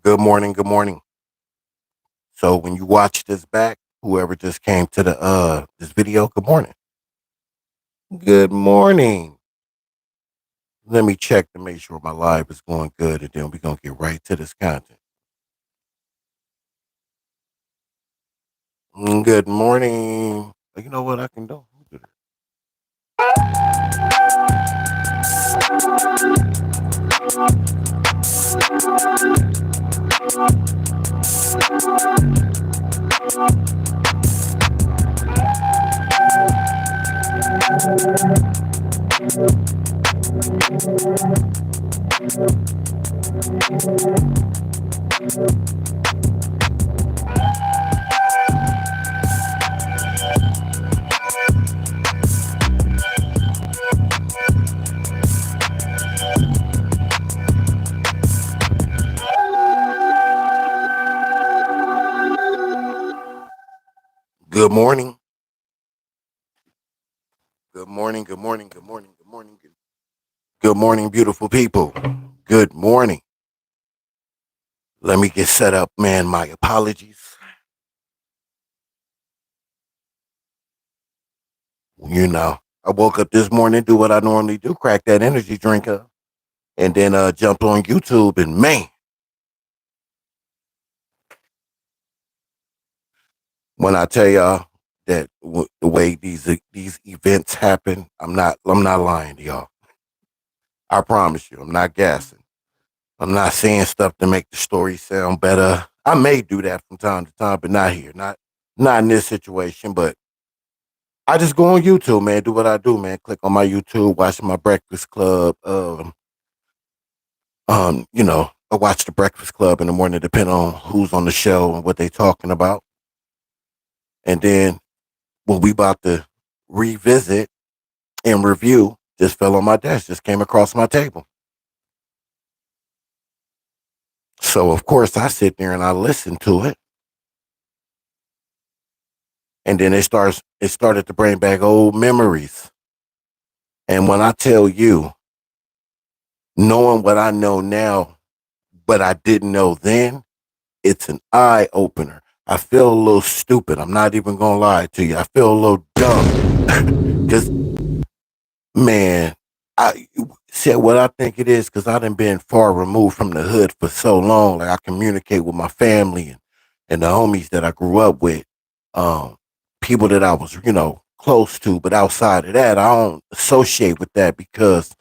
Good morning. Good morning. So when you watch this back, whoever just came to the this video, good morning. Good morning. Let me check to make sure my live is going good, and then we're gonna get right to this content. Good morning. You know what I can do? Good morning. Good morning. Good morning. Good morning. Good morning. Good morning, beautiful people. Good morning. Let me get set up, man. My apologies. I woke up this morning, do what I normally do, crack that energy drink up, and then jumped on YouTube. And man, when I tell y'all that the way these events happen, I'm not lying to y'all. I promise you, I'm not gassing. I'm not saying stuff to make the story sound better. I may do that from time to time, but not here, not in this situation. But I just go on YouTube, man. Do what I do, man. Click on my YouTube, watch my Breakfast Club. I watch the Breakfast Club in the morning, depending on who's on the show and what they talking about. And then when we about to revisit and review, just fell on my desk, just came across my table. So of course I sit there and I listen to it. And then it started to bring back old memories. And when I tell you, knowing what I know now, but I didn't know then, it's an eye opener. I feel a little stupid. I'm not even gonna lie to you. I feel a little dumb. Because man, I said what I think it is because I done been far removed from the hood for so long. Like I communicate with my family and the homies that I grew up with, um, people that I was, close to, but outside of that, I don't associate with that because,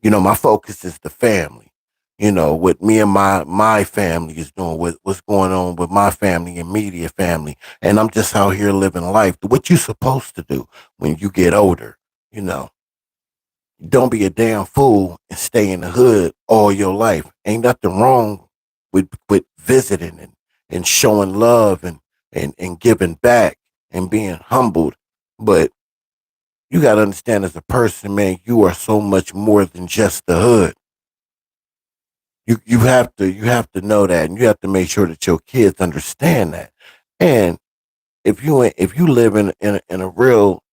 my focus is the family. What me and my family is doing, what's going on with my family and media family. And I'm just out here living life. What you supposed to do when you get older, you know don't be a damn fool and stay in the hood all your life. Ain't nothing wrong with visiting and showing love and giving back and being humbled. But you gotta understand as a person, man, you are so much more than just the hood. You have to know that, and you have to make sure that your kids understand that. And if you live in a real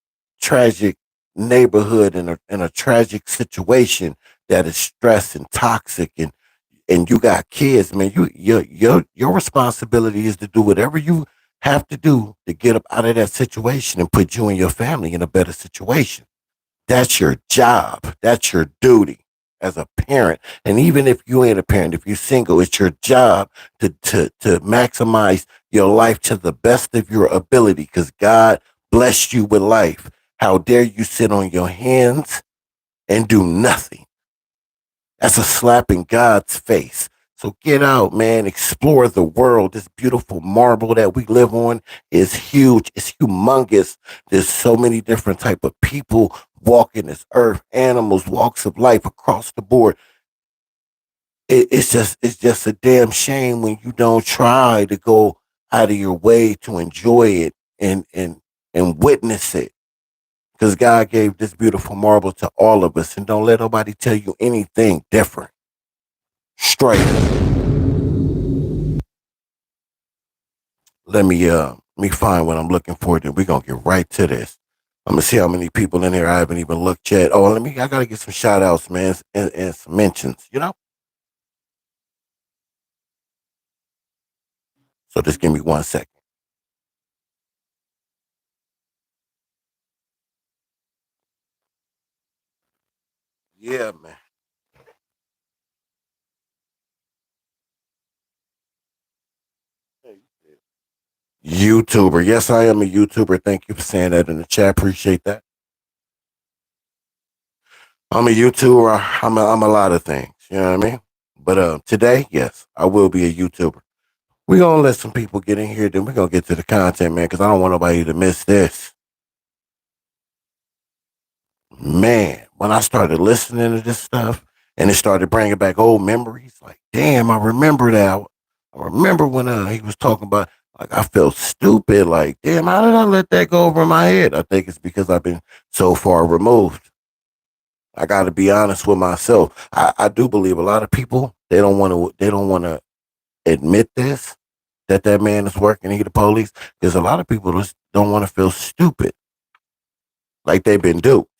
tragic neighborhood in a tragic situation that is stressed and toxic and you got kids, man, your responsibility is to do whatever you have to do to get up out of that situation and put you and your family in a better situation. That's your job. That's your duty as a parent. And even if you ain't a parent, if you're single, it's your job to maximize your life to the best of your ability because God blessed you with life. How dare you sit on your hands and do nothing? That's a slap in God's face. So get out, man. Explore the world. This beautiful marble that we live on is huge. It's humongous. There's so many different type of people walking this earth, animals, walks of life across the board. It's just a damn shame when you don't try to go out of your way to enjoy it and witness it. Because God gave this beautiful marble to all of us, and don't let nobody tell you anything different. Straight. Let me find what I'm looking for. Then we're gonna get right to this. I'm gonna see how many people in here I haven't even looked yet. Oh, I gotta get some shout outs, man, and some mentions. So just give me 1 second. Yeah, man. YouTuber. Yes, I am a YouTuber. Thank you for saying that in the chat. Appreciate that. I'm a YouTuber. I'm a lot of things. You know what I mean? But today, yes, I will be a YouTuber. We're gonna let some people get in here, then we're gonna get to the content, man, because I don't want nobody to miss this. Man, when I started listening to this stuff and it started bringing back old memories, like, damn, I remember that. I remember when he was talking about, like, I felt stupid. Like, damn, how did I let that go over my head? I think it's because I've been so far removed. I got to be honest with myself. I do believe a lot of people they don't want to admit this that man is working. He the police because a lot of people just don't want to feel stupid like they've been duped.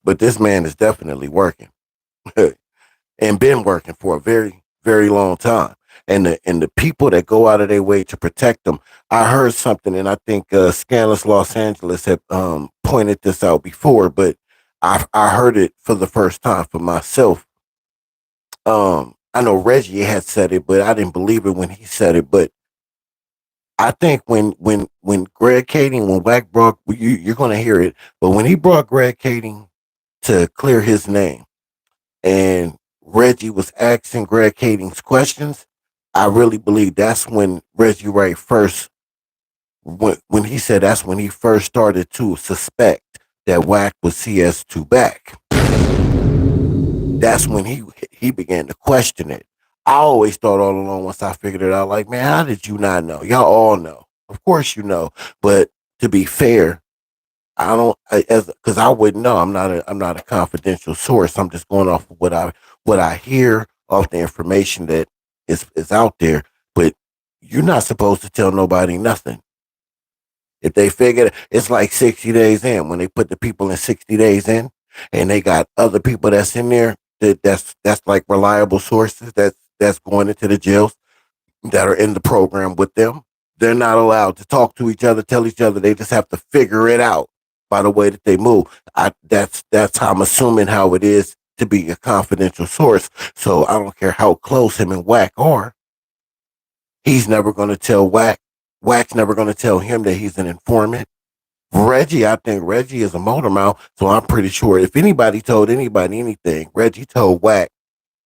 But this man is definitely working and been working for a very long time. And the people that go out of their way to protect them. I heard something, and I think Scandalous Los Angeles had pointed this out before, but I heard it for the first time for myself. I know Reggie had said it, but I didn't believe it when he said it. But I think when Greg Kading, when Wack brought you're gonna hear it, but when he brought Greg Kading to clear his name, and Reggie was asking Greg Kading's questions, I really believe that's when Reggie Wright first when he said that's when he first started to suspect that Wack was CS2BACK. That's when he began to question it. I always thought all along once I figured it out, like, man, how did you not know? Y'all all know. Of course you know. But to be fair, I don't as because I wouldn't know. I'm not a confidential source. I'm just going off of what I hear off the information that is out there. But you're not supposed to tell nobody nothing. If they figure it's like 60 days in, when they put the people in 60 days in and they got other people that's in there that's like reliable sources that's going into the jails that are in the program with them. They're not allowed to talk to each other, tell each other. They just have to figure it out by the way that they move. That's how I'm assuming how it is to be a confidential source. So I don't care how close him and Wack are. He's never going to tell Wack. Wack's never going to tell him that he's an informant. Reggie, I think Reggie is a motor mouth, so I'm pretty sure if anybody told anybody anything, Reggie told Wack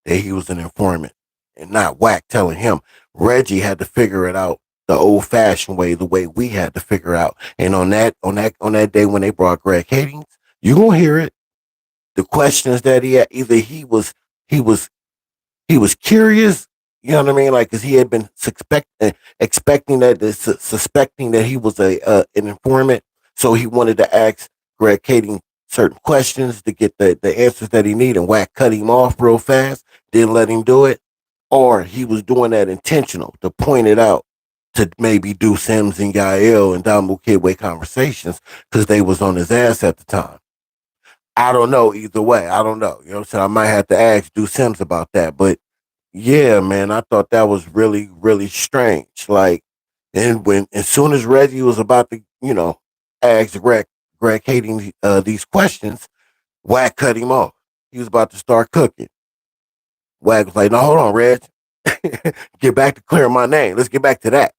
that he was an informant and not Wack telling him. Reggie had to figure it out the old fashioned way, the way we had to figure out. And on that day when they brought Greg Kading, you gonna hear it. The questions that he had, either he was he was curious, you know what I mean? Like, cause he had been expecting that, suspecting that he was an informant. So he wanted to ask Greg Kading certain questions to get the answers that he needed. And Wack cut him off real fast, didn't let him do it. Or he was doing that intentional to point it out to maybe do Sims and Yael and Don Kidway conversations because they was on his ass at the time. I don't know either way. I don't know. You know what I'm saying? I might have to ask Do Sims about that. But yeah, man, I thought that was really strange. Like, and when as soon as Reggie was about to, ask Greg Kading these questions, Wack cut him off. He was about to start cooking. Wack was like, "No, hold on, Reg. Get back to clearing my name. Let's get back to that."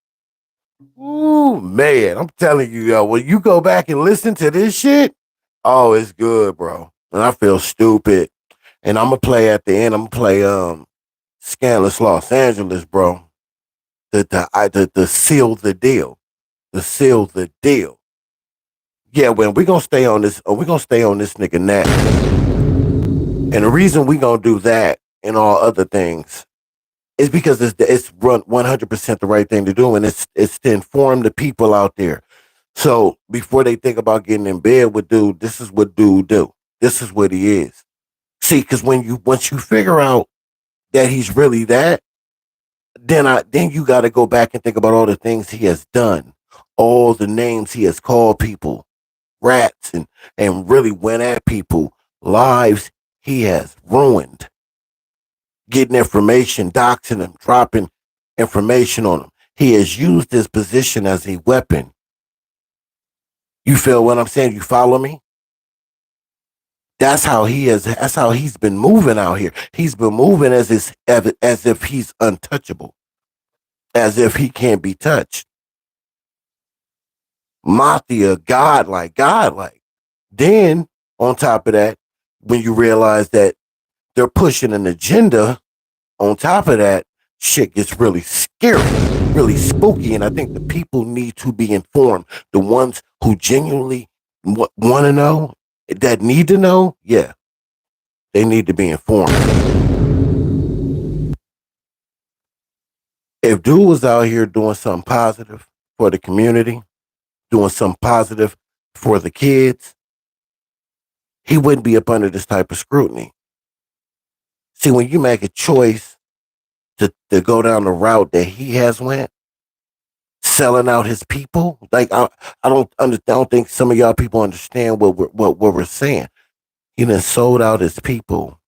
Ooh, man, I'm telling you, yo, when you go back and listen to this shit, oh, it's good, bro. And I feel stupid. And I'm gonna play at the end. I'm gonna play Scandalous Los Angeles, bro. The seal the deal. The seal the deal. Yeah, when we gonna stay on this, we gonna stay on this nigga Nat. And the reason we gonna do that and all other things is because it's run 100% the right thing to do, and it's to inform the people out there. So before they think about getting in bed with dude, this is what dude do. This is what he is. See, because once you figure out that he's really that, then you got to go back and think about all the things he has done, all the names he has called people, rats, and really went at people, lives he has ruined. getting information, doxing them, dropping information on them. He has used his position as a weapon. You feel what I'm saying? You follow me? That's how he is. That's how he's been moving out here. He's been moving as if he's untouchable, as if he can't be touched. Mafia, godlike. Then on top of that, when you realize that they're pushing an agenda, on top of that, shit gets really scary, really spooky. And I think the people need to be informed. The ones who genuinely want to know, that need to know, yeah, they need to be informed. If dude was out here doing something positive for the community, doing something positive for the kids, he wouldn't be up under this type of scrutiny. See, when you make a choice to go down the route that he has went, selling out his people, like I don't think some of y'all people understand what we're saying. He done sold out his people.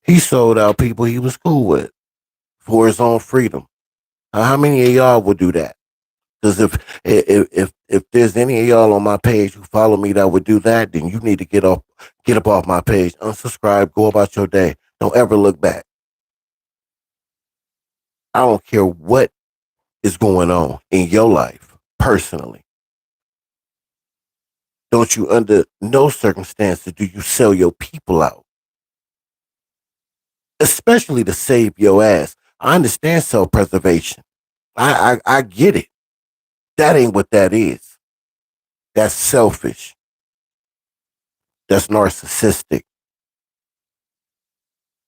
He sold out people he was cool with for his own freedom. How many of y'all would do that? Because if there's any of y'all on my page who follow me that would do that, then you need to get up off my page, unsubscribe, go about your day. Don't ever look back. I don't care what is going on in your life personally. Don't you, under no circumstances, do you sell your people out, especially to save your ass. I understand self-preservation. I get it. That ain't what that is. That's selfish. That's narcissistic.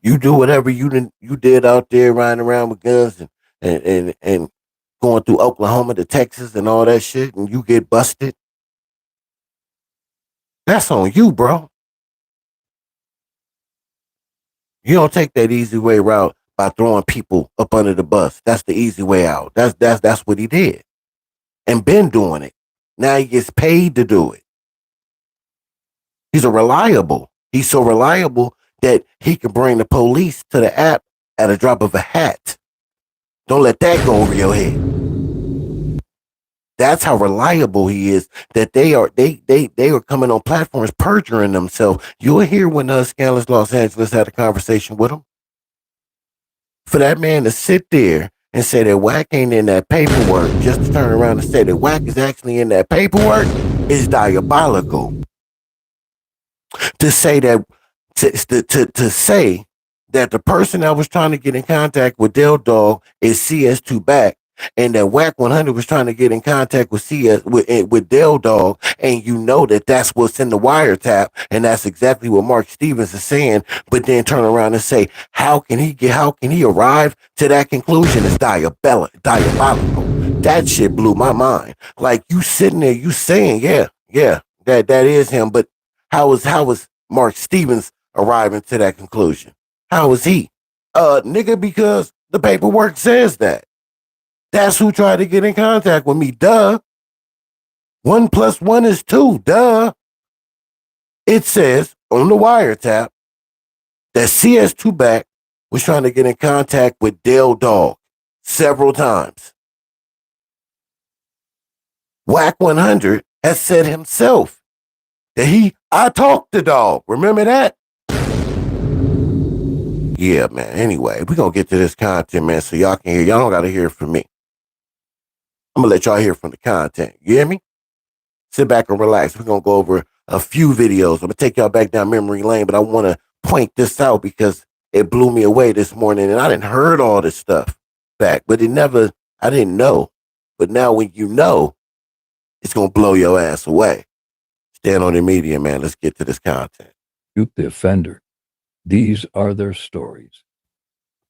You do whatever you did out there riding around with guns and going through Oklahoma to Texas and all that shit, and you get busted. That's on you, bro. You don't take that easy way route by throwing people up under the bus. That's the easy way out. That's what he did, and been doing it. Now he gets paid to do it. He's He's so reliable that he can bring the police to the app at a drop of a hat. Don't let that go over your head. That's how reliable he is. That they are coming on platforms perjuring themselves. You'll hear when Scandalous Los Angeles had a conversation with him. For that man to sit there and say that Wack ain't in that paperwork, just to turn around and say that Wack is actually in that paperwork, is diabolical. To say that to say that the person that was trying to get in contact with Del Dog is CS2BACK, and that Wack 100 was trying to get in contact with with Del Dog, and you know that that's what's in the wiretap, and that's exactly what Mark Stevens is saying. But then turn around and say, how can he arrive to that conclusion? It's diabolical. That shit blew my mind. Like, you sitting there, you saying, yeah, that is him, but how is Mark Stevens arriving to that conclusion? How is he? Nigga, because the paperwork says that. That's who tried to get in contact with me. Duh. 1 + 1 is 2. Duh. It says on the wiretap that CS2BACK was trying to get in contact with Del Dog several times. Wack 100 has said himself that I talked to Dog. Remember that? Yeah, man. Anyway, we're going to get to this content, man, so y'all can hear. Y'all don't got to hear it from me. I'm going to let y'all hear from the content. You hear me? Sit back and relax. We're going to go over a few videos. I'm going to take y'all back down memory lane, but I want to point this out because it blew me away this morning, and I didn't heard all this stuff back, but I didn't know. But now when you know, it's going to blow your ass away. Stand on the media, man. Let's get to this content. Shoot the offender. These are their stories.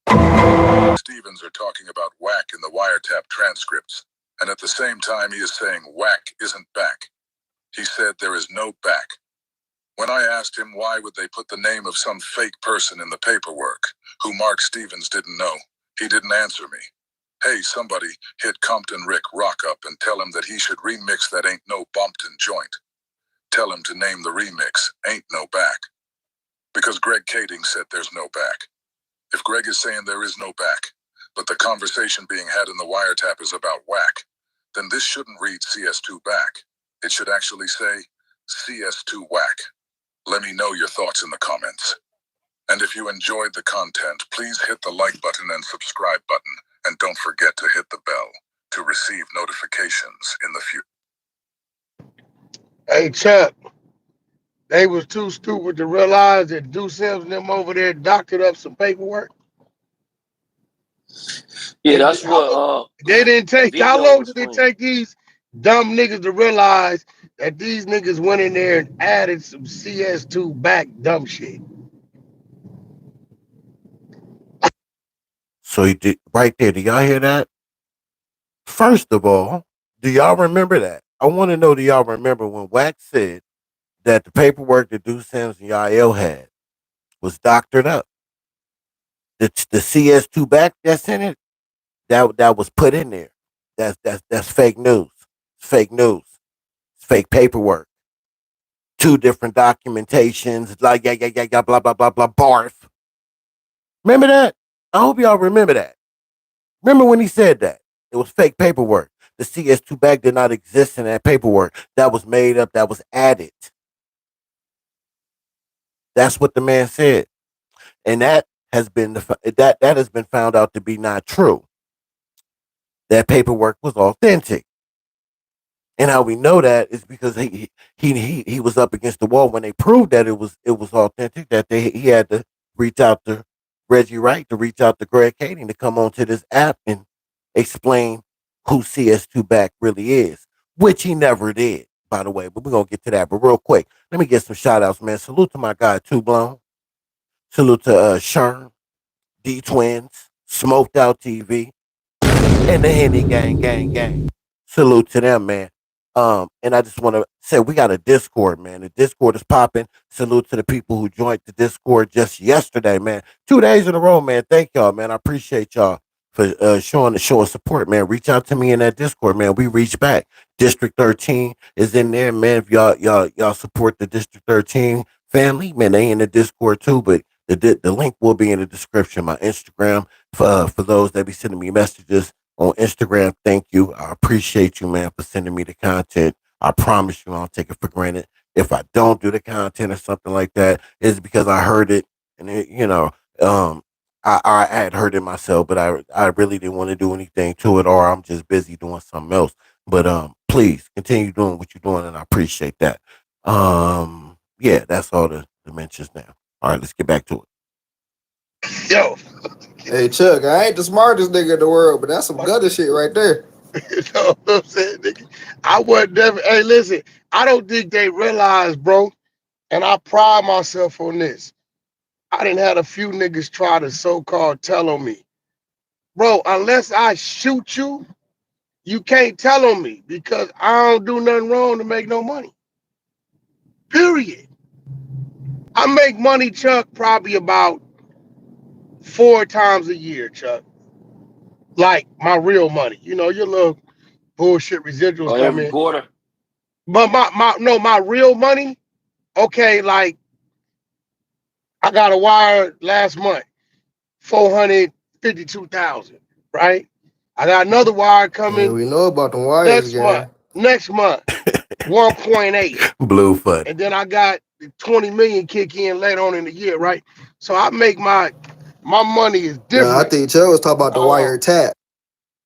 Stevens are talking about Wack in the wiretap transcripts, and at the same time he is saying Wack isn't back. He said there is no back. When I asked him why would they put the name of some fake person in the paperwork, who Mark Stevens didn't know, he didn't answer me. Hey, somebody hit Compton Rick Rock up and tell him that he should remix that Ain't No Bumpton joint. Tell him to name the remix Ain't No Back. Because Greg Kading said there's no back. If Greg is saying there is no back, but the conversation being had in the wiretap is about Wack, then this shouldn't read CS2BACK. It should actually say CS2WACK. Let me know your thoughts in the comments. And if you enjoyed the content, please hit the like button and subscribe button, and don't forget to hit the bell to receive notifications in the future. Hey, Chuck, they was too stupid to realize that Deuce Sims and them over there doctored up some paperwork. Yeah, that's what they didn't take. Vito How long was did it saying. take these dumb niggas to realize that these niggas went in there and added some CS2BACK dumb shit? So he did right there. Do y'all hear that? First of all, do y'all remember that? I want to know, do y'all remember when Wack said that the paperwork that Deuce Sims and Yael had was doctored up? The CS2BACK that's in it, that was put in there. That's fake news. It's fake news. It's fake paperwork. 2 different documentations, like yeah, blah blah blah blah barf. Remember that? I hope y'all remember that. Remember when he said that? It was fake paperwork. The CS2BACK did not exist in that paperwork. That was made up, that was added. That's what the man said. And that has been that has been found out to be not true. That paperwork was authentic. And how we know that is because he was up against the wall when they proved that it was authentic, that he had to reach out to Reggie Wright, to reach out to Greg Kading to come onto this app and explain who CS2BACK really is, which he never did, by the way. But we're gonna get to that. But real quick, let me get some shout outs, man. Salute to my guy Two Blown. Salute to Sherm, D Twins, Smoked Out TV, and the Henny Gang. Salute to them, man. And I just want to say we got a Discord, man. The Discord is popping. Salute to the people who joined the Discord just yesterday, man. 2 days in a row, man. Thank y'all, man. I appreciate y'all for showing support, man. Reach out to me in that Discord, man. We reach back. District 13 is in there, man. If y'all support the District 13 family, man, they in the Discord too, but the link will be in the description. My Instagram for those that be sending me messages on Instagram. Thank you. I appreciate you, man, for sending me the content. I promise you I don't take it for granted. If I don't do the content or something like that, it's because I heard it and I had heard it myself, but I really didn't want to do anything to it, or I'm just busy doing something else. But please continue doing what you're doing, and I appreciate that. Yeah, that's all the mentions now. All right, let's get back to it. Yo, Hey Chuck, I ain't the smartest nigga in the world, but that's some gutter shit right there. you know what I'm saying, nigga? I wasn't never. Hey, listen, I don't think they realized, bro, and I pride myself on this. I didn't have a few niggas try to so-called tell on me. Bro, unless I shoot you, you can't tell on me because I don't do nothing wrong to make no money. Period. I make money, Chuck, probably about 4 times a year, Chuck. Like my real money. You know, your little bullshit residuals come every in. quarter. But my real money, okay, like I got a wire last month, 452,000, right? I got another wire Yeah, coming we know about the wires, next month, 1.8. Blue foot. And then I got the 20 million kick in later on in the year, right? So I make my money is different. Nah, I think Chuck was talking about the wire tap.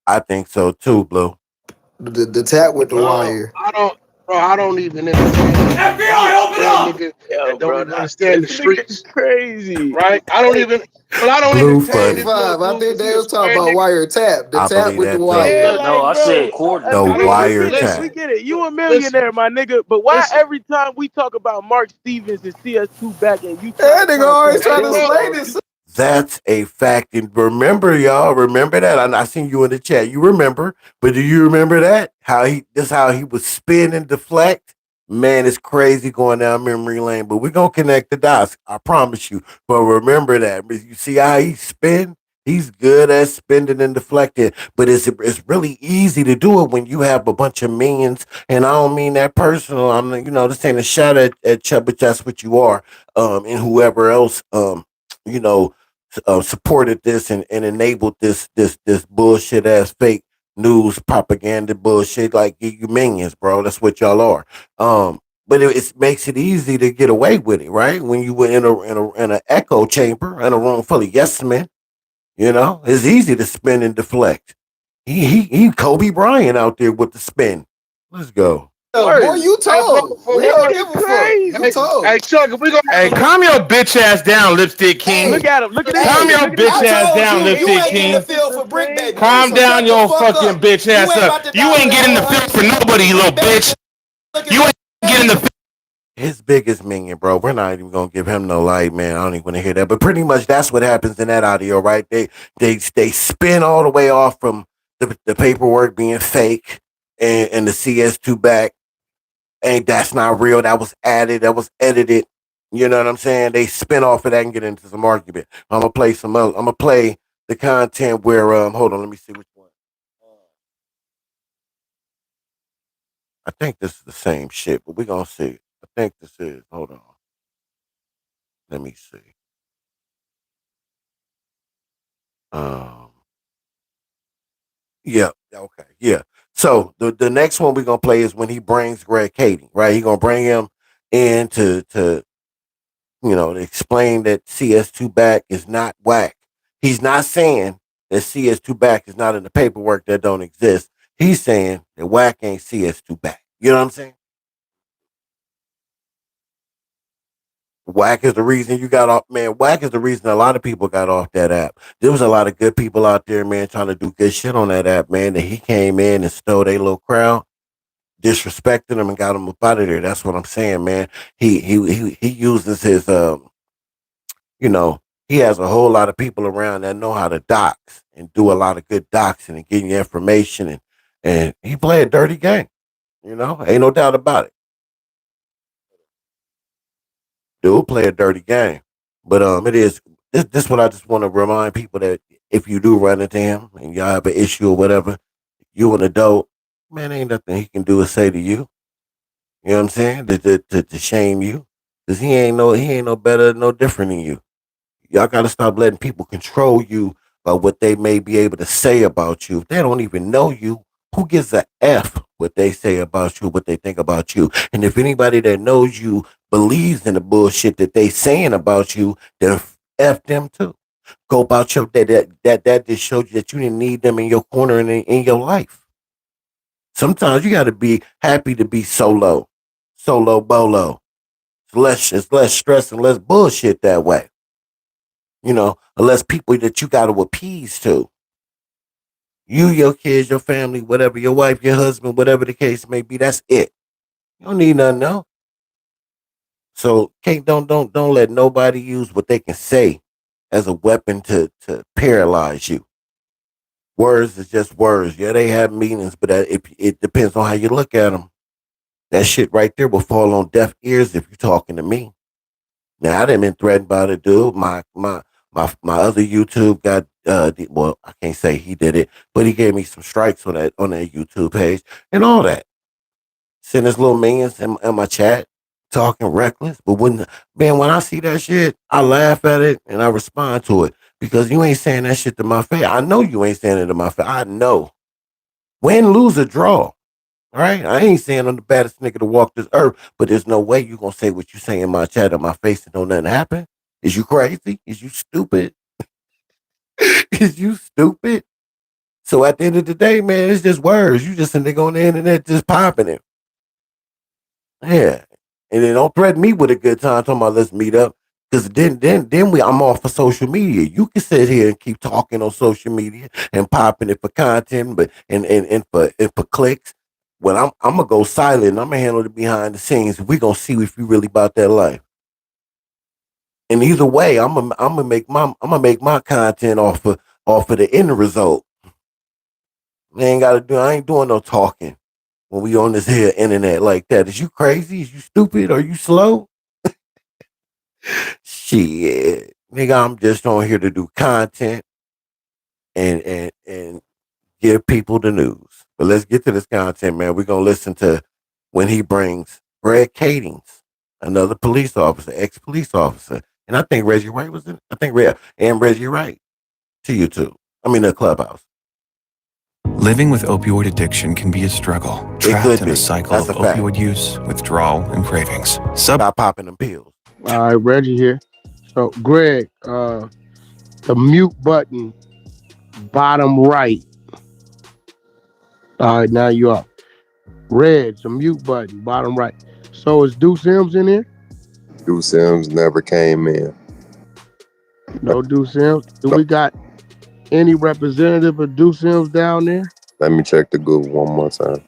I think so too, Blue. The tap with the wire. I don't even entertain. FBI, open up! Nigga Yo, that don't bro, even understand the this streets, nigga's crazy. right? I don't even Blue entertain funny. this Five. I little dude think 'cause they he a was talking square about nigga. wire tap. The I tap believe with the that too. wire. Yeah, No, I like, said bro, quarter. No we wire get it, tap. we get it. You a millionaire, my nigga, but why Listen. every time we talk about Mark Stevens and CS2BACK and you That trying nigga always to trying to bro, slay this. That's a fact. And remember, y'all, remember that? I seen you in the chat. You remember, but do you remember that? How he would spin and deflect? Man, it's crazy going down memory lane, but we're gonna connect the dots. I promise you. But remember that. You see how he spin He's good at spending and deflecting, but it's really easy to do it when you have a bunch of millions. And I don't mean that personal. This ain't a shot at Chubb, but that's what you are. And whoever else, you know, supported this and enabled this bullshit ass fake news propaganda bullshit. Like you minions, bro. That's what y'all are. But it makes it easy to get away with it, right? When you were in an echo chamber in a room full of yes men. It's easy to spin and deflect. He Kobe Bryant out there with the spin. Let's go. Boy, you told. For We don't what? give a fuck. You told. Hey, Chuck, if we gonna Hey, calm your bitch ass down, Lipstick King. Look at him. Look at Calm him. your Look at bitch him. ass down, you Lipstick ain't in the King. field for brick baby. Calm So down shut the your fuck fucking up. bitch ass You ain't up. about to You ain't getting the dominate field for nobody, you little bitch. You ain't getting the field. His biggest minion, bro. We're not even gonna give him no light, man. I don't even want to hear that. But pretty much that's what happens in that audio, right? They spin all the way off from the paperwork being fake and the CS2BACK. And that's not real. That was added. That was edited. You know what I'm saying? They spin off of that and get into some argument. I'm gonna play some other. I'm gonna play the content where hold on, let me see which one. I think this is the same shit, but we're gonna see. I think this is. Hold on. Let me see. Um yeah, okay, yeah. So the next one we're gonna play is when he brings Greg Kading, right? He gonna bring him in to explain that CS2BACK is not whack. He's not saying that CS2BACK is not in the paperwork that don't exist. He's saying that whack ain't CS2BACK. You know what I'm saying? Whack is the reason you got off, man. Whack is the reason a lot of people got off that app. There was a lot of good people out there, man, trying to do good shit on that app, man. That he came in and stole their little crowd, disrespected them, and got them up out of there. That's what I'm saying, man. He uses his you know, he has a whole lot of people around that know how to dox and do a lot of good doxing and getting you information and he play a dirty game. Ain't no doubt about it. Dude play a dirty game. But it is this what I just want to remind people that if you do run into him and y'all have an issue or whatever, you an adult, man, ain't nothing he can do or say to you. You know what I'm saying? To shame you. Cause he ain't no better, no different than you. Y'all got to stop letting people control you by what they may be able to say about you. If they don't even know you, who gives a F what they say about you, what they think about you? And if anybody that knows you believes in the bullshit that they saying about you, then F them too. Go about your that just showed you that you didn't need them in your corner and in your life. Sometimes you got to be happy to be solo bolo. It's less stress and less bullshit that way. Unless people that you got to appease to. You, your kids, your family, whatever, your wife, your husband, whatever the case may be, that's it. You don't need nothing else. So don't let nobody use what they can say as a weapon to paralyze you. Words is just words. Yeah, they have meanings, but it depends on how you look at them. That shit right there will fall on deaf ears if you're talking to me. Now I didn't been threatened by the dude. My other YouTube got well, I can't say he did it, but he gave me some strikes on that YouTube page and all that. Send his little minions in my chat talking reckless. But when I see that shit, I laugh at it and I respond to it because you ain't saying that shit to my face. I know you ain't saying it to my face. I know. Win, lose, or draw. All right, I ain't saying I'm the baddest nigga to walk this earth, but there's no way you gonna say what you say in my chat in my face and don't nothing happen. Is you crazy? Is you stupid? Is you stupid? So at the end of the day, man, it's just words. You just a nigga on the internet just popping it. Yeah. And then don't threaten me with a good time talking about let's meet up. Cause I'm off of social media. You can sit here and keep talking on social media and popping it for content, but and for clicks. Well, I'm gonna go silent. I'm gonna handle it behind the scenes. We gonna see if you really about that life. And either way, I'm gonna make my content off of the end result. I ain't doing no talking when we on this here internet like that. Is you crazy? Is you stupid? Are you slow? Shit. Nigga, I'm just on here to do content. and give people the news. But let's get to this content, man. We're gonna listen to when he brings Greg Kading, another police officer, ex-police officer, and I think Reggie Wright was in. I think Reggie Wright to you too. I mean, the clubhouse. Living with opioid addiction can be a struggle. Trapped in a cycle of opioid use, withdrawal, and cravings. Stop popping them pills. All right, Reggie here. So, Greg, the mute button, bottom right. All right, now you up. Reg, the mute button, bottom right. So, is Deuce Sims in here? Deuce Sims never came in. No Deuce Sims. Do we got any representative of Deuce Sims down there? Let me check the Google one more time.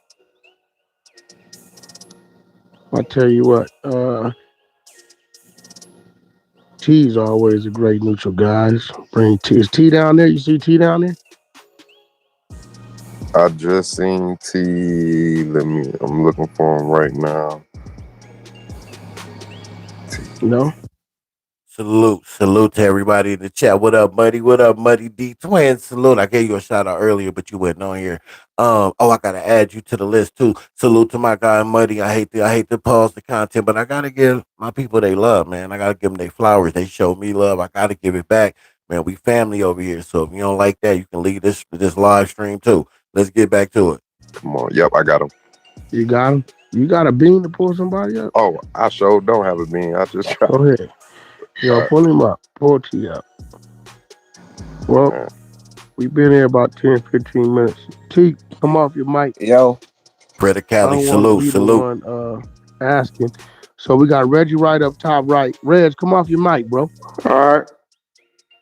I'll tell you what. T's always a great neutral, guys. Bring T. Is T down there? You see T down there? I just seen T. I'm looking for him right now. No. Salute to everybody in the chat. What up, Muddy? What up, Muddy D Twins? Salute. I gave you a shout out earlier, but you wasn't on here. I gotta add you to the list too. Salute to my guy Muddy. I hate to pause the content, but I gotta give my people they love, man. I gotta give them their flowers. They show me love. I gotta give it back, man. We family over here. So if you don't like that, you can leave this live stream too. Let's get back to it. Come on. Yep, I got him. You got him? You got a bean to pull somebody up? Oh, I sure don't have a bean. I just tried. Go ahead. Yo, pull him up. Pull T up. Well, we've been here about 10, 15 minutes. T, come off your mic. Yo. Brother Cali, salute. Asking. So we got Reggie Wright up top right. Reg, come off your mic, bro. All right.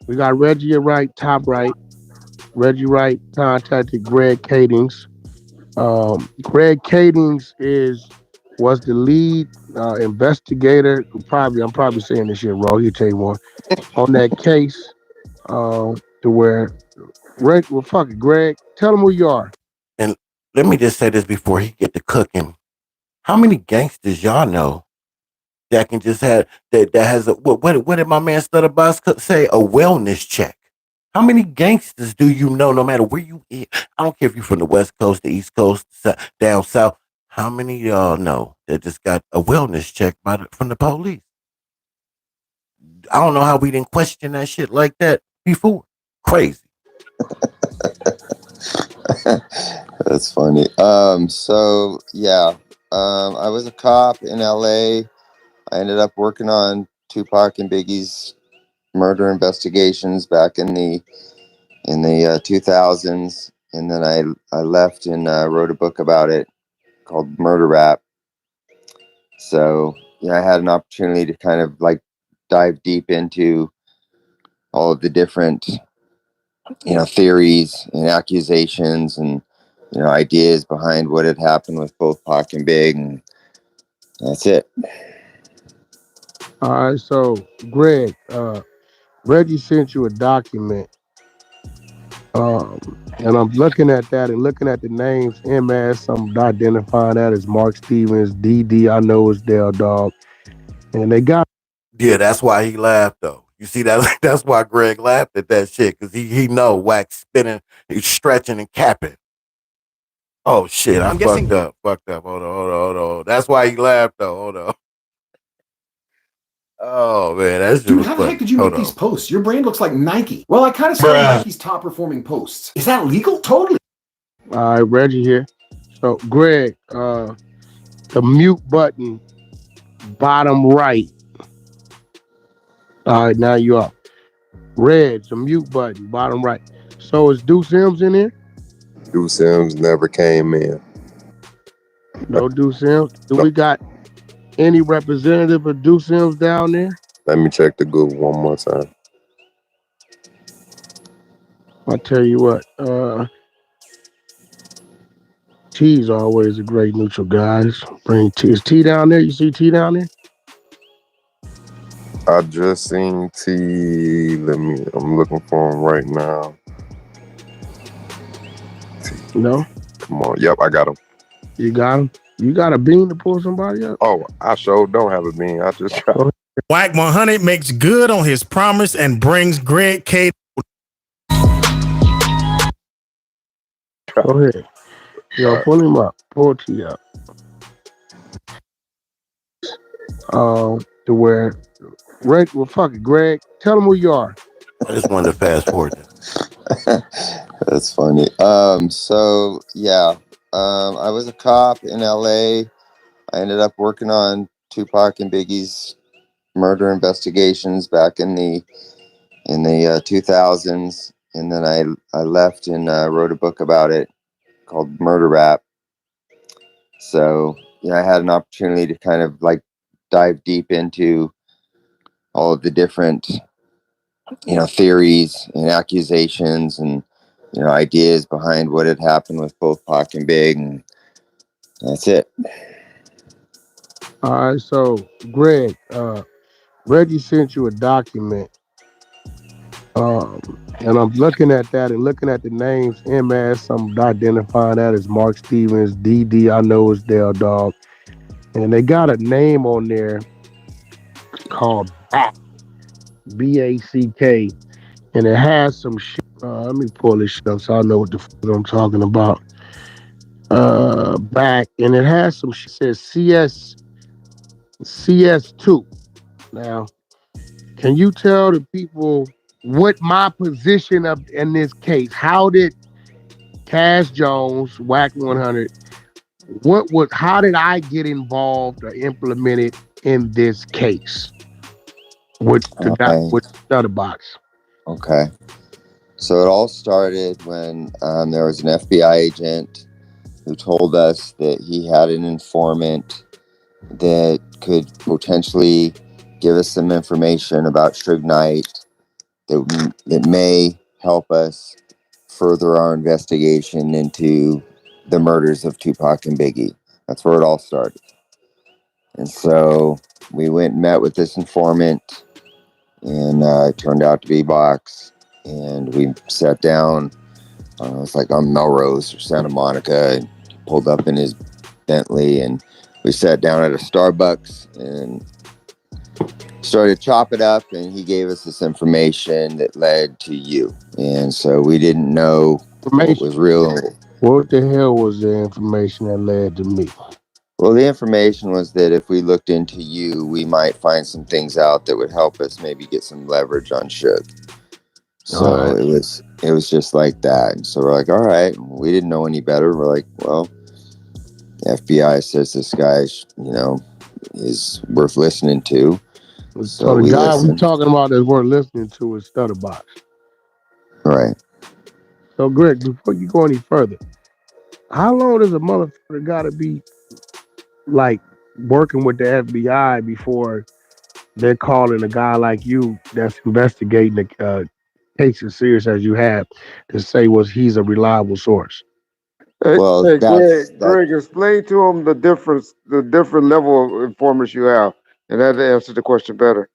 We got Reggie right, top right. Reggie Wright contacted Greg Kading. Greg Kading was the lead investigator. I'm probably saying this shit wrong. He'll tell you more on that case. To where, fuck it, Greg. Tell him who you are. And let me just say this before he get to cooking. How many gangsters y'all know that can just have that has a what did my man Stutterbox say? A wellness check. How many gangsters do you know? No matter where you is, I don't care if you're from the West Coast, the East Coast, down south. How many of y'all know that just got a wellness check from the police? I don't know how we didn't question that shit like that before. Crazy. That's funny. So yeah, I was a cop in LA. I ended up working on Tupac and Biggie's murder investigations back in the 2000s, and then I left and wrote a book about it called Murder Rap. So yeah, I had an opportunity to kind of like dive deep into all of the different theories and accusations and ideas behind what had happened with both Pac and Big, and that's it. All right, so Greg, Reggie sent you a document, and I'm looking at that and looking at the names. MS, I'm identifying that as Mark Stevens. DD, I know is Dale Dog, and they got. Yeah, that's why he laughed though. You see that? That's why Greg laughed at that shit, because he know Wack spinning, he's stretching and capping. Oh shit! I'm fucked up. Hold on. That's why he laughed though. Hold on. Oh man, that's dude. How the heck did you make these posts? Your brand looks like Nike. Well, I kind of saw Nike's top performing posts. Is that legal? Totally. All right, Reggie here. So Greg, the mute button, bottom right. All right, now you up. Reg, the mute button, bottom right. So is Deuce Sims in here? Deuce Sims never came in. No Deuce Sims. Do we got any representative of Deuce Sims down there? Let me check the Google one more time. I'll tell you what. T's always a great neutral, guys. Bring T. Is T down there? You see T down there? I just seen T. I'm looking for him right now. No. Come on. Yep, I got him. You got him? You got a bean to pull somebody up? Oh, I sure don't have a bean. I just tried. Wack 100 makes good on his promise and brings Greg Kading. Go ahead. Yo, pull him up. Pull T up. To where well, fuck it, Greg. Tell him who you are. I just wanted to fast forward that. That's funny. So yeah, I was a cop in LA. I ended up working on Tupac and Biggie's murder investigations back in the 2000s, and then I left and wrote a book about it called Murder Rap. So yeah, I had an opportunity to kind of like dive deep into all of the different theories and accusations and ideas behind what had happened with both Pac and Big, and that's it. All right, so Greg, Reggie sent you a document, and I'm looking at that and looking at the names. MS, I'm identifying that as Mark Stevens. DD, I know is Dale Dog, and they got a name on there called BACK, BACK, and it has some shit. Let me pull this shit up so I know what the fuck I'm talking about. Back, and it has some shit. Says CS2. Now, can you tell the people what my position in this case? How did Cash Jones, Wack 100, how did I get involved or implemented in this case with Stutterbox? Okay. So it all started when there was an FBI agent who told us that he had an informant that could potentially give us some information about Suge Knight that may help us further our investigation into the murders of Tupac and Biggie. That's where it all started. And so we went and met with this informant, and it turned out to be Box. And we sat down, it's like on Melrose or Santa Monica, and pulled up in his Bentley, and we sat down at a Starbucks and started chopping up, and he gave us this information that led to you. And so we didn't know what was real. What the hell was the information that led to me? Well, the information was that if we looked into you, we might find some things out that would help us maybe get some leverage on Suge. So it was just like that. And so we're like, all right, we didn't know any better. We're like, well, the FBI says this guy, is worth listening to. So the guy we're talking about that's worth listening to is Stutterbox. Right. So Greg, before you go any further, how long does a motherfucker gotta be like working with the FBI before they're calling a guy like you that's investigating the case as serious as you have to say he's a reliable source? Well, Greg, explain to him the different level of informants you have, and that answers the question better.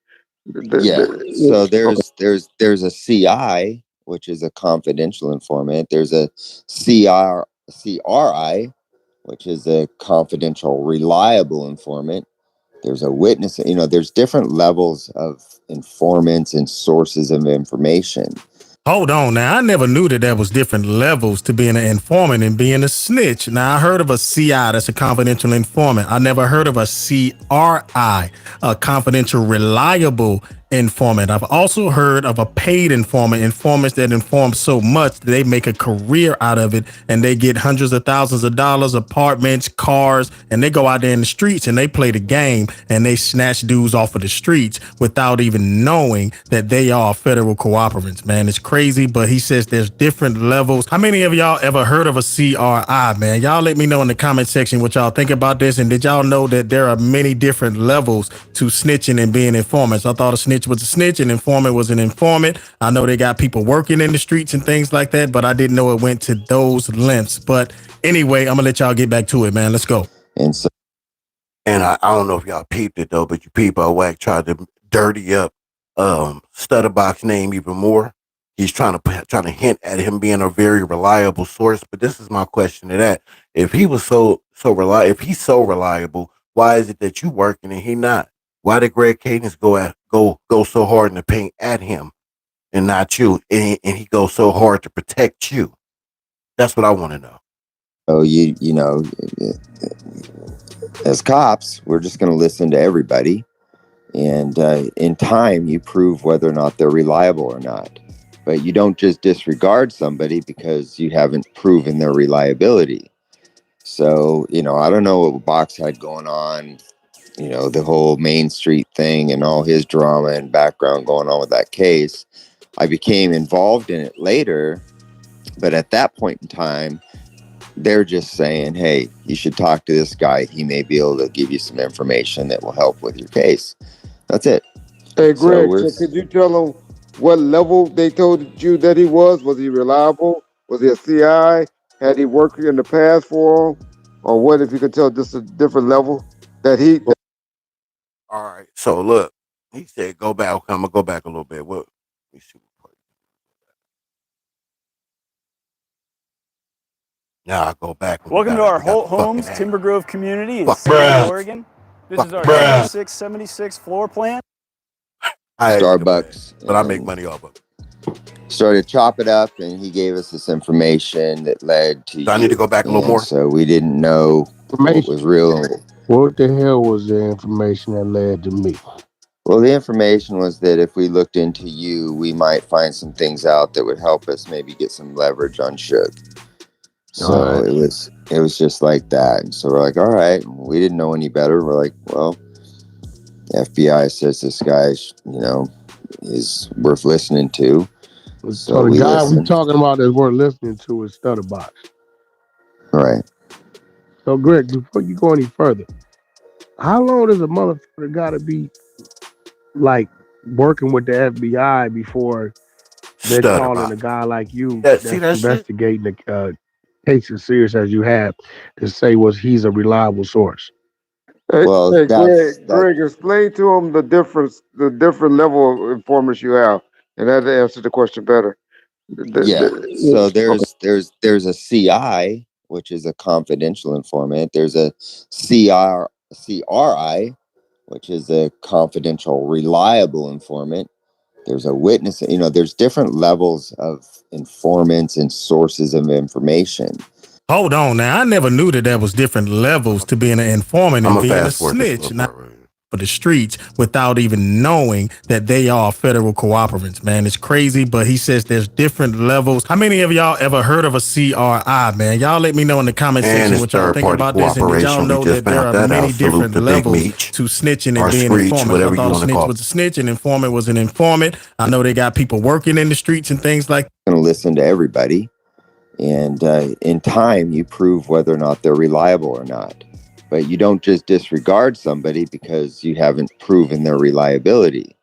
So there's a CI, which is a confidential informant. There's a CRI, which is a confidential, reliable informant. There's a witness. There's different levels of informants and sources of information. Hold on now. I never knew that there was different levels to being an informant and being a snitch. Now, I heard of a CI, that's a confidential informant. I never heard of a CRI, a confidential reliable informant. I've also heard of a paid informant, informants that inform so much that they make a career out of it and they get hundreds of thousands of dollars, apartments, cars, and they go out there in the streets and they play the game and they snatch dudes off of the streets without even knowing that they are federal cooperants, man. It's crazy, but he says there's different levels. How many of y'all ever heard of a CRI, man? Y'all let me know in the comment section what y'all think about this, and did y'all know that there are many different levels to snitching and being informants? I thought a snitch was a snitch, an informant was an informant. I know they got people working in the streets and things like that, but I didn't know it went to those lengths. But anyway, I'm gonna let y'all get back to it, man. Let's go. And I don't know if y'all peeped it though, but you peep how Wack tried to dirty up Stutterbox name even more. He's trying to hint at him being a very reliable source. But this is my question to that: if he was so reliable, if he's so reliable, why is it that you working and he not? Why did Greg Kading go so hard in the paint at him and not you? And he goes so hard to protect you. That's what I want to know. So you know, as cops, we're just going to listen to everybody, and in time, you prove whether or not they're reliable or not. But you don't just disregard somebody because you haven't proven their reliability. So, you know, I don't know what Box had going on, you know, the whole Main Street thing and all his drama and background going on with that case. I became involved in it later, but at that point in time, they're just saying, hey, you should talk to this guy. He may be able to give you some information that will help with your case. That's it. Hey, Greg, so could you tell them what level they told you that he was? Was he reliable? Was he a CI? Had he worked in the past for him? Or what, if you could tell just a different level that he... All right. So look, he said, go back. Okay, I'm going to go back a little bit. What? Let me see. Now I go back. Welcome to our Holt Homes Timber Grove community in Salem, Oregon. This is our 2676 floor plan. Starbucks. But I make money off of it. Started to chop it up, and he gave us this information that led to. I need to go back a little more. So we didn't know what was real. What the hell was the information that led to me? Well, the information was that if we looked into you, we might find some things out that would help us maybe get some leverage on Shook. So it was just like that. And so we're like, all right, we didn't know any better. We're like, well, the FBI says this guy, you know, is worth listening to. So the guy we're talking about that's worth listening to is Stutterbox. Right. So Greg, before you go any further, how long does a motherfucker gotta be like working with the FBI before they're calling a guy like you that's investigating the case as serious as you have to say he's a reliable source? Well, hey, Greg, explain to him the different level of informants you have, and that answers the question better. So there's a CI, which is a confidential informant. There's a CRI, which is a confidential, reliable informant. There's a witness. You know, there's different levels of informants and sources of information. Hold on now. I never knew that there was different levels to being an informant and being a snitch. For the streets without even knowing that they are federal cooperatives, man. It's crazy, but he says there's different levels. How many of y'all ever heard of a CRI, man? Y'all let me know in the comment section what y'all think about this. And did y'all know that there are many different levels to snitching and being an informant? I thought a snitch was a snitch and informant was an informant. I know they got people working in the streets and things like that. Going to listen to everybody. And in time, you prove whether or not they're reliable or not. But you don't just disregard somebody because you haven't proven their reliability.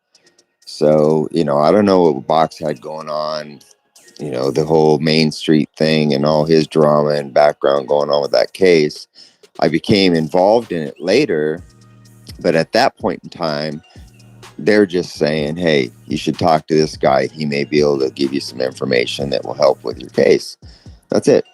So, you know, I don't know what Box had going on, you know, the whole Main Street thing and all his drama and background going on with that case. I became involved in it later, but at that point in time, they're just saying, hey, you should talk to this guy. He may be able to give you some information that will help with your case. That's it.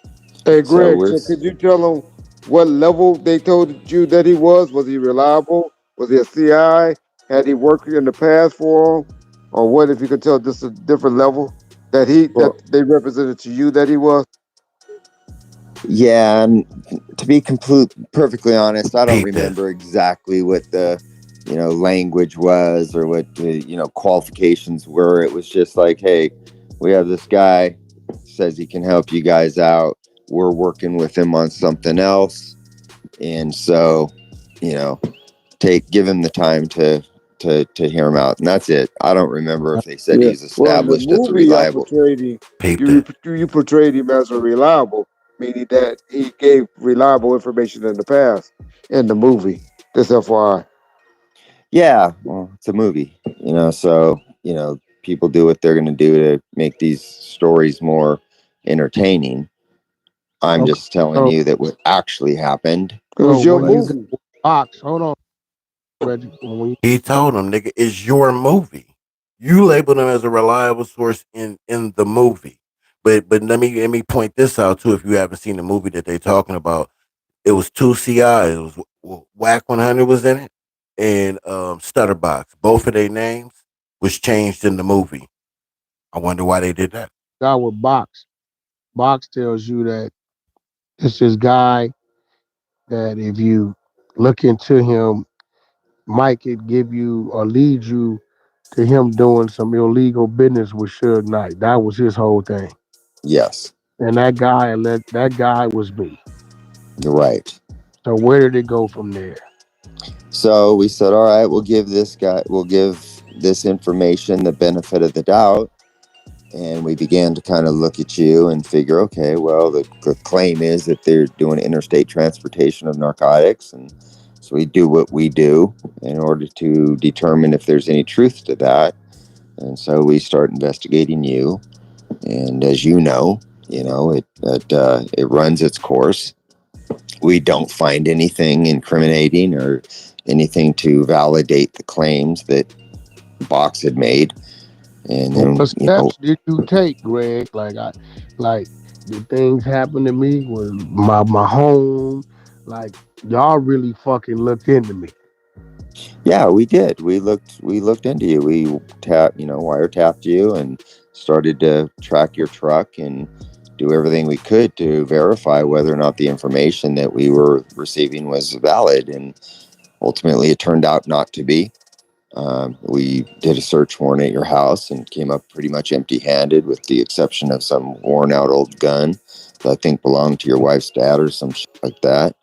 Hey, Greg, so could you tell them what level they told you that he was? Was he reliable? Was he a CI? Had he worked in the past for him? Or what, if you could tell just a different level that that they represented to you that he was? Yeah, and to be perfectly honest, I don't remember exactly what the, you know, language was or what the, you know, qualifications were. It was just like, hey, we have this guy, says he can help you guys out. We're working with him on something else. And so, you know, give him the time to hear him out. And that's it. I don't remember if they said he's established as reliable. You portrayed him as a reliable, meaning that he gave reliable information in the past in the movie. This FYI. Yeah, well, it's a movie, you know, so, you know, people do what they're going to do to make these stories more entertaining. I'm just telling you that what actually happened. It was your movie. Box, hold on, Reggie. He told him, nigga, it's your movie. You labeled him as a reliable source in the movie. But let me point this out too. If you haven't seen the movie that they're talking about, it was two CI. It was Wack 100 was in it, and Stutterbox. Both of their names was changed in the movie. I wonder why they did that. Guy with Box. Box tells you that it's this guy that if you look into him, Mike could give you or lead you to him doing some illegal business with Suge Knight. That was his whole thing. Yes. And that guy was me. You're right. So where did it go from there? So we said, all right, we'll give this information the benefit of the doubt. And we began to kind of look at you and figure, okay, well, the claim is that they're doing interstate transportation of narcotics. And so we do what we do in order to determine if there's any truth to that. And so we start investigating you. And as you know, it runs its course. We don't find anything incriminating or anything to validate the claims that Box had made. And then, what steps did you take, Greg? Did things happen to me? Was my home? Like, y'all really fucking looked into me. Yeah, we did. We looked into you. We wiretapped you and started to track your truck and do everything we could to verify whether or not the information that we were receiving was valid. And ultimately, it turned out not to be. We did a search warrant at your house and came up pretty much empty-handed, with the exception of some worn-out old gun that I think belonged to your wife's dad or some shit like that.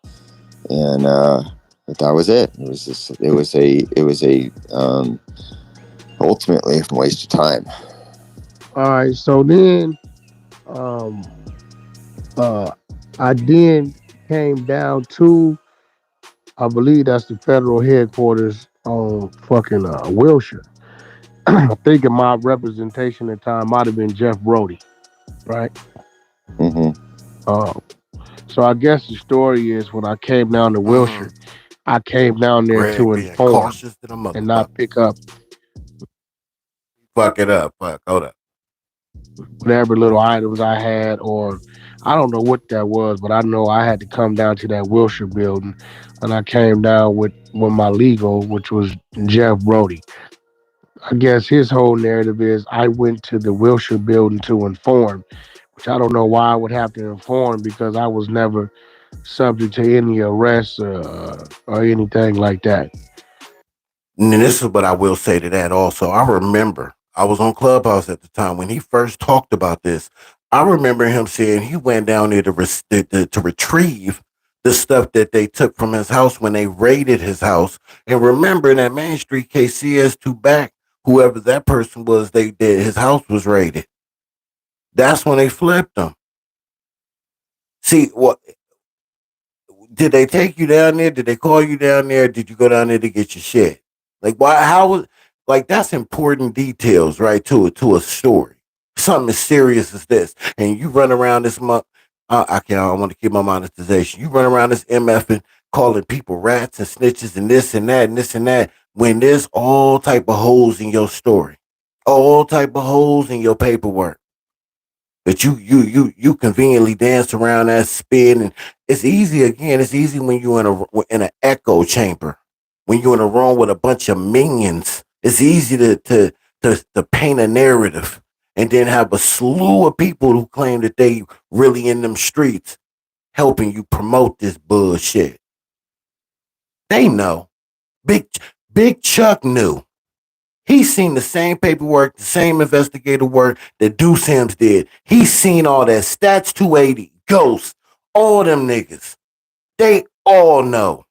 And but that was it. It was ultimately a waste of time. All right, so then, I then came down to, I believe that's the federal headquarters on fucking Wilshire. I think in my representation at the time might have been Jeff Brody, right? Mm-hmm. So I guess the story is when I came down to Wilshire, I came down there to inform and not pick up. Fuck it up. Hold up. Whatever little items I had, or I don't know what that was, but I know I had to come down to that Wilshire building, and I came down with my legal, which was Jeff Brody. I guess his whole narrative is I went to the Wilshire building to inform, which I don't know why I would have to inform, because I was never subject to any arrests or anything like that. And this is what I will say to that also. I remember I was on Clubhouse at the time when he first talked about this. I remember him saying he went down there to retrieve the stuff that they took from his house when they raided his house. And remember in that Main Street case, CS2BACK, whoever that person was, his house was raided. That's when they flipped him. See, what did they take you down there? Did they call you down there? Did you go down there to get your shit? Like, why? How was? Like, that's important details, right? To a story. Something as serious as this, and you run around this month. I want to keep my monetization. You run around this MF and calling people rats and snitches and this and that and this and that. When there's all type of holes in your story, all type of holes in your paperwork. But you conveniently dance around that spin, and it's easy. Again, it's easy when you're in an echo chamber, when you're in a room with a bunch of minions. It's easy to paint a narrative, and then have a slew of people who claim that they really in them streets helping you promote this bullshit. They know. Big Chuck knew. He's seen the same paperwork, the same investigative work that Deuce Sims did. He's seen all that. Stats 280, Ghost, all them niggas. They all know.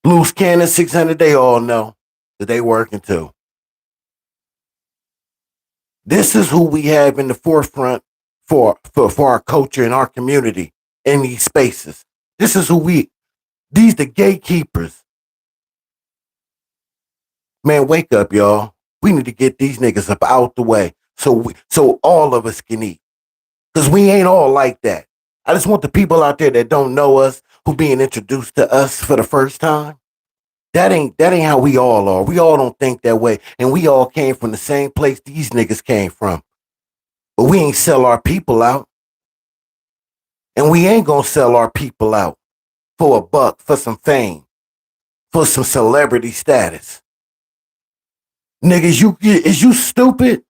Loose Cannon 600, they all know that they working too. This is who we have in the forefront for our culture and our community in these spaces. This is these the gatekeepers. Man, wake up, y'all. We need to get these niggas up out the way so all of us can eat. Because we ain't all like that. I just want the people out there that don't know us, who being introduced to us for the first time. That ain't how we all are. We all don't think that way. And we all came from the same place these niggas came from. But we ain't sell our people out. And we ain't gonna sell our people out for a buck, for some fame, for some celebrity status. Niggas, is you stupid?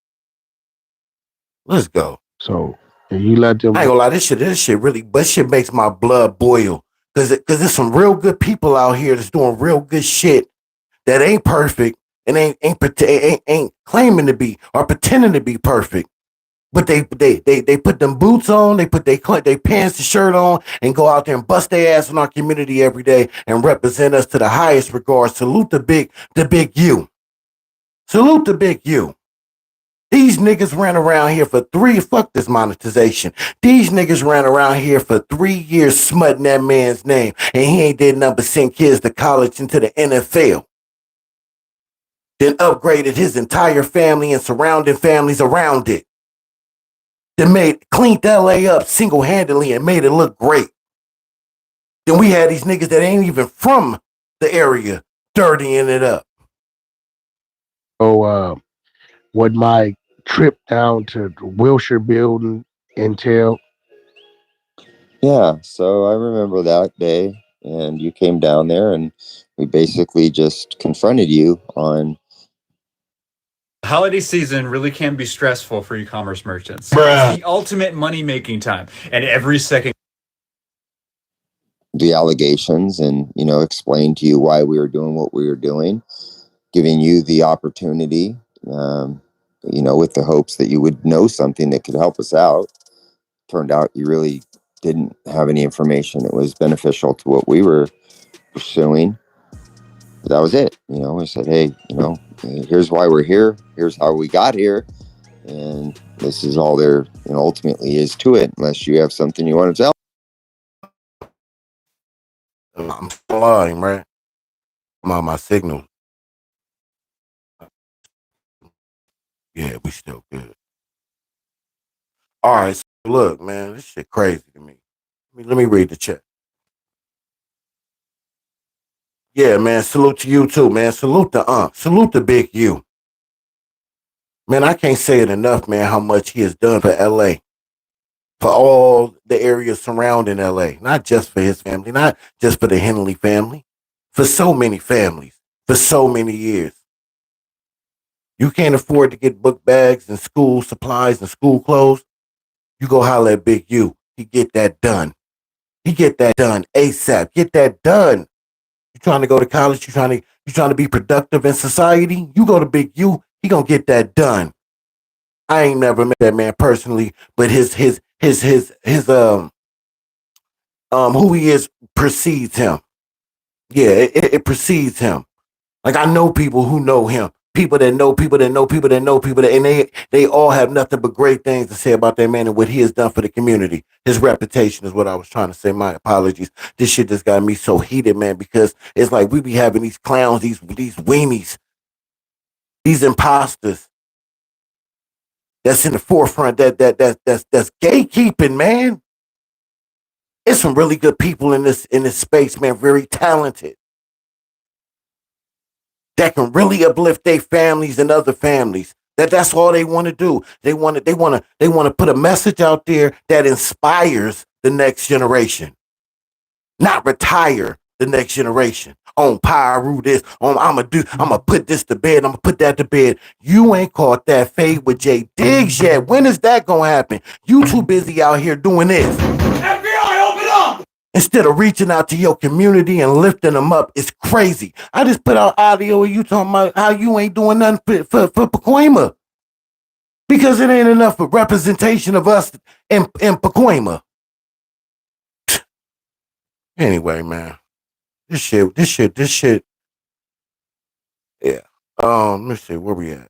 Let's go. So and you let them. I ain't gonna lie, this shit really, but shit makes my blood boil. Cause there's some real good people out here that's doing real good shit that ain't perfect and ain't claiming to be or pretending to be perfect. But they put them boots on, they put they pants and shirt on, and go out there and bust their ass in our community every day and represent us to the highest regard. Salute the big U. Salute the big U. These niggas ran around here for fuck this monetization. These niggas ran around here for 3 years smutting that man's name, and he ain't did nothing but send kids to college and to the NFL. Then upgraded his entire family and surrounding families around it. Then cleaned LA up single-handedly and made it look great. Then we had these niggas that ain't even from the area dirtying it up. So what my trip down to the Wilshire building entail? Yeah, so I remember that day, and you came down there, and we basically just confronted you on. Holiday season really can be stressful for e-commerce merchants. It's the ultimate money-making time, and every second. The allegations, and explain to you why we were doing what we were doing, giving you the opportunity, with the hopes that you would know something that could help us out. Turned out you really didn't have any information that was beneficial to what we were pursuing. But that was it. We said, hey, here's why we're here. Here's how we got here. And this is all there ultimately is to it, unless you have something you want to tell. I'm still lying, right? I'm on my signal. Yeah, we still good. All right, so look, man, this shit crazy to me. Let me read the chat. Yeah, man, salute to you too, man. Salute the big U. Man, I can't say it enough, man, how much he has done for LA. For all the areas surrounding LA. Not just for his family, not just for the Henley family. For so many families. For so many years. You can't afford to get book bags and school supplies and school clothes. You go holler at Big U. He get that done. He get that done ASAP. Get that done. You trying to go to college? You trying to be productive in society? You go to Big U. He gonna get that done. I ain't never met that man personally, but his who he is precedes him. Yeah, it precedes him. Like I know people who know him. People that know people that know people that know people that, and they all have nothing but great things to say about that man and what he has done for the community. His reputation is what I was trying to say. My apologies. This shit just got me so heated, man, because it's like we be having these clowns, these weenies, these imposters that's in the forefront that's gatekeeping, man. It's some really good people in this space, man, very talented. That can really uplift their families and other families. That's all they want to do. They want to put a message out there that inspires the next generation. Not retire the next generation. On Pyru this, on I'ma put this to bed, I'ma put that to bed. You ain't caught that fade with Jay Diggs yet. When is that gonna happen? You too busy out here doing this. FBI, open up! Instead of reaching out to your community and lifting them up, it's crazy. I just put out audio of you talking about how you ain't doing nothing for Pacoima. Because it ain't enough of representation of us in Pacoima. Anyway, man. This shit. Yeah. Let me see, where we at?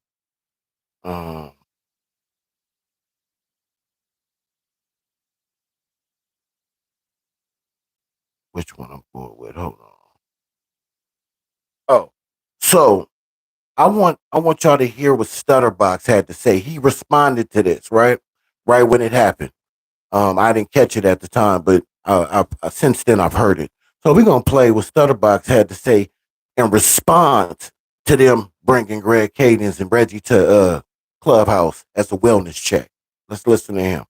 Which one I'm going with? Hold on. Oh, so I want y'all to hear what Stutterbox had to say. He responded to this, right when it happened. I didn't catch it at the time, but since then I've heard it. So we're gonna play what Stutterbox had to say in response to them bringing Greg Kading and Reggie to Clubhouse as a wellness check. Let's listen to him.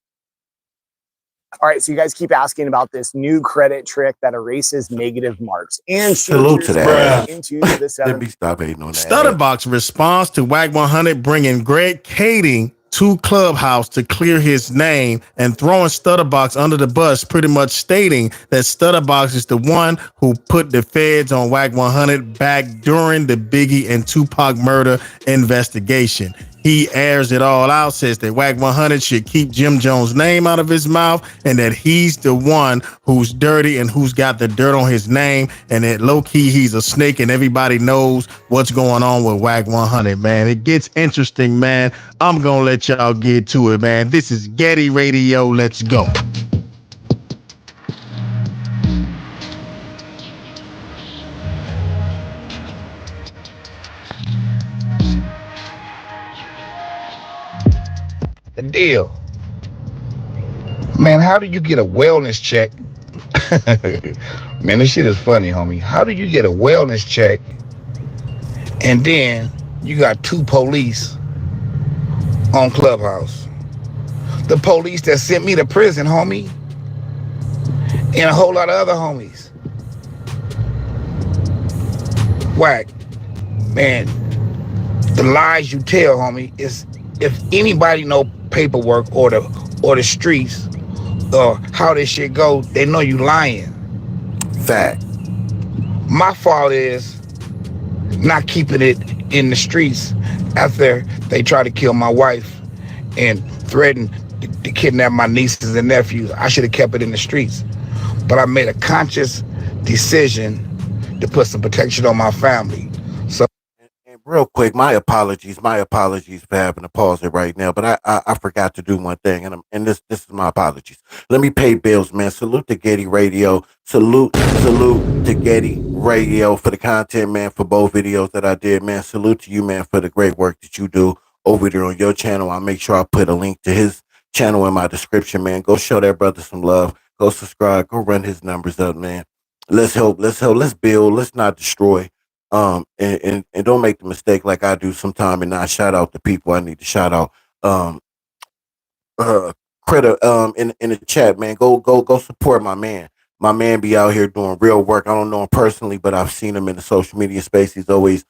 All right, so you guys keep asking about this new credit trick that erases negative marks and salute to that. Into the Let me stop hating on that. Stutterbox responds to Wack 100 bringing Greg Kading to Clubhouse to clear his name and throwing Stutterbox under the bus, pretty much stating that Stutterbox is the one who put the feds on Wack 100 back during the Biggie and Tupac murder investigation. He airs it all out, says that Wack 100 should keep Jim Jones' name out of his mouth and that he's the one who's dirty and who's got the dirt on his name, and that low-key he's a snake and everybody knows what's going on with Wack 100, man. It gets interesting, man. I'm going to let y'all get to it, man. This is Getty Radio. Let's go. The deal. Man, how do you get a wellness check? Man, this shit is funny, homie. How do you get a wellness check and then you got 2 police on Clubhouse? The police that sent me to prison, homie, and a whole lot of other homies. Wack, man, the lies you tell, homie, is if anybody know paperwork or the streets or how this shit go, they know you lying. Fact. My fault is not keeping it in the streets after they try to kill my wife and threaten to kidnap my nieces and nephews. I should have kept it in the streets. But I made a conscious decision to put some protection on my family. So, and real quick, my apologies for having to pause it right now, but I forgot to do one thing, and this is my apologies. Let me pay bills, man. Salute to Getty Radio. Salute to Getty Radio for the content, man, for both videos that I did, man. Salute to you, man, for the great work that you do over there on your channel. I'll make sure I put a link to his channel in my description, man. Go show that brother some love. Go subscribe. Go run his numbers up, man. Let's help. Let's build. Let's not destroy. And don't make the mistake like I do sometime and not shout out the people I need to shout out. Critter in the chat, man. Go support my man. My man be out here doing real work. I don't know him personally, but I've seen him in the social media space. He's always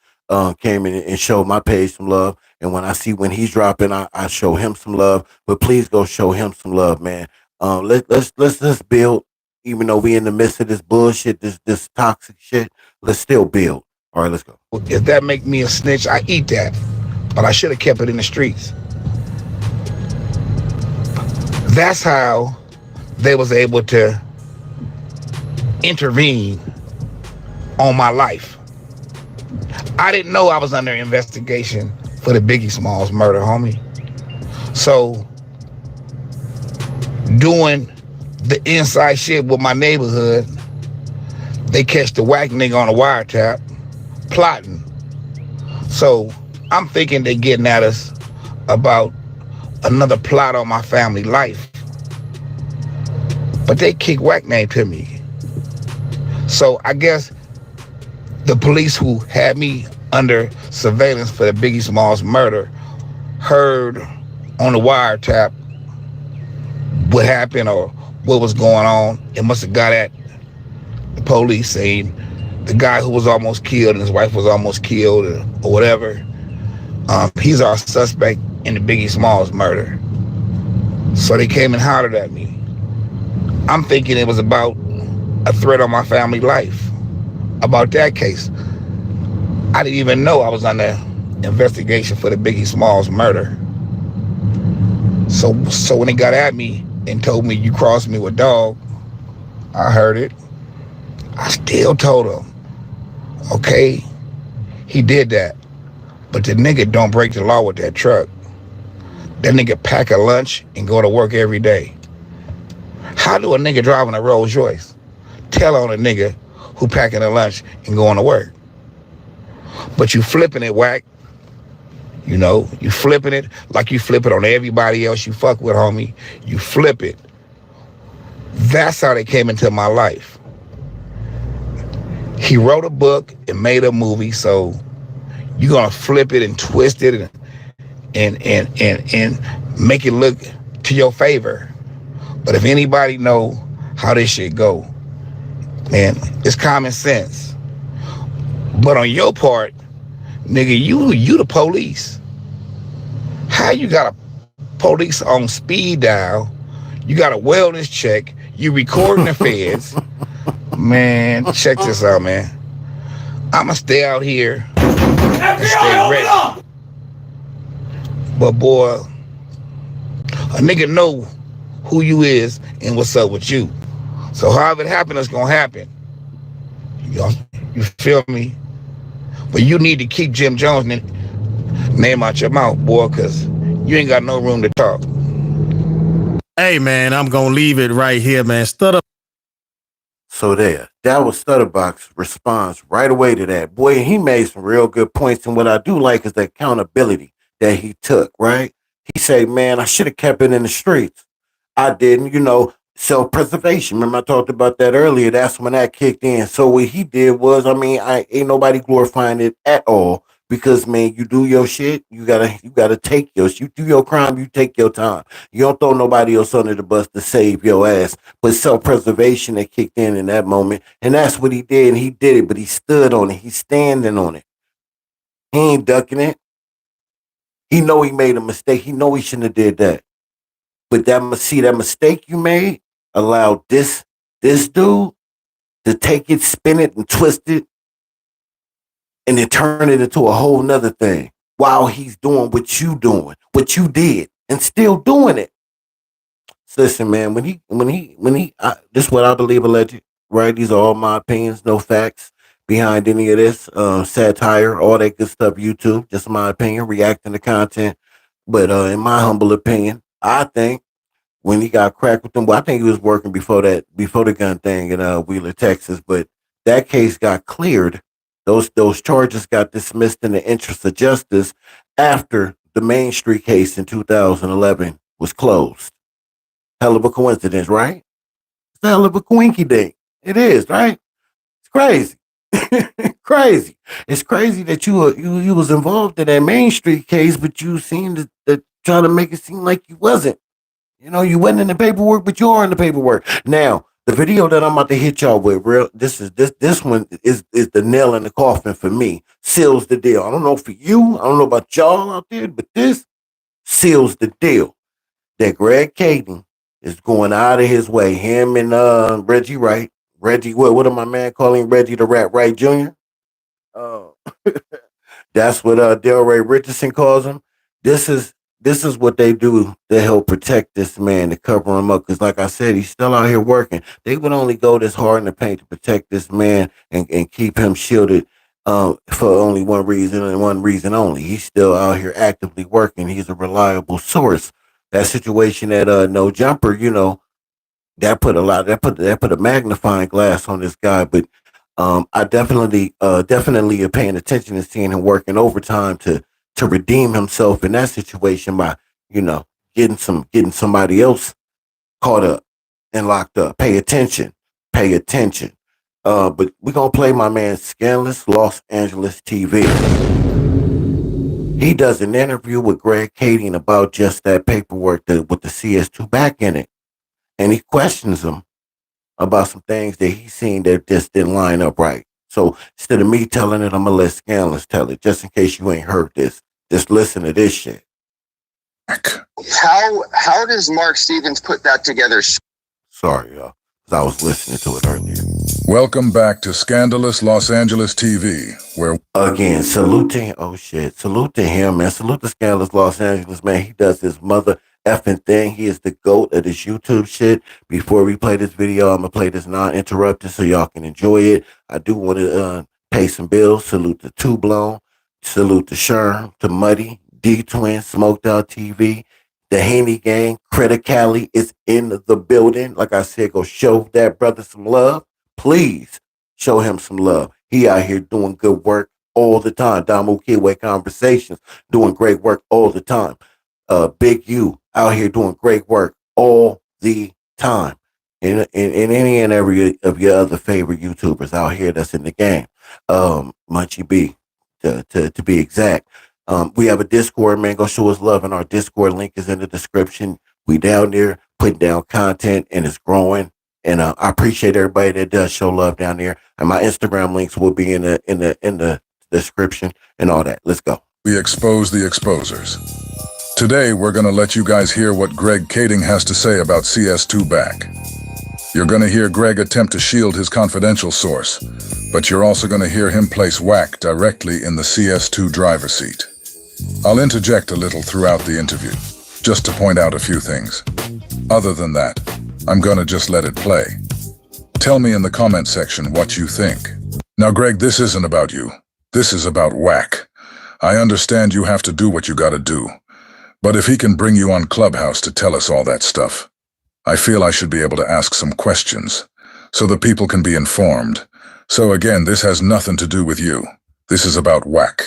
came in and showed my page some love. And when I see when he's dropping, I show him some love. But please go show him some love, man. Let's build. Even though we in the midst of this bullshit, this toxic shit, let's still build. All right, let's go. If that make me a snitch, I eat that. But I should have kept it in the streets. That's how they was able to intervene on my life. I didn't know I was under investigation for the Biggie Smalls murder, homie. So, doing the inside shit with my neighborhood, they catch the Wack nigga on a wiretap, plotting. So I'm thinking they getting at us about another plot on my family life. But they kick Wack name to me. So I guess the police who had me under surveillance for the Biggie Smalls murder heard on the wiretap what happened or what was going on. It must have got at the police saying the guy who was almost killed and his wife was almost killed or whatever, he's our suspect in the Biggie Smalls murder. So they came and hollered at me. I'm thinking it was about a threat on my family life, about that case. I didn't even know I was under investigation for the Biggie Smalls murder. So when they got at me and told me you crossed me with dog, I heard it. I still told him, okay, he did that, but the nigga don't break the law with that truck. That nigga pack a lunch and go to work every day. How do a nigga driving a Rolls Royce tell on a nigga who packing a lunch and going to work? But you flipping it, Wack. You know, you flipping it like you flip it on everybody else you fuck with, homie. You flip it. That's how they came into my life. He wrote a book and made a movie, so you're gonna flip it and twist it and make it look to your favor. But if anybody know how this shit go, man, it's common sense. But on your part, nigga, you the police. How you got a police on speed dial. You got a wellness check. You recording the feds. Man, check this out, man. I'ma stay out here and stay ready. But boy, a nigga know who you is and what's up with you. So however it happen, it's gonna happen. You feel me? But you need to keep Jim Jones' name out your mouth, boy, because you ain't got no room to talk. Hey, man, I'm going to leave it right here, man. So there, that was Stutterbox response right away to that. Boy, he made some real good points. And what I do like is the accountability that he took, right? He said, man, I should have kept it in the streets. I didn't, self-preservation. Remember I talked about that earlier. That's when that kicked in. So what he did was, I ain't nobody glorifying it at all. Because man, you do your shit, you gotta take you do your crime, you take your time. You don't throw nobody else under the bus to save your ass. But self-preservation that kicked in that moment, and that's what he did. And he did it, but he stood on it. He's standing on it. He ain't ducking it. He know he made a mistake. He know he shouldn't have did that. But that mistake you made allowed this dude to take it, spin it, and twist it. And then turn it into a whole nother thing while he's doing what you did, and still doing it. So listen, man, when he, this is what I believe alleged, right? These are all my opinions, no facts behind any of this, satire, all that good stuff, YouTube, just my opinion, reacting to content. But in my humble opinion, I think when he got cracked with them, well, I think he was working before the gun thing in Wheeler, Texas, but that case got cleared. Those charges got dismissed in the interest of justice after the Main Street case in 2011 was closed. Hell of a coincidence, right? It's a hell of a quinky dink. It is, right? It's crazy. Crazy. It's crazy that you was involved in that Main Street case, but you seemed to try to make it seem like you wasn't. You wasn't in the paperwork, but you are in the paperwork. Now, the video that I'm about to hit y'all with, this one is the nail in the coffin for me. Seals the deal. I don't know for you. I don't know about y'all out there, but this seals the deal. That Greg Kading is going out of his way. Him and Reggie Wright. Reggie, what am my man calling Reggie the Rat Wright Jr.? That's what Delray Richardson calls him. This is what they do to help protect this man, to cover him up. Because like I said, he's still out here working. They would only go this hard in the paint to protect this man and keep him shielded for only one reason and one reason only. He's still out here actively working. He's a reliable source. That situation at No Jumper, that put a magnifying glass on this guy. But I definitely am paying attention and seeing him working overtime to redeem himself in that situation by, getting somebody else caught up and locked up. Pay attention. But we're going to play my man Scandalous Los Angeles TV. He does an interview with Greg Kading about just that paperwork with the CS2BACK in it. And he questions him about some things that he's seen that just didn't line up right. So instead of me telling it, I'm going to let Scandalous tell it, just in case you ain't heard this. Just listen to this shit. How does Mark Stevens put that together? Sorry, y'all, because I was listening to it earlier. Welcome back to Scandalous Los Angeles TV, where again, salute to him, man. Salute to Scandalous Los Angeles, man. He does his mother effing thing. He is the GOAT of this YouTube shit. Before we play this video, I'm gonna play this non-interrupted so y'all can enjoy it. I do want to pay some bills. Salute to Two Blown. Salute to Sherm, to Muddy, D-Twin, Smoked Out TV, the Haney Gang, Credit Cali is in the building. Like I said, go show that brother some love. Please show him some love. He out here doing good work all the time. Damu Kiwi Conversations, doing great work all the time. Big U out here doing great work all the time. In any and every of your other favorite YouTubers out here that's in the game. Munchie B. To be exact. We have a Discord, man. Go show us love, and our Discord link is in the description. We down there putting down content, and it's growing. And I appreciate everybody that does show love down there. And my Instagram links will be in the description and all that. Let's go. we expose the exposers. Today, we're going to let you guys hear what Greg Kading has to say about CS2BACK. You're going to hear Greg attempt to shield his confidential source, but you're also going to hear him place Wack directly in the CS2 driver's seat. I'll interject a little throughout the interview, just to point out a few things. Other than that, I'm going to just let it play. Tell me in the comment section what you think. Now, Greg, this isn't about you. This is about Wack. I understand you have to do what you gotta do. But if he can bring you on Clubhouse to tell us all that stuff, I feel I should be able to ask some questions, so the people can be informed. So again, this has nothing to do with you. This is about Wack.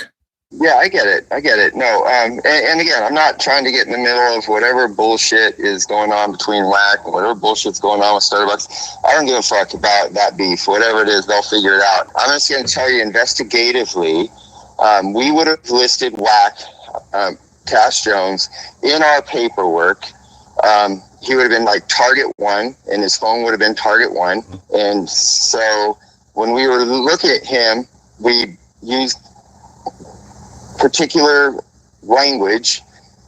Yeah, I get it. No, and again, I'm not trying to get in the middle of whatever bullshit is going on between Wack and whatever bullshit's going on with Stutterbox. I don't give a fuck about that beef. Whatever it is, they'll figure it out. I'm just going to tell you investigatively, we would have listed Wack, Cash Jones, in our paperwork. He would have been like target 1, and his phone would have been target 1. And so when we were looking at him, we used particular language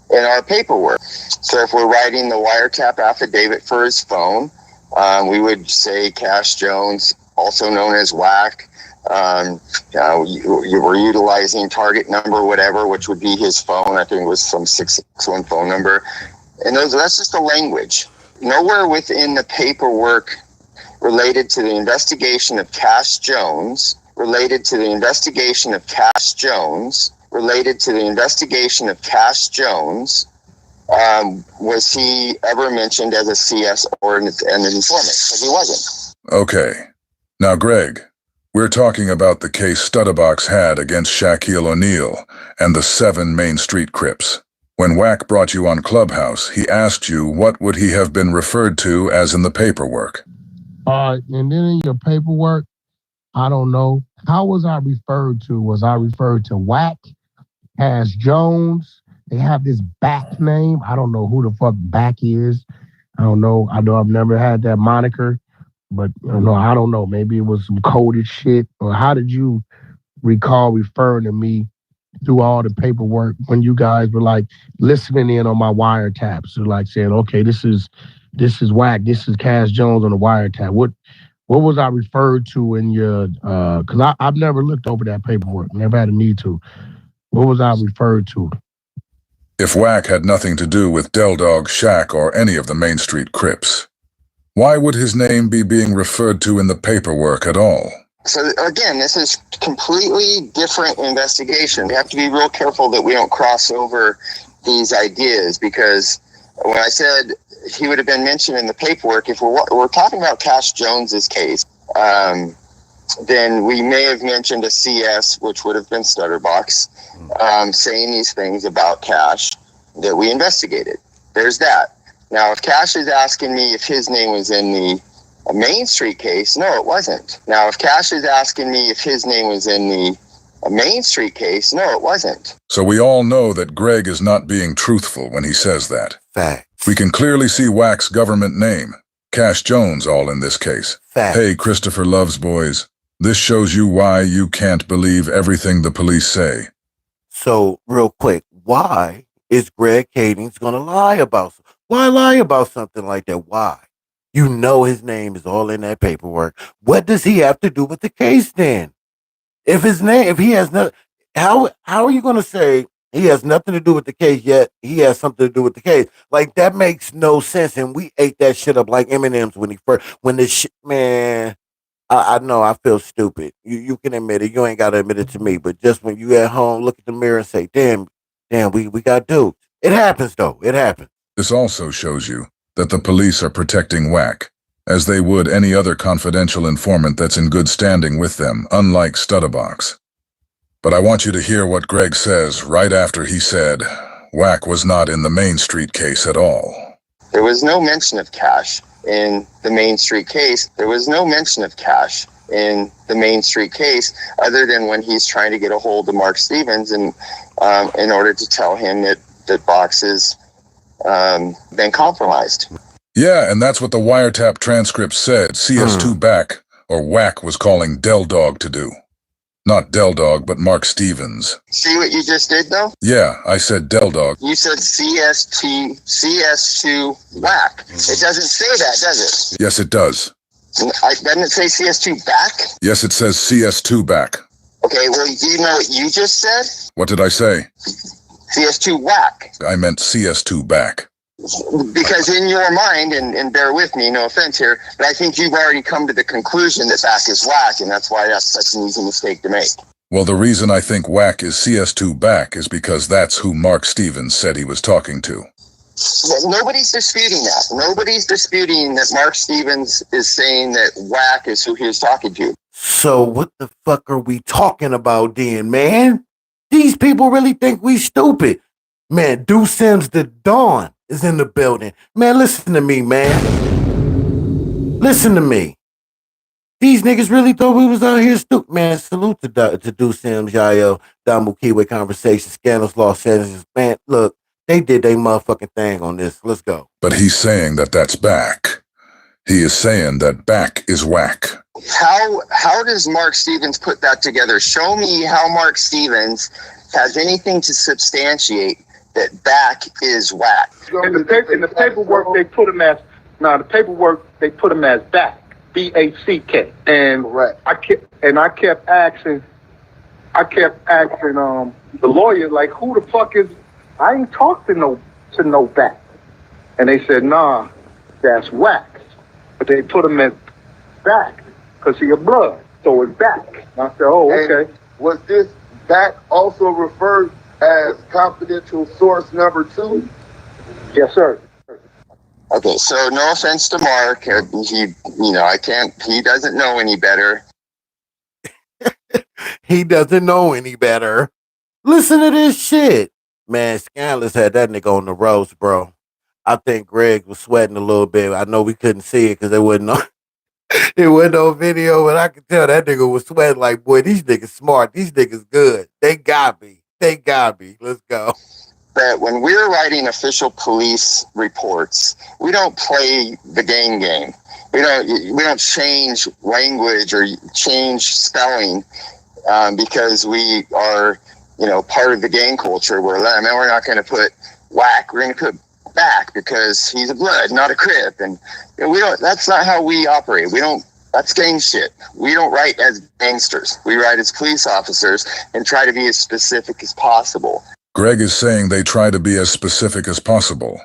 in our paperwork. So if we're writing the wiretap affidavit for his phone, we would say Cash Jones, also known as Wack. You were utilizing target number, whatever, which would be his phone. I think it was some 661 phone number. And that's just the language. Nowhere within the paperwork related to the investigation of Cash Jones, was he ever mentioned as a CS or an informant? Because he wasn't. Okay. Now, Greg, we're talking about the case Stutterbox had against Shaquille O'Neal and the 7 Main Street Crips. When Wack brought you on Clubhouse, he asked you what would he have been referred to as in the paperwork. And then in your paperwork, I don't know. How was I referred to? Was I referred to Wack, Cash Jones? They have this Back name. I don't know who the fuck Back is. I don't know. I know I've never had that moniker, but I don't know. Maybe it was some coded shit. Or how did you recall referring to me through all the paperwork when you guys were like listening in on my wiretaps? So like saying, okay, this is Wack, this is Cash Jones on the wiretap. What was I referred to in your, because I've never looked over that paperwork, never had a need to. What was I referred to? If Wack had nothing to do with Del Dog, Shaq, or any of the Main Street Crips, why would his name be being referred to in the paperwork at all? So again, this is completely different investigation. We have to be real careful that we don't cross over these ideas, because when I said he would have been mentioned in the paperwork, if we're talking about Cash Jones's case, then we may have mentioned a CS, which would have been Stutterbox, saying these things about Cash that we investigated. There's that. Now, if Cash is asking me if his name was in the Main Street case, no, it wasn't. Now, if Cash is asking me if his name was in the Main Street case, no, it wasn't. So we all know that Greg is not being truthful when he says that. Fact. We can clearly see Wack's government name, Cash Jones, all in this case. Fact. Hey, Christopher Loves Boys, this shows you why you can't believe everything the police say. So, real quick, why is Greg Kading's gonna lie about? Why lie about something like that? Why? You know his name is all in that paperwork. What does he have to do with the case then? If he has no, how are you gonna say he has nothing to do with the case yet he has something to do with the case? Like, that makes no sense. And we ate that shit up like M&M's when this shit, man. I know I feel stupid. You can admit it. You ain't gotta admit it to me. But just when you at home, look at the mirror and say, damn, we got duped. It happens though. It happens. This also shows you that the police are protecting Wack, as they would any other confidential informant that's in good standing with them, unlike Stutterbox. But I want you to hear what Greg says right after he said Wack was not in the Main Street case at all. There was no mention of Cash in the Main Street case. Other than when he's trying to get a hold of Mark Stevens and in order to tell him that Box has been compromised. Yeah, and that's what the wiretap transcript said CS2BACK, or Wack, was calling Del Dog to do. Not Del Dog, but Mark Stevens. See what you just did, though? Yeah, I said Del Dog. You said CS2BACK. It doesn't say that, does it? Yes, it does. Doesn't it say CS2BACK? Yes, it says CS2BACK. Okay, well, do you know what you just said? What did I say? CS2WACK. I meant CS2BACK. Because in your mind, and bear with me, no offense here, but I think you've already come to the conclusion that back is whack, and that's why that's such an easy mistake to make. Well, the reason I think Wack is CS2BACK is because that's who Mark Stevens said he was talking to. Well, nobody's disputing that. Nobody's disputing that Mark Stevens is saying that Wack is who he was talking to. So what the fuck are we talking about then, man? These people really think we stupid. Man, Deuce Sims the Dawn is in the building. Man, listen to me, man. Listen to me. These niggas really thought we was out here stupid. Man, salute to Deuce Sims, Yayo, Damu Kiwi Conversation, Scandals, Los Angeles. Man, look, they did their motherfucking thing on this. Let's go. But he's saying that that's back. He is saying that back is whack. How does Mark Stevens put that together? Show me how Mark Stevens has anything to substantiate that back is whack. In the paperwork they put him as back, BACK, and I kept asking the lawyer, like, who the fuck is? I ain't talked to no back, and they said, nah, that's whack, but they put him as back because he a blood, so it's back. And I said, oh, okay. And was this back also referred as confidential source number 2? Yes, sir. Okay, so no offense to Mark, he doesn't know any better. He doesn't know any better. Listen to this shit. Man, Scandalous had that nigga on the roast, bro. I think Greg was sweating a little bit. I know we couldn't see it because there wasn't no video, but I could tell that nigga was sweating like, boy, these niggas smart. These niggas good. They got me. Let's go. That when we're writing official police reports, we don't play the game. We don't change language or change spelling because we are, part of the gang culture. We're not going to put whack. We're going to put back because he's a blood, not a crip, and we don't. That's not how we operate. We don't. That's gang shit. We don't write as gangsters. We write as police officers and try to be as specific as possible. Greg is saying they try to be as specific as possible,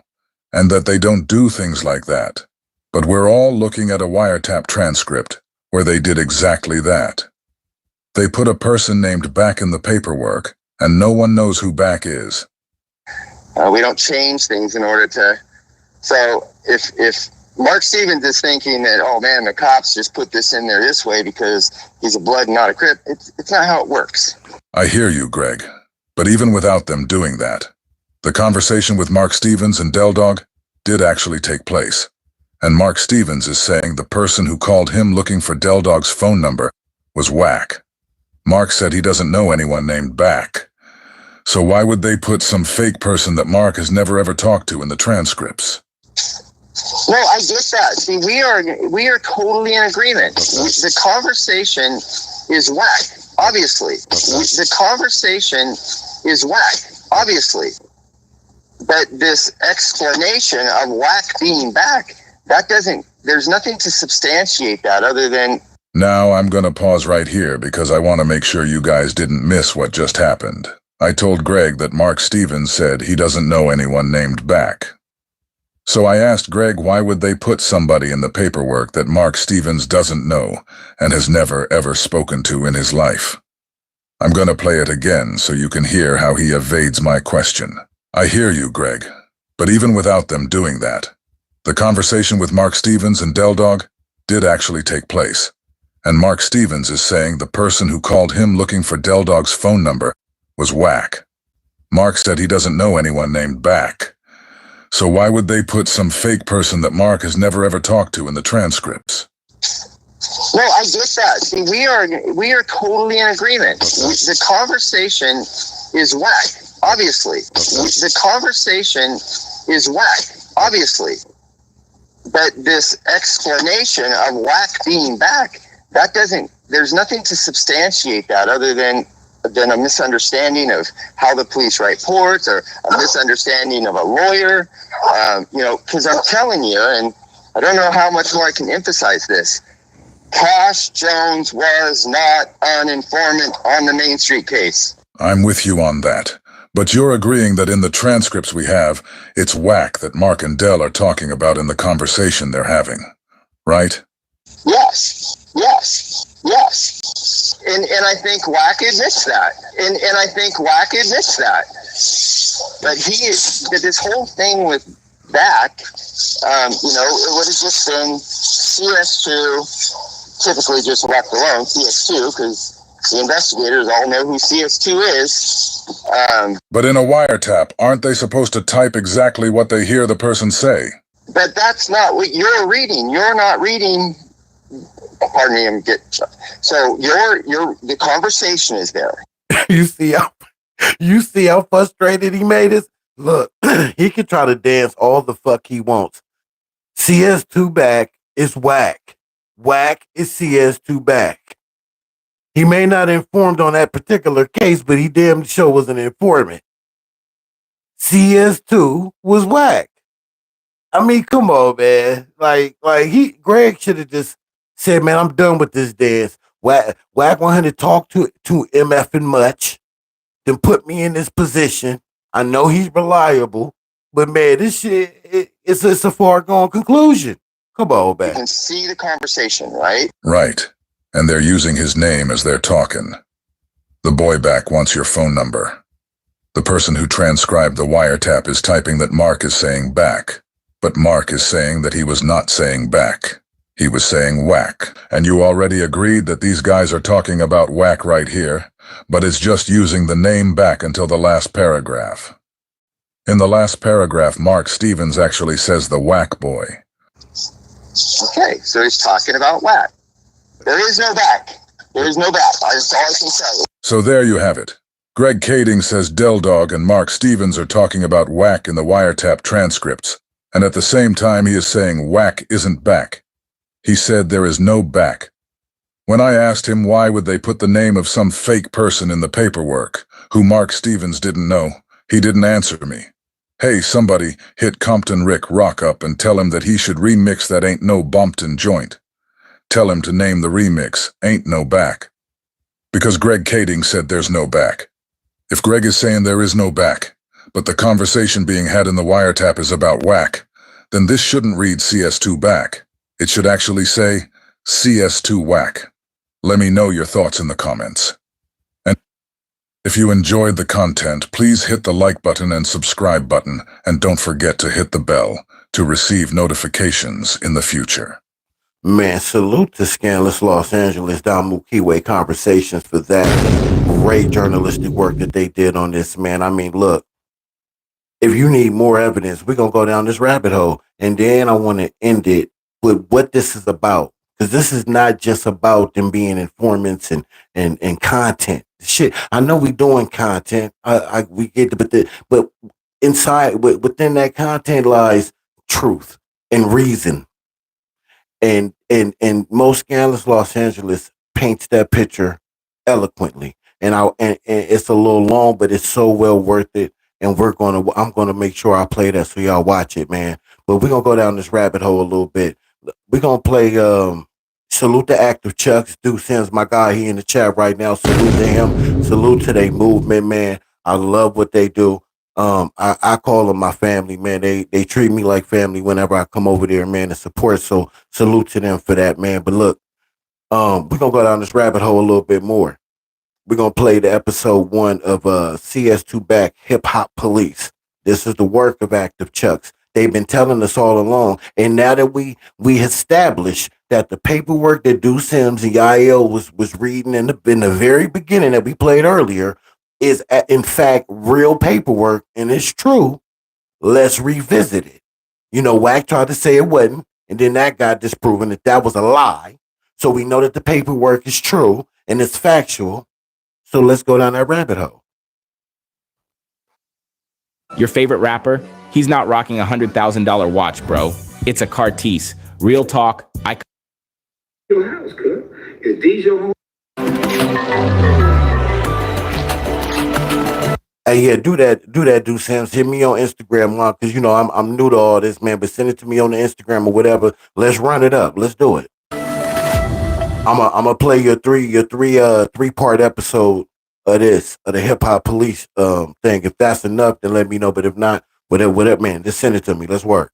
and that they don't do things like that. But we're all looking at a wiretap transcript where they did exactly that. They put a person named Back in the paperwork, and no one knows who Back is. We don't change things in order to... So if Mark Stevens is thinking that, oh man, the cops just put this in there this way because he's a blood and not a crip, it's not how it works. I hear you, Greg. But even without them doing that, the conversation with Mark Stevens and Del Dog did actually take place. And Mark Stevens is saying the person who called him looking for Del Dog's phone number was Wack. Mark said he doesn't know anyone named Back. So why would they put some fake person that Mark has never ever talked to in the transcripts? No, I get that. See, we are totally in agreement. The conversation is whack, obviously. The conversation is whack, obviously. But this explanation of Wack being back, there's nothing to substantiate that other than... Now I'm gonna pause right here because I want to make sure you guys didn't miss what just happened. I told Greg that Mark Stevens said he doesn't know anyone named Back. So I asked Greg why would they put somebody in the paperwork that Mark Stevens doesn't know and has never ever spoken to in his life. I'm gonna play it again so you can hear how he evades my question. I hear you, Greg, but even without them doing that, the conversation with Mark Stevens and Del Dog did actually take place. And Mark Stevens is saying the person who called him looking for Del Dog's phone number was Wack. Mark said he doesn't know anyone named Back. So why would they put some fake person that Mark has never ever talked to in the transcripts? No, I get that. See, we are totally in agreement. The conversation is whack, obviously. The conversation is whack, obviously. But this explanation of Wack being back, there's nothing to substantiate that other than a misunderstanding of how the police write reports, or a misunderstanding of a lawyer. Because I'm telling you, and I don't know how much more I can emphasize this, Cash Jones was not an informant on the Main Street case. I'm with you on that. But you're agreeing that in the transcripts we have, it's Wack that Mark and Dell are talking about in the conversation they're having, right? Yes. And I think Wack admits that. And I think Wack admits that. But this whole thing with BACK, it would have just been CS2, typically just left alone, CS2, because the investigators all know who CS2 is. But in a wiretap, aren't they supposed to type exactly what they hear the person say? But that's not what you're reading. You're not reading. Pardon me, I'm getting. So the conversation is there. You see how frustrated he made us? Look, he can try to dance all the fuck he wants. CS2BACK is Wack. Wack is CS2BACK. He may not informed on that particular case, but he damn sure was an informant. CS2 was Wack. I mean, come on, man. Greg should have just said, man, I'm done with this dance. Wack wanted to talk to MF and much, then put me in this position. I know he's reliable, but man, this shit, it's a far-gone conclusion. Come on, man. You can see the conversation, right? Right. And they're using his name as they're talking. The boy back wants your phone number. The person who transcribed the wiretap is typing that Mark is saying back, but Mark is saying that he was not saying back. He was saying Wack, and you already agreed that these guys are talking about Wack right here, but it's just using the name back until the last paragraph. In the last paragraph, Mark Stevens actually says the Wack boy. Okay, so he's talking about Wack. There is no back. There is no back. That's all I can say. So there you have it. Greg Kading says Del Dog and Mark Stevens are talking about Wack in the wiretap transcripts, and at the same time he is saying Wack isn't back. He said there is no back. When I asked him why would they put the name of some fake person in the paperwork, who Mark Stevens didn't know, he didn't answer me. Hey, somebody hit Compton Rick Rock up and tell him that he should remix that Ain't No Bumpton joint. Tell him to name the remix Ain't No Back. Because Greg Kading said there's no back. If Greg is saying there is no back, but the conversation being had in the wiretap is about Wack, then this shouldn't read CS2BACK. It should actually say CS2WACK. Let me know your thoughts in the comments. And if you enjoyed the content, please hit the like button and subscribe button, and don't forget to hit the bell to receive notifications in the future. Man, salute to Scandalous Los Angeles, Don Mukiwe Conversations for that great journalistic work that they did on this, man. I mean, look, if you need more evidence, we're going to go down this rabbit hole. And then I want to end it with what this is about. Because this is not just about them being informants and content. Shit, I know we doing content. We get but inside, within that content lies truth and reason. And most Scandalous Los Angeles paints that picture eloquently. And it's a little long, but it's so well worth it. And I'm gonna make sure I play that so y'all watch it, man. But we're gonna go down this rabbit hole a little bit. We're gonna play Salute the Active Chucks. Dude Sims, my guy, he in the chat right now. Salute to him. Salute to their movement, man. I love what they do. I call them my family, man. They treat me like family whenever I come over there, man, to support. So salute to them for that, man. But look, we're gonna go down this rabbit hole a little bit more. We're gonna play the episode 1 of CS2BACK Hip Hop Police. This is the work of Active Chucks. They've been telling us all along, and now that we established that the paperwork that Deuce Sims and Yael was reading in the very beginning that we played earlier is in fact real paperwork, and it's true. Let's revisit it. You know, Wack tried to say it wasn't, and then that got disproven that was a lie. So we know that the paperwork is true and it's factual. So let's go down that rabbit hole. Your favorite rapper? He's not rocking a $100,000 watch, bro. It's a Cartier. Real talk. Your house, good. Is these your home? Hey, yeah, do that, Sims. Hit me on Instagram, man, because you know I'm new to all this, man. But send it to me on the Instagram or whatever. Let's run it up. Let's do it. I'm gonna play your three-part episode of the hip hop police thing. If that's enough, then let me know. But if not, whatever, man, just send it to me. Let's work.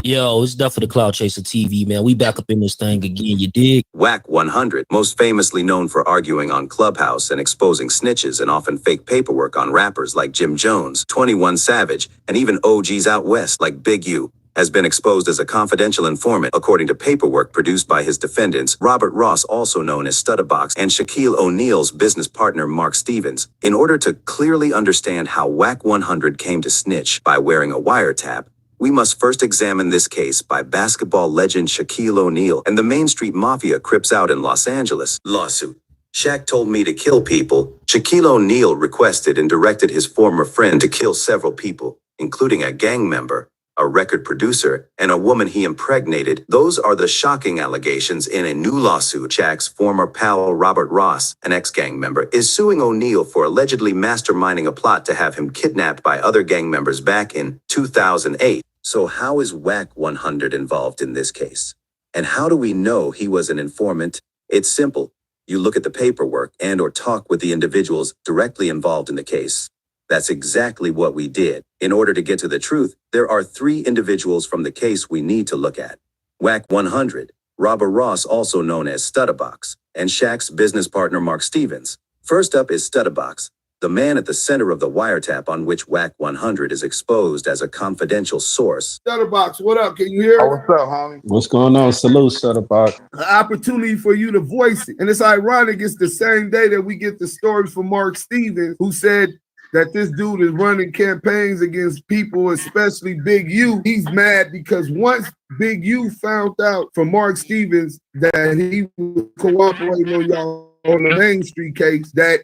Yo, it's Duff for the Cloud Chaser TV, man. We back up in this thing again, you dig? Wack 100, most famously known for arguing on Clubhouse and exposing snitches and often fake paperwork on rappers like Jim Jones, 21 Savage, and even OGs out west like Big U, has been exposed as a confidential informant according to paperwork produced by his defendants, Robert Ross, also known as Stutterbox, and Shaquille O'Neal's business partner Mark Stevens. In order to clearly understand how Wack 100 came to snitch by wearing a wiretap, we must first examine this case by basketball legend Shaquille O'Neal and the Main Street Mafia Crips out in Los Angeles. Lawsuit. Shaq told me to kill people. Shaquille O'Neal requested and directed his former friend to kill several people, including a gang member, a record producer, and a woman he impregnated. Those are the shocking allegations in a new lawsuit. Shaq's former pal Robert Ross, an ex-gang member, is suing O'Neal for allegedly masterminding a plot to have him kidnapped by other gang members back in 2008. So how is Wack 100 involved in this case? And how do we know he was an informant? It's simple. You look at the paperwork and or talk with the individuals directly involved in the case. That's exactly what we did. In order to get to the truth, there are 3 individuals from the case we need to look at. Wack 100, Robert Ross, also known as Stutterbox, and Shaq's business partner Mark Stevens. First up is Stutterbox, the man at the center of the wiretap on which Wack 100 is exposed as a confidential source. Stutterbox, what up? Can you hear? What's up, homie? What's going on? Salute, Stutterbox. An opportunity for you to voice it. And it's ironic, it's the same day that we get the story from Mark Stevens, who said that this dude is running campaigns against people, especially Big U. He's mad because once Big U found out from Mark Stevens that he was cooperating on y'all on the Main Street case, that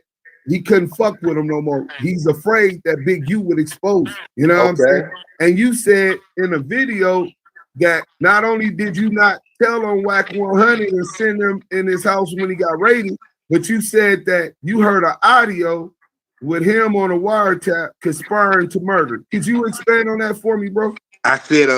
he couldn't fuck with him no more. He's afraid that Big U would expose him. You know what I'm saying? And you said in a video that not only did you not tell on Wack 100 and send him in his house when he got raided, but you said that you heard an audio with him on a wiretap conspiring to murder. Could you expand on that for me, bro? I said,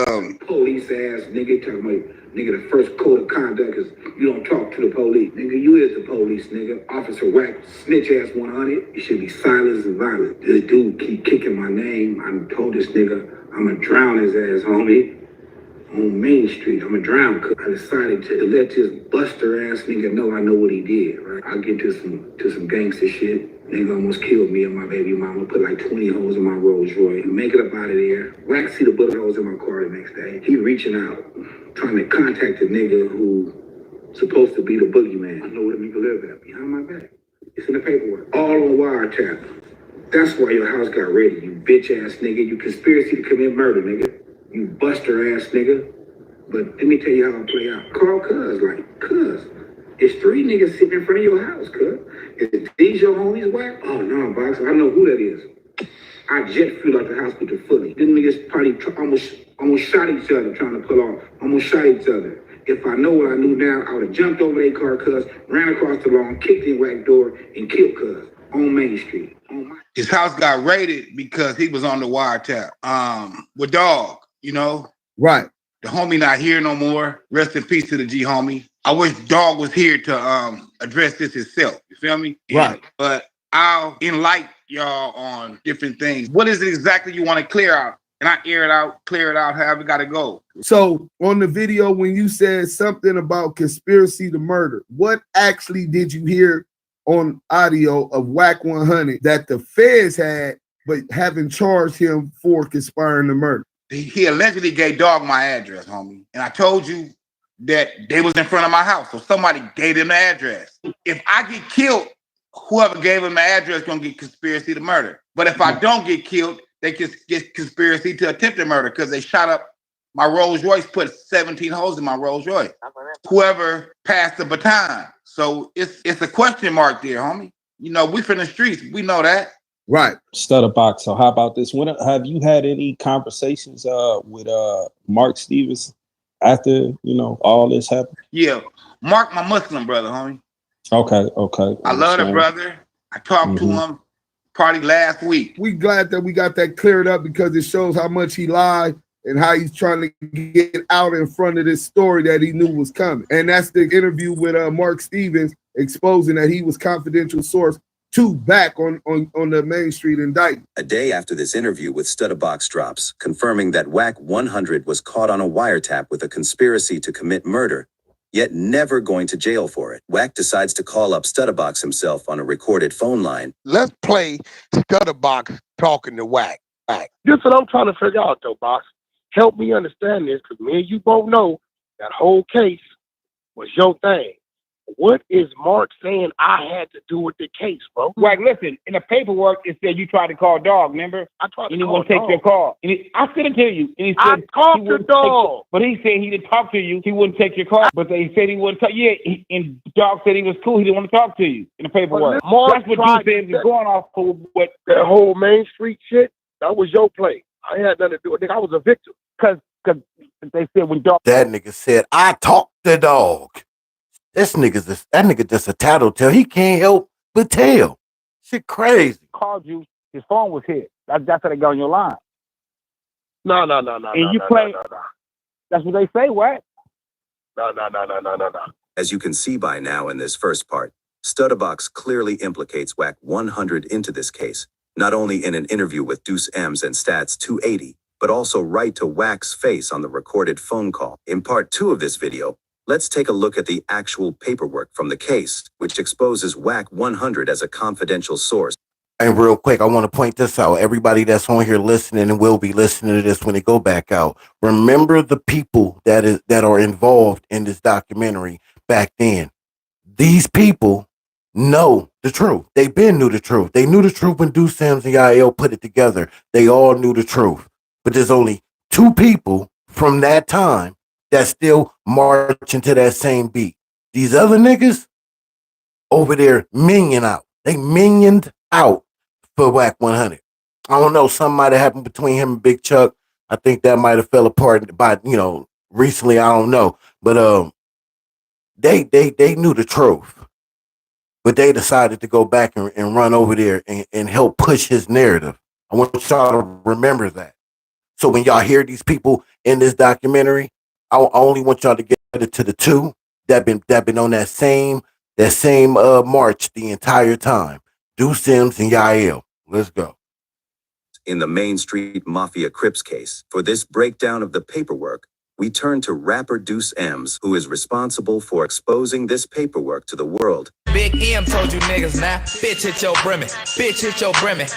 police ass nigga, talking about, nigga, the first code of conduct is you don't talk to the police. Nigga, you is the police, nigga. Officer Wack, snitch ass 100. You should be silent and violent. This dude keep kicking my name. I told this nigga, I'ma drown his ass, homie. On Main Street, I'ma drown. I decided to let this buster ass nigga know I know what he did, right? I'll get to some gangster shit. Nigga almost killed me and my baby mama, put like 20 holes in my Rolls Royce. Make it up out of there. Wack see the bullet holes in my car the next day. He reaching out, trying to contact the nigga who supposed to be the boogeyman. I know where the nigga live at, behind my back. It's in the paperwork. All on wiretap. That's why your house got raided, you bitch ass nigga. You conspiracy to commit murder, nigga. You buster ass nigga. But let me tell you how it play out. Call cuz, like, cuz. It's 3 niggas sitting in front of your house, cuz. Is these your homies, Wack? Oh, no, Box. I know who that is. I jet flew out the house with the fully. Them niggas probably almost shot each other trying to pull off. Almost shot each other. If I know what I knew now, I would have jumped over their car, cuz, ran across the lawn, kicked in Wack door, and killed cuz on Main Street. His house got raided because he was on the wiretap. With Dog, you know? Right. The homie not here no more. Rest in peace to the G homie. I wish Dog was here to address this himself. You feel me? Right. But I'll enlighten y'all on different things. What is it exactly you want to clear out? And I air it out, clear it out, however it got to go. So on the video, when you said something about conspiracy to murder, what actually did you hear on audio of Wack 100 that the feds had, but haven't charged him for conspiring to murder? He allegedly gave Dog my address, homie. And I told you that they was in front of my house. So somebody gave him the address. If I get killed, whoever gave him the address gonna get conspiracy to murder. But if I don't get killed, they can get conspiracy to attempted murder because they shot up my Rolls Royce, put 17 holes in my Rolls Royce. Whoever passed the baton. So it's a question mark there, homie. You know, we from the streets. We know that. Right. Stutterbox. So how about this? When have you had any conversations with Mark Stevens after, you know, all this happened? Yeah. Mark, my Muslim brother, homie. Okay. I love the brother. I talked to him probably last week. We glad that we got that cleared up because it shows how much he lied and how he's trying to get out in front of this story that he knew was coming. And that's the interview with Mark Stevens exposing that he was confidential source to back on the Main Street indictment. A day after this interview with Stutterbox drops, confirming that Wack 100 was caught on a wiretap with a conspiracy to commit murder, yet never going to jail for it. Wack decides to call up Stutterbox himself on a recorded phone line. Let's play Stutterbox talking to Wack. This is what I'm trying to figure out, though, Box. Help me understand this, because me and you both know that whole case was your thing. What is Mark saying I had to do with the case, bro? Wack, listen, in the paperwork, it said you tried to call Dog, remember? I tried to and he call won't take Dog. your call. And I sent it to you. And he said I talked to Dog. But he said he didn't talk to you. He wouldn't take your call. But they said he wouldn't talk. Yeah, and Dog said he was cool. He didn't want to talk to you in the paperwork. Mark That's what tried you said to- was going off for what That whole Main Street shit, that was your play. I had nothing to do with it. I was a victim. Because they said when Dog... That nigga said, I talked to Dog. That nigga just a tattletale. He can't help but tell. Shit crazy. Called you, his phone was hit. That's how they got on your line. No. And you play... That's what they say, what? No. As you can see by now in this first part, Stutterbox clearly implicates Wack 100 into this case, not only in an interview with Deuce M's and Stats 280, but also right to Wack's face on the recorded phone call. In part 2 of this video, let's take a look at the actual paperwork from the case, which exposes Wack 100 as a confidential source. And real quick, I want to point this out. Everybody that's on here listening and will be listening to this when they go back out. Remember the people that are involved in this documentary back then. These people know the truth. They knew the truth. They knew the truth when Deuce Sims and Yael put it together. They all knew the truth. But there's only 2 people from that time that still marching to that same beat. These other niggas over there minion out. They minioned out for Wack 100. I don't know. Something might have happened between him and Big Chuck. I think that might have fell apart by, recently. I don't know. But they knew the truth. But they decided to go back and run over there and help push his narrative. I want y'all to remember that. So when y'all hear these people in this documentary, I only want y'all to get it to the 2 that been on that same march the entire time. Deuce Sims and Yael. Let's go. In the Main Street Mafia Crips case, for this breakdown of the paperwork, we turn to rapper Deuce M's, who is responsible for exposing this paperwork to the world. Big M told you niggas now, bitch hit your brimmy, bitch hit your brimmy.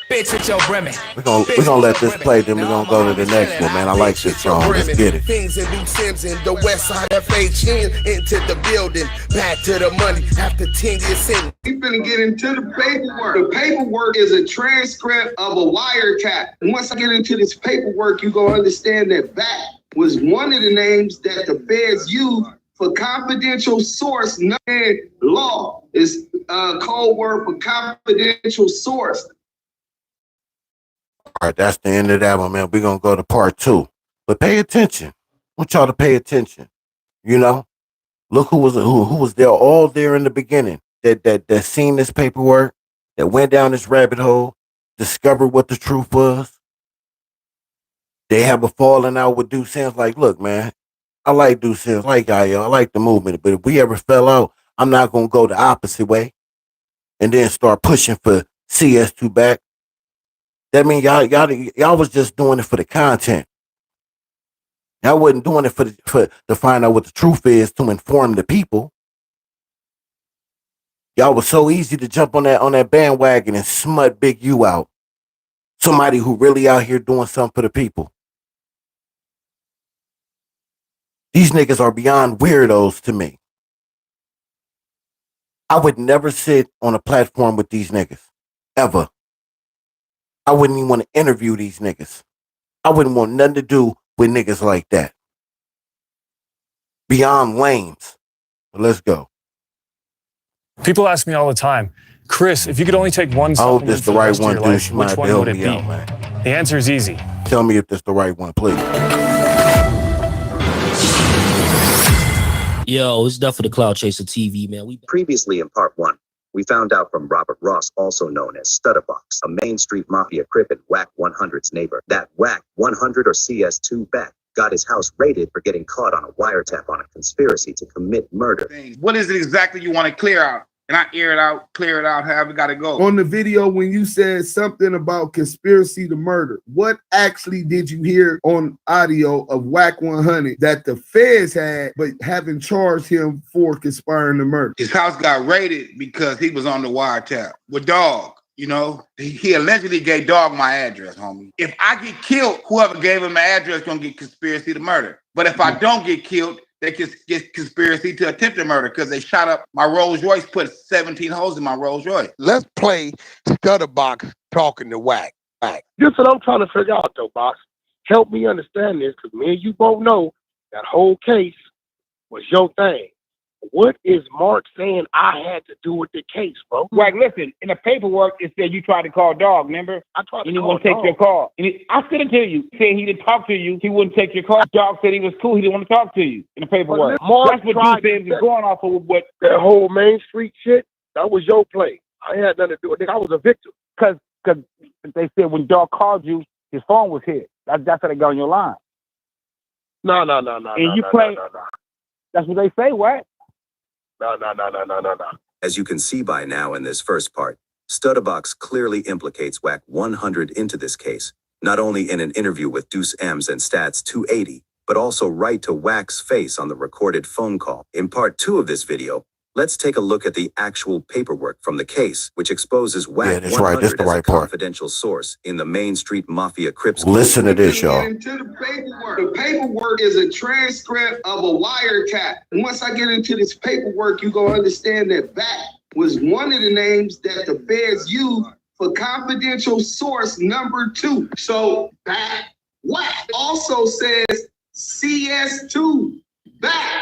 Bitch hit your brimmy. We're gonna let this play, then we're gonna go to the next one, man. I like this song. Let's get it. Things and Deuce Sims in the West Side FHN into the building. Back to the money after 10 years in. We finna get into the paperwork. The paperwork is a transcript of a wiretap. And once I get into this paperwork, you gonna understand that BACK was one of the names that the feds used for confidential source. Law is code word for confidential source. All right, that's the end of that one, man. We're gonna go to part 2. But pay attention. I want y'all to pay attention. Look who was there all there in the beginning. That seen this paperwork, that went down this rabbit hole, discovered what the truth was. They have a falling out with Deuce Sims. Like, look, man, I like Deuce Sims, I like Yael, I like the movement, but if we ever fell out, I'm not gonna go the opposite way and then start pushing for CS2BACK. That means y'all was just doing it for the content. Y'all wasn't doing it for to find out what the truth is, to inform the people. Y'all was so easy to jump on that bandwagon and smut Big U out. Somebody who really out here doing something for the people. These niggas are beyond weirdos to me. I would never sit on a platform with these niggas. Ever. I wouldn't even want to interview these niggas. I wouldn't want nothing to do with niggas like that. Beyond lames. But let's go. People ask me all the time, Chris, if you could only take one I hope this supplement the for the right rest of one, your dude. life, You might which have to one help would it me be? out, man. The answer is easy. Tell me if this the right one, please. Yo, it's definitely the Cloud Chaser TV, man. Previously in part 1, we found out from Robert Ross, also known as Stutterbox, a Main Street Mafia crip and Wack 100's neighbor, that Wack 100 or CS2BACK got his house raided for getting caught on a wiretap on a conspiracy to commit murder. What is it exactly you want to clear out? And I air it out, clear it out, however it got to go. On the video, when you said something about conspiracy to murder, what actually did you hear on audio of Wack 100 that the feds had, but haven't charged him for conspiring to murder? His house got raided because he was on the wiretap with Dog. You know, he allegedly gave Dog my address, homie. If I get killed, whoever gave him my address gonna get conspiracy to murder. But if I don't get killed, they can get conspiracy to attempted murder because they shot up my Rolls Royce, put 17 holes in my Rolls Royce. Let's play Stutterbox talking to Wack. This is what I'm trying to figure out, though, Box. Help me understand this, because me and you both know that whole case was your thing. What is Mark saying I had to do with the case, bro? Wack, listen, in the paperwork, it said you tried to call Dog, remember? I tried to and he call wouldn't take Dog. your call. And I sent it to you. He said he didn't talk to you. He wouldn't take your call. Dog said he was cool. He didn't want to talk to you in the paperwork. Mark That's what tried you said to was going off of what that whole Main Street shit, that was your play. I had nothing to do with it. I was a victim. Because they said when Dog called you, his phone was hit. That's how they got on your line. No. And you play. That's what they say, Wack. No. As you can see by now in this first part, Stutterbox clearly implicates Wack 100 into this case, not only in an interview with Deuce M's and Stats 280, but also right to Wack's face on the recorded phone call. In part 2 of this video, let's take a look at the actual paperwork from the case, which exposes Wack 100 That's the as a right part. confidential source in the Main Street Mafia Crips. Listen to this, y'all. Into the paperwork. The paperwork is a transcript of a wiretap. And once I get into this paperwork, you're going to understand that BACK was one of the names that the feds used for confidential source number 2. So BACK Wack also says CS2BACK.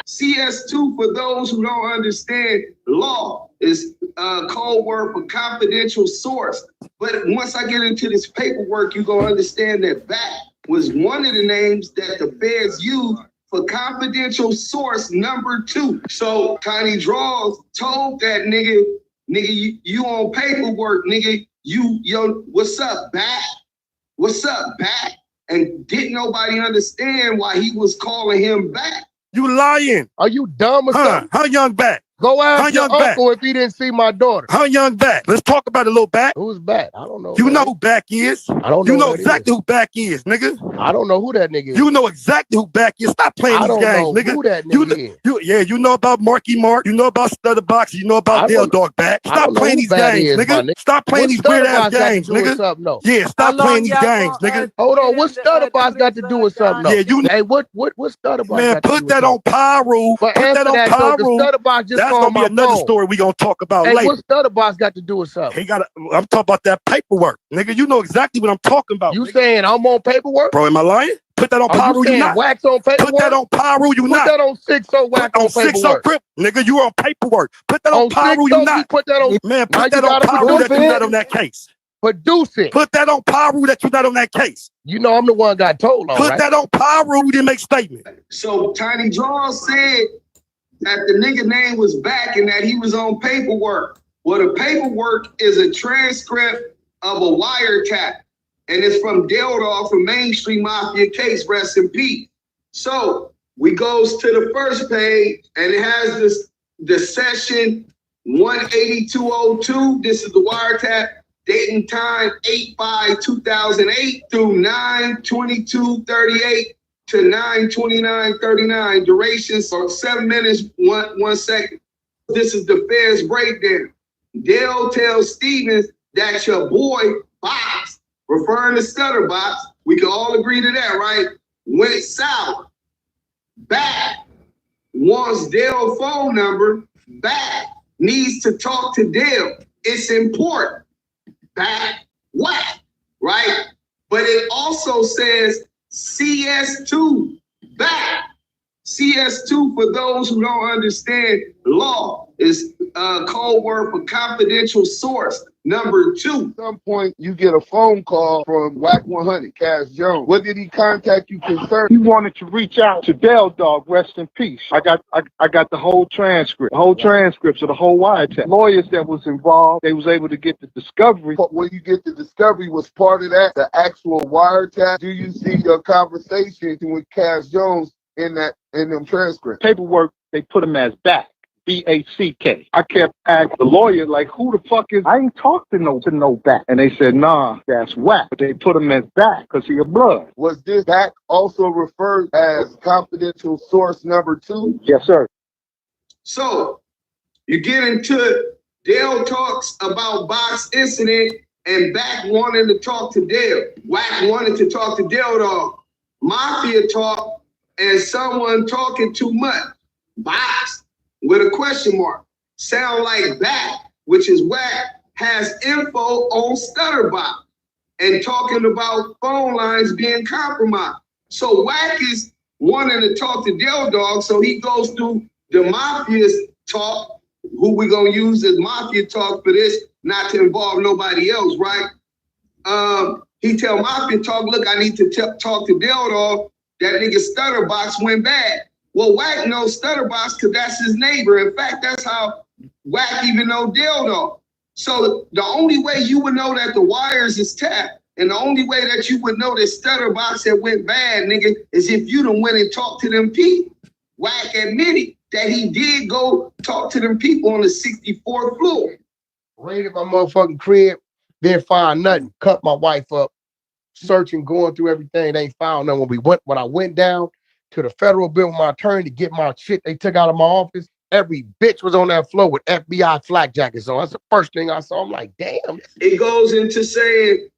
CS2, for those who don't understand law, is a code word for confidential source. But once I get into this paperwork, you're going to understand that BACK was one of the names that the feds used for confidential source number 2. So Tiny Draws told that nigga, you on paperwork, nigga. Yo, what's up, BACK? What's up, BACK? And didn't nobody understand why he was calling him BACK. You lying. Are you dumb or something? How young back? Go ask your uncle if he didn't see my daughter. How young back? Let's talk about it, little back. Who's back? I don't know. You know who back is. I don't know. You know exactly who back is, nigga. I don't know who that nigga is. You know exactly who back is. Stop playing these games, nigga. Who that nigga is. You know about Marky Mark. You know about Stutterbox. You know about Dale Dog back. Stop playing these games, nnigga. Stop playing these weird ass games, nigga. Yeah, stop playing these games, nigga. Hold on. What Stutterbox got to do with something? Yeah, you. Hey, what Stutterbox? Man, put that on Pyro. Put that on Pyro. Stutterbox just. That's gonna be another story we gonna talk about later. What's Stutterbox got to do with something? I'm talking about that paperwork, nigga. You know exactly what I'm talking about. You saying I'm on paperwork, bro? Am I lying? Put that on Pyro. You not Wax on paperwork. Put that on Pyro. You not. Put that on 6-0 Wack on paperwork. 6-0 nigga. You on paperwork. Put that on Pyro. You not. Put that on. Man, put that on Pyro that you not on that case. Produce it. Put that on Pyro that you not on that case. You know I'm the one got told on. Put that on Pyro. We didn't make statement. So Tiny Draws said that the nigga name was BACK and that he was on paperwork. Well, the paperwork is a transcript of a wiretap, and it's from Deldorf from Main Street Mafia case, rest in peace. So we goes to the first page, and it has the session 18202. This is the wiretap, date and time 8/5/2008 through 9/22/38. to 9/29/39, durations for 7 minutes, 1 second. This is the feds breakdown. Dale tells Stevens that your boy Box, referring to Stutterbox, we can all agree to that, right? Went south. BACK wants Dale's phone number. BACK needs to talk to Dale. It's important. BACK Wack, right? But it also says CS2BACK. CS2, for those who don't understand law, is code word for confidential source. Number 2. At some point, you get a phone call from Wack 100, Cass Jones. What did he contact you concerning? He wanted to reach out to Dell Dog, rest in peace. I got the whole transcript, transcripts of the whole wiretap. Lawyers that was involved, they was able to get the discovery. When you get the discovery, was part of that the actual wiretap? Do you see your conversation with Cass Jones in them transcripts? Paperwork, they put him as back. BACK. I kept asking the lawyer, like, who the fuck is? I ain't talked to no back. And they said, nah, that's Wack. But they put him as back because he a blood. Was this back also referred as confidential source number 2? Yes, sir. So you get into it. Dale talks about Box incident and Back wanting to talk to Dale. Wack wanted to talk to Dale Dog. Mafia talk and someone talking too much. Box with a question mark. Sound like Back, which is Wack, has info on Stutterbox and talking about phone lines being compromised. So Wack is wanting to talk to Dale Dog, so he goes through the Mafia's talk, who we gonna use as Mafia talk for this, not to involve nobody else, right? He tell Mafia talk, look, I need to talk to Dale Dog. That nigga Stutterbox went bad. Well, Wack knows Stutterbox because that's his neighbor. In fact, that's how Wack even know Dale Dog. So the only way you would know that the wires is tapped, and the only way that you would know that Stutterbox had went bad, nigga, is if you done went and talked to them people. Wack admitted that he did go talk to them people on the 64th floor. Raided my motherfucking crib, didn't find nothing. Cut my wife up, searching, going through everything. They ain't found nothing. When I went down to the federal building with my attorney to get my shit they took out of my office, every bitch was on that floor with FBI flak jackets on. That's the first thing I saw. I'm like, damn. It goes into saying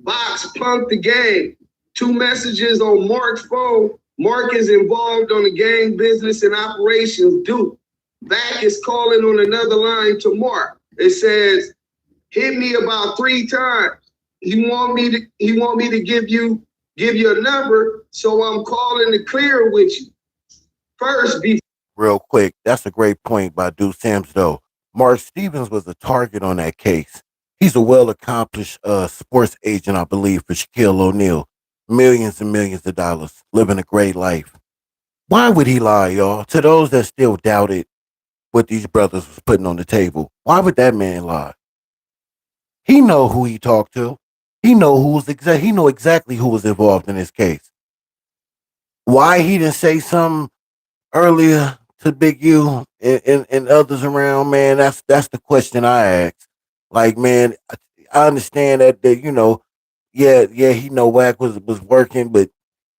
Box punked the game. 2 messages on Mark's phone. Mark is involved on the gang business and operations due. Back is calling on another line to Mark. It says, hit me about 3 times. He want me to give you a number, so I'm calling to clear with you. First, Real quick, that's a great point by Deuce Sims, though. Mark Stevens was a target on that case. He's a well-accomplished sports agent, I believe, for Shaquille O'Neal. Millions and millions of dollars, living a great life. Why would he lie, y'all? To those that still doubted what these brothers was putting on the table, why would that man lie? He know who he talked to. He know he know exactly who was involved in this case. Why he didn't say something earlier to Big U and others around, man, that's the question I ask. Like, man, I understand that you know, yeah, he know Wack was working, but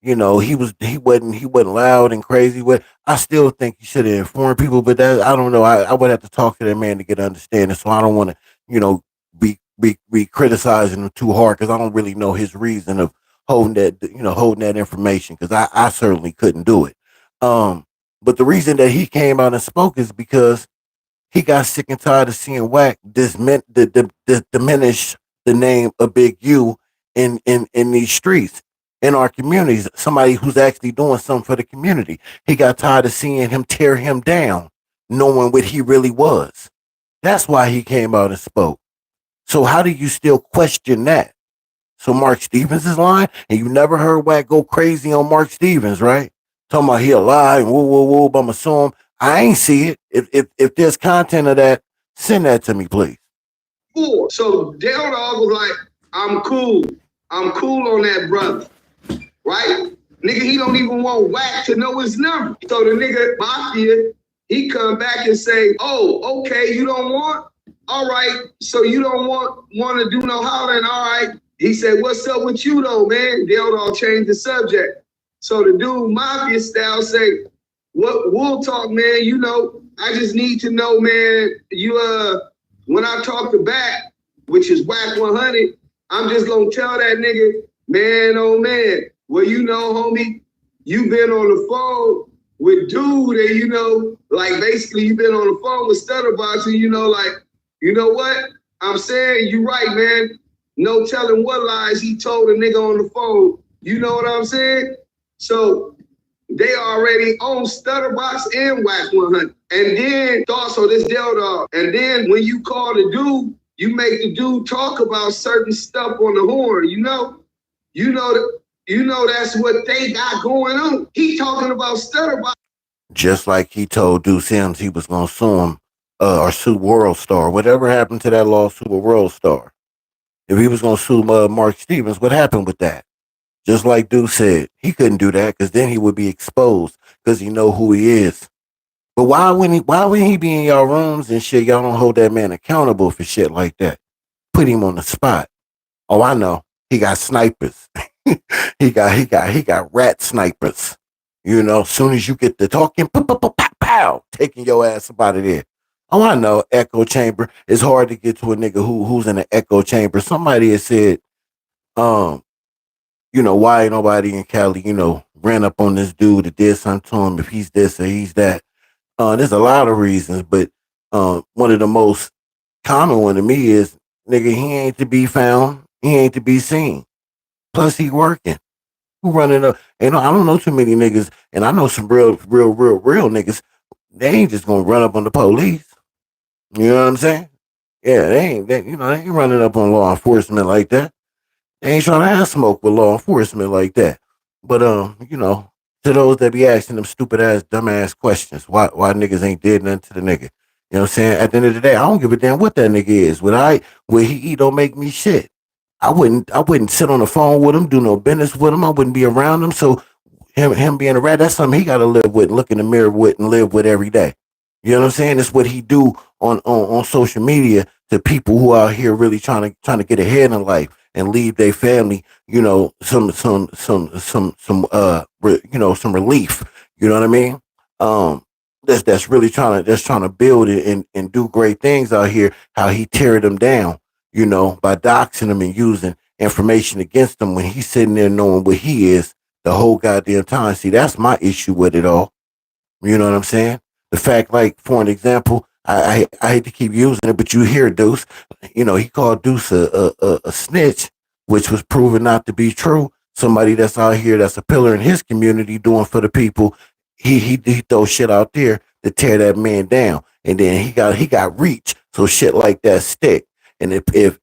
you know, he wasn't loud and crazy. I still think he should have informed people, but that, I don't know. I would have to talk to that man to get understanding. So I don't want to, you know, be criticizing him too hard because I don't really know his reason of holding that information, because I certainly couldn't do it. But the reason that he came out and spoke is because he got sick and tired of seeing Wack diminish the name of Big U in these streets, in our communities. Somebody who's actually doing something for the community. He got tired of seeing him tear him down, knowing what he really was. That's why he came out and spoke. So how do you still question that? So Mark Stevens is lying, and you never heard Wack go crazy on Mark Stevens, right? Talking about he'll lie and woo, I'ma sue him. I ain't see it. If there's content of that, send that to me, please. So Dale Dog was like, I'm cool on that brother, right? Nigga, he don't even want Wack to know his number. So the nigga Mafia, he come back and say, oh, okay, you don't want? All right, so you don't want to do no hollering, all right. He said, what's up with you though, man? Dale Dog changed the subject. So the dude Mafia style say, what we'll talk, man, you know, I just need to know, man, you when I talk to Back, which is Wack 100, I'm just gonna tell that nigga, man, oh man, well, you know, homie, you been on the phone with dude, and you know, like basically you been on the phone with Stutterbox, and you know, like, you know what? I'm saying you right, man. No telling what lies he told a nigga on the phone. You know what I'm saying? So they already own Stutterbox and Wack 100. And then also this Dog. And then when you call the dude, you make the dude talk about certain stuff on the horn, you know? You know that's what they got going on. He talking about Stutterbox. Just like he told Deuce Sims he was gonna sue him or sue World Star. Whatever happened to that lawsuit with World Star? If he was gonna sue Mark Stevens, what happened with that? Just like Deuce said, he couldn't do that because then he would be exposed because he know who he is. But why wouldn't he be in y'all rooms and shit? Y'all don't hold that man accountable for shit like that. Put him on the spot. Oh, I know. He got snipers. he got rat snipers. You know, as soon as you get to talking, pow, pow, pow, pow, pow, taking your ass up out of there. Oh, I know. Echo chamber. It's hard to get to a nigga who's in an echo chamber. Somebody has said, you know, why ain't nobody in Cali, you know, ran up on this dude that did something to him if he's this or he's that. There's a lot of reasons, but one of the most common one to me is, nigga, he ain't to be found. He ain't to be seen. Plus, he working. Who running up? And I don't know too many niggas, and I know some real niggas. They ain't just gonna run up on the police. You know what I'm saying? Yeah, they ain't running up on law enforcement like that. They ain't trying to have smoke with law enforcement like that. But you know, to those that be asking them stupid ass, dumb ass questions, why niggas ain't did nothing to the nigga? You know what I'm saying? At the end of the day, I don't give a damn what that nigga is. What he eat don't make me shit. I wouldn't sit on the phone with him, do no business with him. I wouldn't be around him. So him being a rat, that's something he got to live with, look in the mirror with, and live with every day. You know what I'm saying? It's what he do on social media to people who are here really trying to get ahead in life and leave their family, you know, some relief. You know what I mean? That's really trying to build it and do great things out here. How he tear them down, you know, by doxing them and using information against them when he's sitting there knowing what he is the whole goddamn time. See, that's my issue with it all. You know what I'm saying? The fact, like, for an example, I hate to keep using it, but you hear Deuce, you know, he called Deuce a snitch, which was proven not to be true. Somebody that's out here that's a pillar in his community doing for the people. He throws shit out there to tear that man down. And then he got reach. So shit like that stick. And if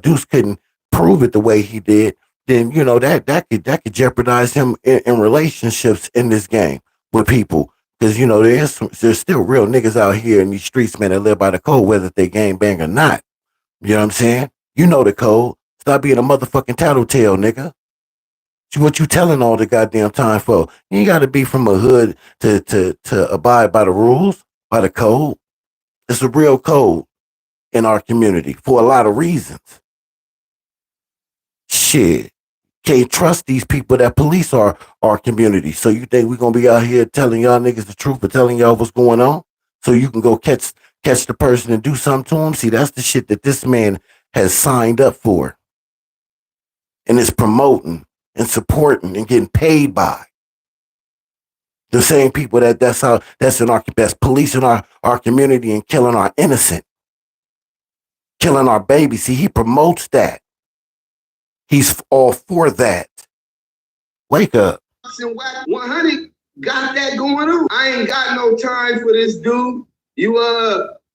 Deuce couldn't prove it the way he did, then you know that could jeopardize him in relationships in this game with people. Because, you know, there's still real niggas out here in these streets, man, that live by the code, whether they gang bang or not. You know what I'm saying? You know the code. Stop being a motherfucking tattletale, nigga. What you telling all the goddamn time for? You ain't got to be from a hood to abide by the rules, by the code. It's a real code in our community for a lot of reasons. Shit. Can't trust these people that police our community. So you think we're gonna be out here telling y'all niggas the truth or telling y'all what's going on? So you can go catch the person and do something to him? See, that's the shit that this man has signed up for. And is promoting and supporting and getting paid by. The same people that's policing our community and killing our innocent. Killing our babies. See, he promotes that. He's all for that. Wake up. 100 got that going on. I ain't got no time for this dude.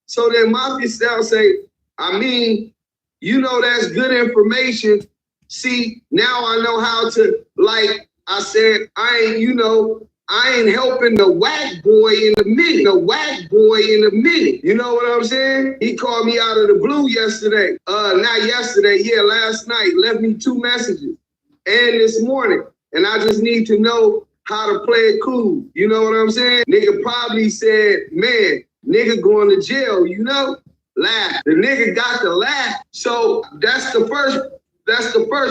So then Mafia style say, I mean, you know, that's good information. See, now I know how to, like I said, I ain't helping the Wack boy in a minute. The Wack boy in a minute. You know what I'm saying? He called me out of the blue yesterday. Not yesterday, last night. Left me 2 messages. And this morning. And I just need to know how to play it cool. You know what I'm saying? Nigga probably said, man, nigga going to jail, you know? Laugh. The nigga got to laugh. So that's the first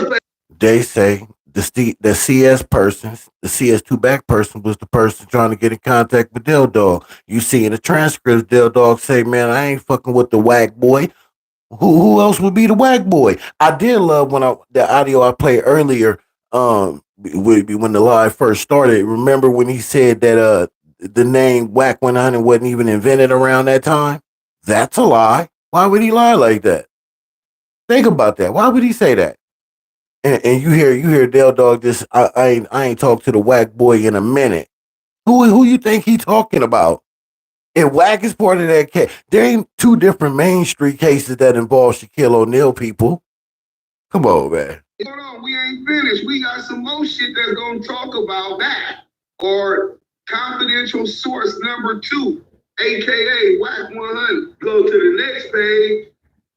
place. They say the CS person, the CS2BACK person was the person trying to get in contact with Dill Dog. You see in the transcripts, Dill Dog say, man, I ain't fucking with the Wack boy. Who else would be the Wack boy? I did love the audio I played earlier, when the live first started. Remember when he said that the name Wack 100 wasn't even invented around that time? That's a lie. Why would he lie like that? Think about that. Why would he say that? And you hear Del Dog this. I ain't talked to the Wack boy in a minute. Who you think he talking about? And Wack is part of that case. There ain't two different Main Street cases that involve Shaquille O'Neal people. Come on, man. Hold on, we ain't finished. We got some more shit that's gonna talk about that. Or confidential source number 2, aka Wack 100. Go to the next page.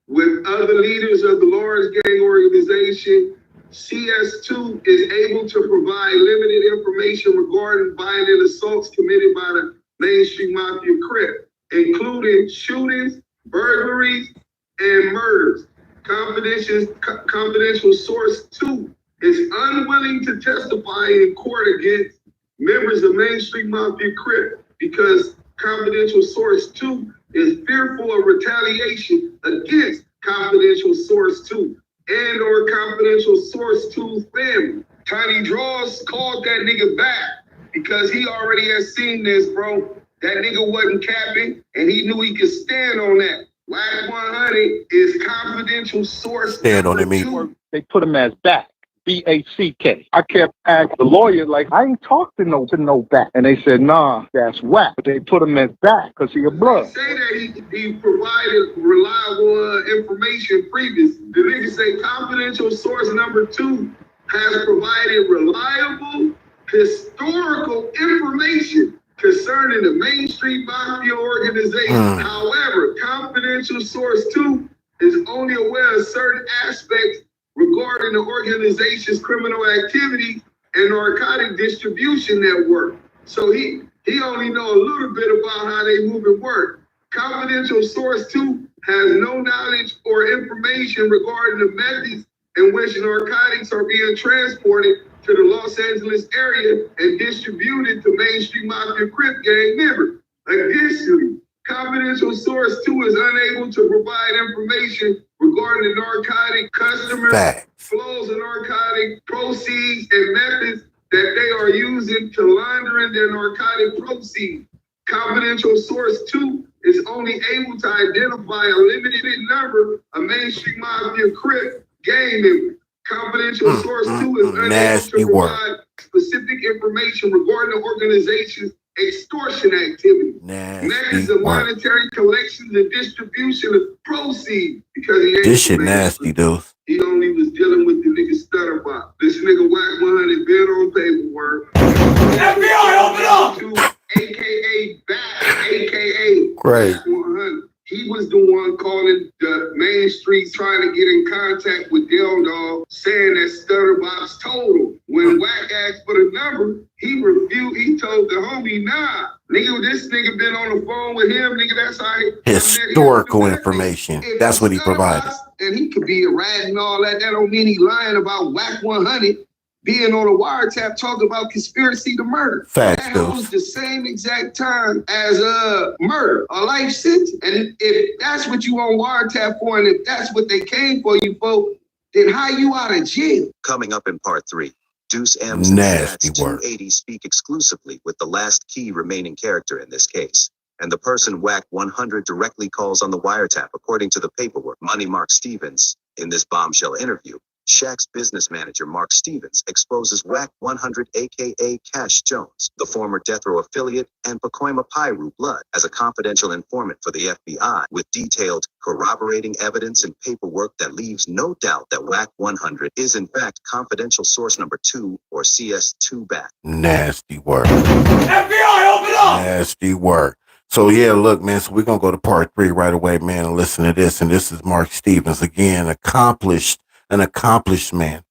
With other leaders of the large gang organization, CS2 is able to provide limited information regarding violent assaults committed by the Main Street Mafia Crip, including shootings, burglaries, and murders. Confidential source 2 is unwilling to testify in court against members of Main Street Mafia Crip because confidential source 2 is fearful of retaliation against confidential source 2 and or confidential source 2 family. Tiny Draws called that nigga back because he already has seen this, bro. That nigga wasn't capping and he knew he could stand on that. Wack 100 is confidential source. Stand on it, me. They put him as back. B-A-C-K. I kept asking the lawyer, like, I ain't talked to no back. And they said, nah, that's Wack. But they put him as back because he a blood. They say that he provided reliable information previously. The nigga say confidential source number 2 has provided reliable historical information concerning the Main Street Mafia organization. However, confidential source 2 is only aware of certain aspects regarding the organization's criminal activity and narcotic distribution network. So he only know a little bit about how they move and work. Confidential source 2 has no knowledge or information regarding the methods in which narcotics are being transported to the Los Angeles area and distributed to Main Street Mafia Crip gang members. Additionally, confidential source 2 is unable to provide information regarding the narcotic customers, flows of narcotic proceeds, and methods that they are using to laundering their narcotic proceeds. Confidential source 2 is only able to identify a limited number of Main Street Mafia Crip gang members. Confidential source 2 is unable to provide specific information regarding the organization's extortion activity, methods of monetary collections and distribution of proceeds, because he ain't this shit nasty, dude. He only was dealing with the nigga Stutterbox. This nigga Wack 100 been on paperwork. FBI, open up! AKA back, AKA Great. 100. He was the one calling the main streets trying to get in contact with Del Dog, saying that Stutterbox told him. When Wack asked for the number, he refused. He told the homie, nah, nigga, this nigga been on the phone with him, nigga, that's how he... Historical information. That's what he provided. And he could be a rat and all that. That don't mean he lying about Wack 100 being on a wiretap talking about conspiracy to murder. Facts, that was the same exact time as a murder, a life sentence. And if that's what you on wiretap for, and if that's what they came for you for, then how you out of jail? Coming up in part 3, Deuce M's and Stats 280 speak exclusively with the last key remaining character in this case. And the person Wack 100 directly calls on the wiretap, according to the paperwork. Money Mark Stevens, in this bombshell interview, Shaq's business manager, Mark Stevens, exposes Wack 100, a.k.a. Cash Jones, the former Death Row affiliate and Pacoima Piru blood, as a confidential informant for the FBI, with detailed, corroborating evidence and paperwork that leaves no doubt that Wack 100 is in fact confidential source number 2, or CS2BACK. Nasty work. FBI, open up! Nasty work. So yeah, look, man, so we're going to go to part 3 right away, man, and listen to this. And this is Mark Stevens, again, an accomplished man,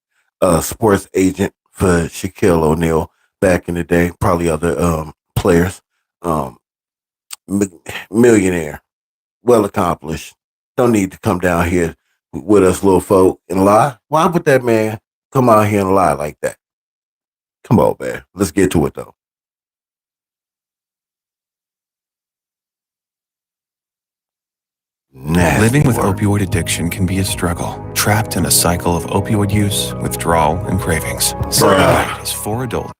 sports agent for Shaquille O'Neal back in the day, probably other players, millionaire, well accomplished. Don't need to come down here with us little folk and lie. Why would that man come out here and lie like that? Come on, man. Let's get to it, though. Living with opioid addiction can be a struggle. Trapped in a cycle of opioid use, withdrawal, and cravings. Silver Night is for adults.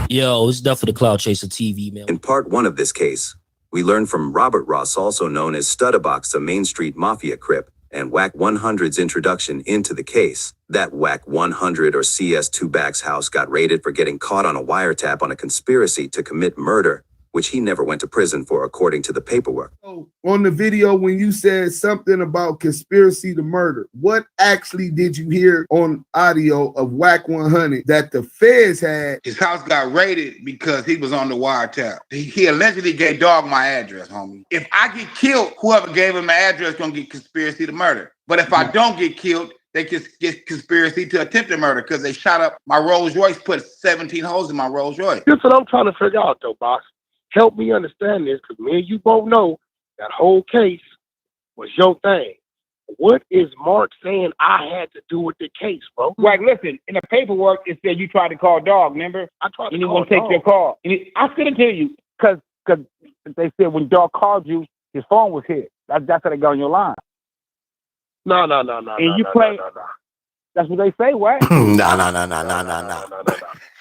Yo, it's Duff for the Cloud Chaser TV, man. In part 1 of this case, we learned from Robert Ross, also known as Stutterbox, a Main Street Mafia Crip, and Wack 100's introduction into the case. That Wack 100 or CS2BACK's house got raided for getting caught on a wiretap on a conspiracy to commit murder, which he never went to prison for according to the paperwork. On the video, when you said something about conspiracy to murder, what actually did you hear on audio of Wack 100 that the feds had? His house got raided because he was on the wiretap. He allegedly gave Dog my address, homie. If I get killed, whoever gave him my address gonna get conspiracy to murder. But if I don't get killed, they just get conspiracy to attempted murder because they shot up my Rolls Royce, put 17 holes in my Rolls Royce. That's what I'm trying to figure out, though, boss. Help me understand this, because me and you both know that whole case was your thing. What is Mark saying I had to do with the case, bro? Wack, listen, in the paperwork, it said you tried to call Dog, remember? I tried to and he call won't take Dog. your call. And I couldn't tell you, because they said when Dog called you, his phone was hit. That's how they got on your line. No. And you play. That's what they say, Wack. No.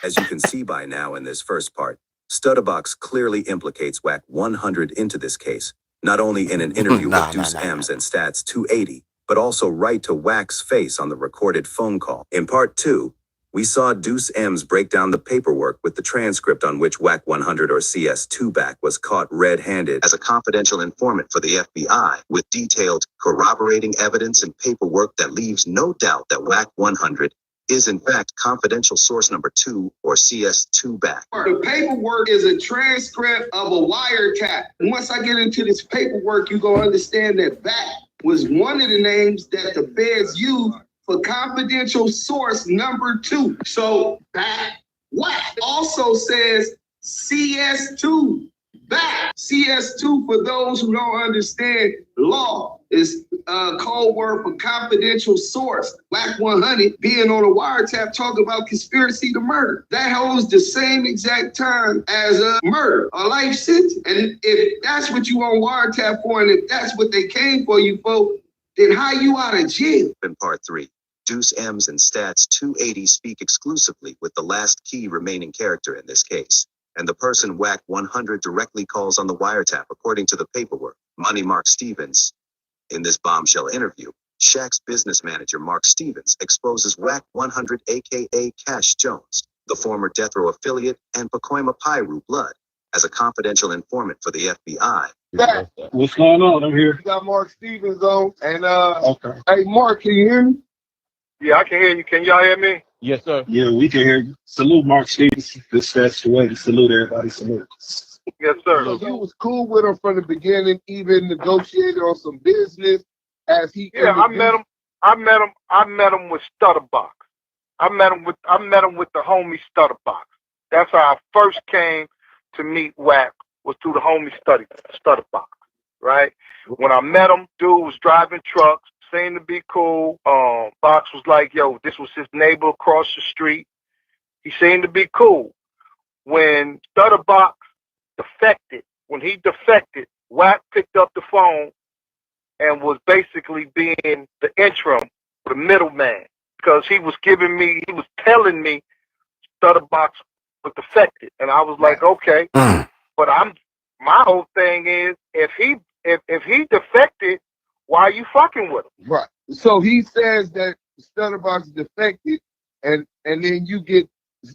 As you can see by now in this first part, Stutterbox clearly implicates Wack 100 into this case, not only in an interview with Deuce M's and Stats 280, but also right to Wack's face on the recorded phone call. In part 2, we saw Deuce M's break down the paperwork with the transcript on which Wack 100 or CS2BACK was caught red-handed as a confidential informant for the FBI, with detailed, corroborating evidence and paperwork that leaves no doubt that Wack 100 is in fact confidential source number 2 or CS2BACK. The paperwork is a transcript of a wiretap. And once I get into this paperwork, you're going to understand that BACK was one of the names that the feds used for confidential source number 2. So BACK Wack also says CS2BACK. CS2, for those who don't understand law, is code word for confidential source. Wack 100 being on a wiretap talking about conspiracy to murder. That holds the same exact time as a murder, a life sentence. And if that's what you on wiretap for, and if that's what they came for you for, then how you out of jail? In part 3, Deuce M's and Stats 280 speak exclusively with the last key remaining character in this case, and the person Wack 100 directly calls on the wiretap according to the paperwork, Money Mark Stevens. In this bombshell interview, Shaq's business manager Mark Stevens exposes Wack 100 aka Cash Jones, the former Death Row affiliate and Pacoima Piru blood, as a confidential informant for the FBI. What's going on? I'm here. You got Mark Stevens on, and okay. Hey, Mark, can you hear me? Yeah, I can hear you. Can y'all hear me? Yes, sir. Yeah, we can hear you. Salute Mark Stevens. This Stats 280. Salute everybody. Salute. Yes, sir. So you was cool with him from the beginning, even negotiated on some business as he. Yeah, I met him. I met him with Stutterbox. I met him with the homie Stutterbox. That's how I first came to meet Wack, was through the homie Stutterbox. Right? When I met him, dude was driving trucks, seemed to be cool. Box was like, yo, this was his neighbor across the street. He seemed to be cool. When Stutterbox defected, Wack picked up the phone and was basically being the interim, the middleman, because he was telling me Stutterbox was defected, and I was like, okay, but my whole thing is, if he defected, why are you fucking with him? Right. So he says that Stutterbox defected, and then you get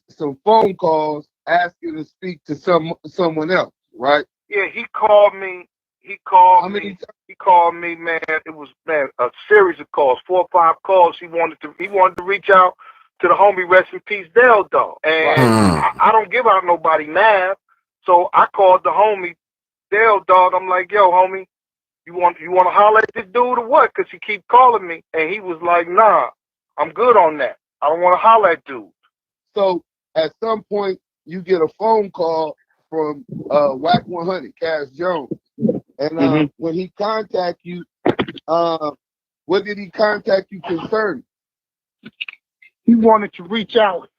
some phone calls asking to speak to someone else, right? Yeah, he called me. He called me, man. It was, man, a series of calls, 4 or 5 calls. He wanted to reach out to the homie, rest in peace, Dell Dog. And I don't give out nobody nav. So I called the homie, Dell Dog. I'm like, yo, homie, you want to holler at this dude or what? Because he keep calling me. And he was like, nah, I'm good on that. I don't want to holler at dude. So at some point, you get a phone call from Wack 100, Cash Jones. And when he contact you, what did he contact you concerning? He wanted to reach out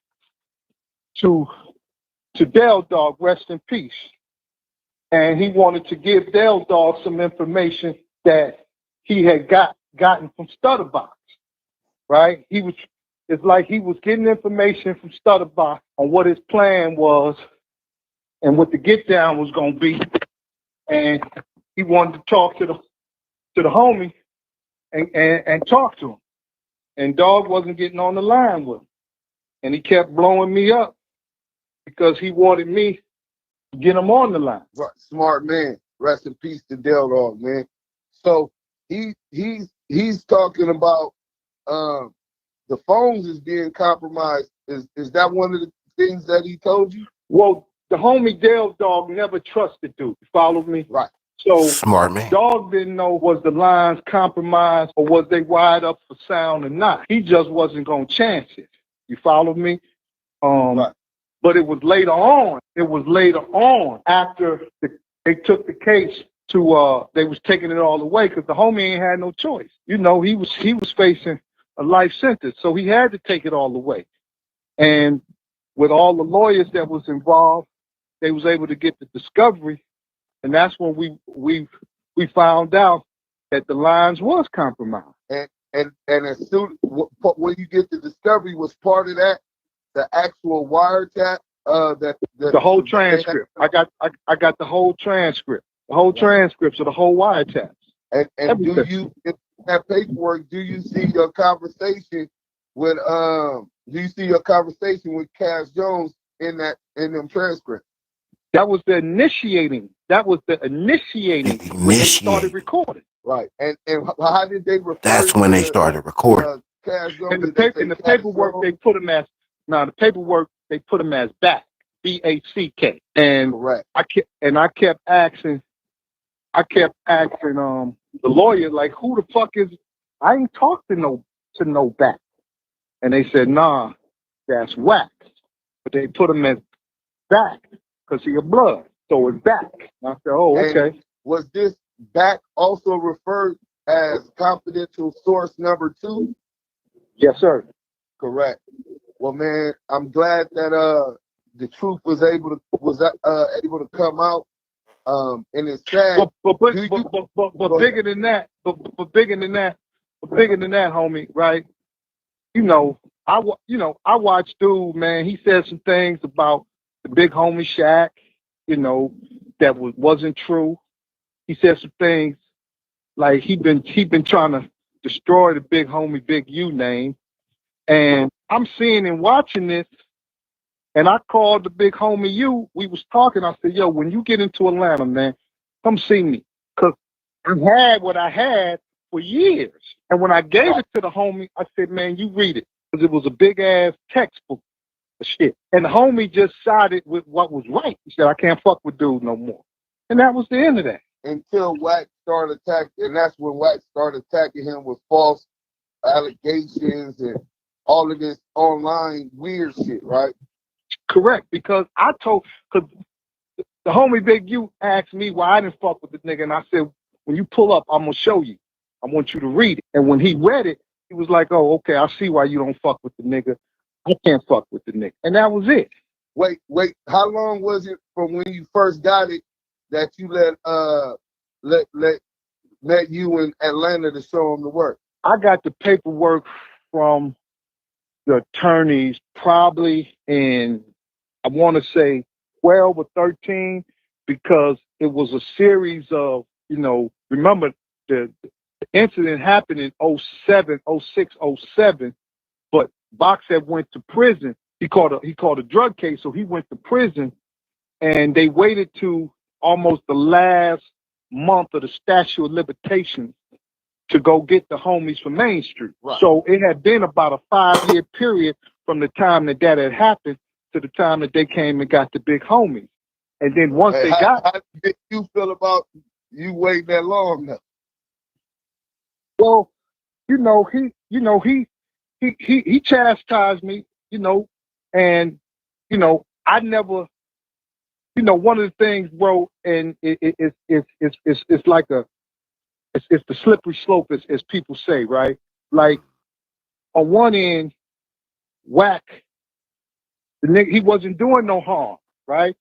to Dell Dog, rest in peace. And he wanted to give Dell Dog some information that he had gotten from Stutterbox, right? It's like he was getting information from Stutterbox on what his plan was and what the get down was gonna be. And he wanted to talk to the homie and talk to him. And dog wasn't getting on the line with him. And he kept blowing me up because he wanted me to get him on the line. Right. Smart man. Rest in peace to Del Dog, man. So he's talking about the phones is being compromised. Is that one of the things that he told you? Well, the homie Del Dog never trusted dude. You follow me? Right. So Smart man. Dog didn't know was the lines compromised or was they wired up for sound or not. He just wasn't gonna chance it. You follow me? Right. But it was later on. It was later on after they took the case to they was taking it all away because the homie ain't had no choice. You know, he was facing a life sentence, so he had to take it all away. And with all the lawyers that was involved, they was able to get the discovery, and that's when we found out that the lines was compromised. And as soon when you get the discovery, was part of that the actual wiretap the whole transcript. I got the whole transcript. The whole transcripts of the whole wiretaps. And do you, in that paperwork, do you see your conversation with Cass Jones in them transcripts? That was the initiating. When they started recording. Right. And how did they refer? That's when they started recording. Cass Jones, and the paperwork they put him as Back, BACK. And correct. I kept asking the lawyer, like, who the fuck is? I ain't talked to no Back. And they said, nah, that's Wack. But they put him as Back because he a blood, so it's Back. And I said, oh, okay. And was this Back also referred as confidential source number 2? Yes, sir. Correct. Well, man, I'm glad that the truth was able to come out. And it's sad. But bigger than that, homie, right? I watched dude, man. He said some things about the big homie Shaq, that wasn't true. He said some things like he been trying to destroy the big homie Big U name. And I'm seeing and watching this, and I called the big homie U. We was talking. I said, yo, when you get into Atlanta, man, come see me. Because I had what I had for years. And when I gave it to the homie, I said, man, you read it. Because it was a big-ass textbook of shit. And the homie just sided with what was right. He said, I can't fuck with dude no more. And that was the end of that. Until Wack started attacking, and that's when Wack started attacking him with false allegations and all of this online weird shit, right? Correct, because the homie Big U asked me why I didn't fuck with the nigga, and I said, when you pull up, I'm gonna show you. I want you to read it. And when he read it, he was like, oh, okay, I see why you don't fuck with the nigga. I can't fuck with the nigga. And that was it. Wait, how long was it from when you first got it that you let you in Atlanta to show him the work? I got the paperwork from the attorneys probably in, I want to say 12 or 13, because it was a series of, remember the incident happened in 06, 07, but Box had went to prison. He caught a drug case, so he went to prison, and they waited to almost the last month of the statute of limitations to go get the homies from Main Street. Right. So it had been about a 5-year period from the time that had happened to the time that they came and got the big homies. And then once how did you feel about you waiting that long now? Well, he chastised me, and I never, one of the things, bro, and it's like it's the slippery slope, as people say, right? Like on one end, Wack, the nigga, he wasn't doing no harm, right?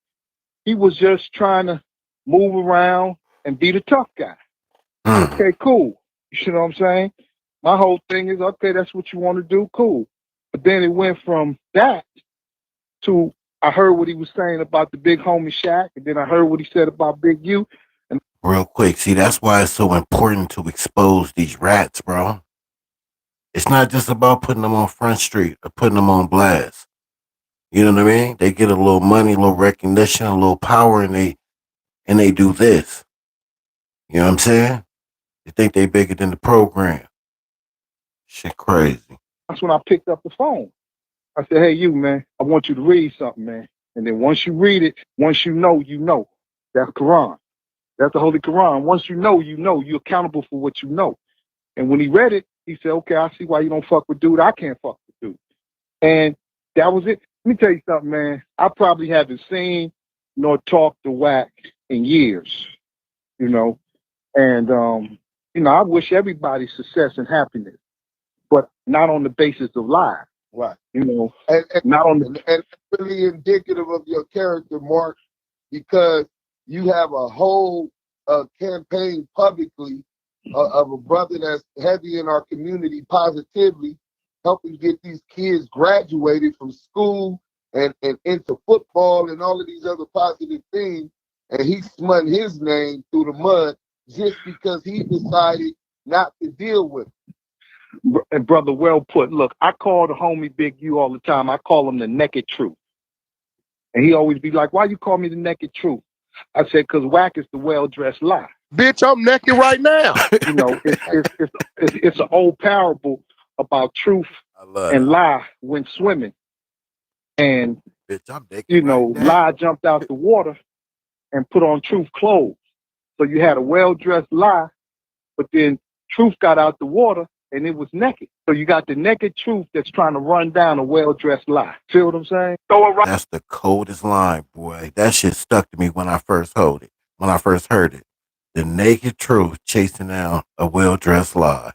He was just trying to move around and be the tough guy. Okay, cool. You know what I'm saying? My whole thing is, okay, that's what you want to do, cool. But then it went from that to, I heard what he was saying about the big homie Shaq, and then I heard what he said about Big U, and Real quick. See, that's why it's so important to expose these rats, bro. It's not just about putting them on Front Street or putting them on blast. You know what I mean? They get a little money, a little recognition, a little power, and they do this. You know what I'm saying? They think they bigger than the program. Shit crazy. That's when I picked up the phone. I said, hey, you, man, I want you to read something, man. And then once you read it, once you know, you know. That's Quran. That's the Holy Quran. Once you know, you know. You're accountable for what you know. And when he read it, he said, okay, I see why you don't fuck with dude. I can't fuck with dude. And that was it. Let me tell you something, man. I probably haven't seen nor talked to Wack in years, you know. And, you know, I wish everybody success and happiness, but not on the basis of lies. Right. You know, and not on the... And really indicative of your character, Mark, because you have a whole campaign publicly of a brother that's heavy in our community positively, helping get these kids graduated from school and into football and all of these other positive things. And he smut his name through the mud just because he decided not to deal with it. And brother, well put. Look, I call the homie Big U all the time. I call him the naked truth. And he always be like, why you call me the naked truth? I said, because Wack is the well-dressed lie. Bitch, I'm naked right now. You know, it's an old parable about truth and lie when swimming. And, bitch, I'm naked you know, right now. lie jumped out the water and put on truth clothes. So you had a well-dressed lie, but then truth got out the water and it was naked. So you got the naked truth that's trying to run down a well-dressed lie. Feel what I'm saying? Throw it right. That's the coldest line, boy. That shit stuck to me when I first heard it. The naked truth chasing down a well-dressed lie.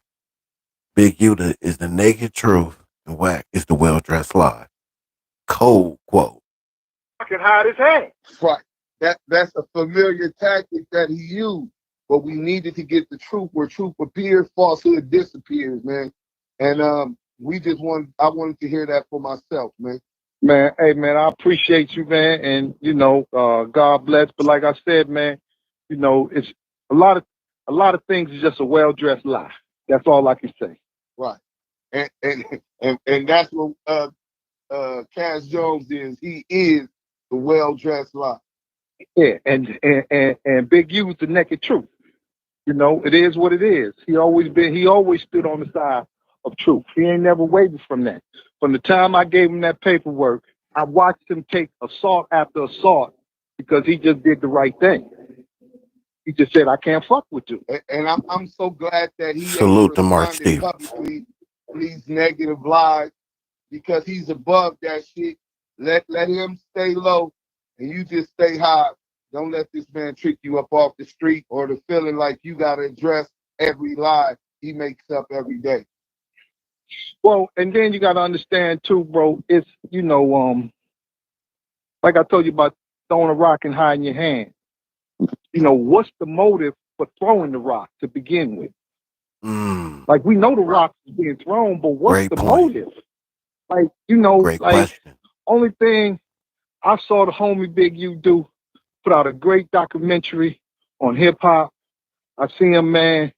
Big U is the naked truth, and Wack is the well-dressed lie. Cold quote. I can hide his hand. Right. That's a familiar tactic that he used. But we needed to get the truth where truth appears, falsehood disappears, man. And I wanted to hear that for myself, man. Man, hey man, I appreciate you, man, and you know, God bless. But like I said, man, you know, it's a lot of things is just a well-dressed lie. That's all I can say. Right. And that's what Cass Jones is. He is the well-dressed lie. Yeah, and Big U is the naked truth. You know, it is what it is. He always stood on the side of truth. He ain't never wavered from that. From the time I gave him that paperwork, I watched him take assault after assault because he just did the right thing. He just said, I can't fuck with you. And I'm so glad that he Salute to Mark Stevens. publicly these negative lies because he's above that shit. Let him stay low and you just stay high. Don't let this man trick you up off the street or the feeling like you got to address every lie he makes up every day. Well, and then you got to understand too, bro, it's, you know, like I told you about throwing a rock and hiding your hand. You know, what's the motive for throwing the rock to begin with? Like, we know the rock is being thrown, but what's the motive? Like, you know, like, question. Only thing I saw the homie Big U do, put out a great documentary on hip hop. I see him, man,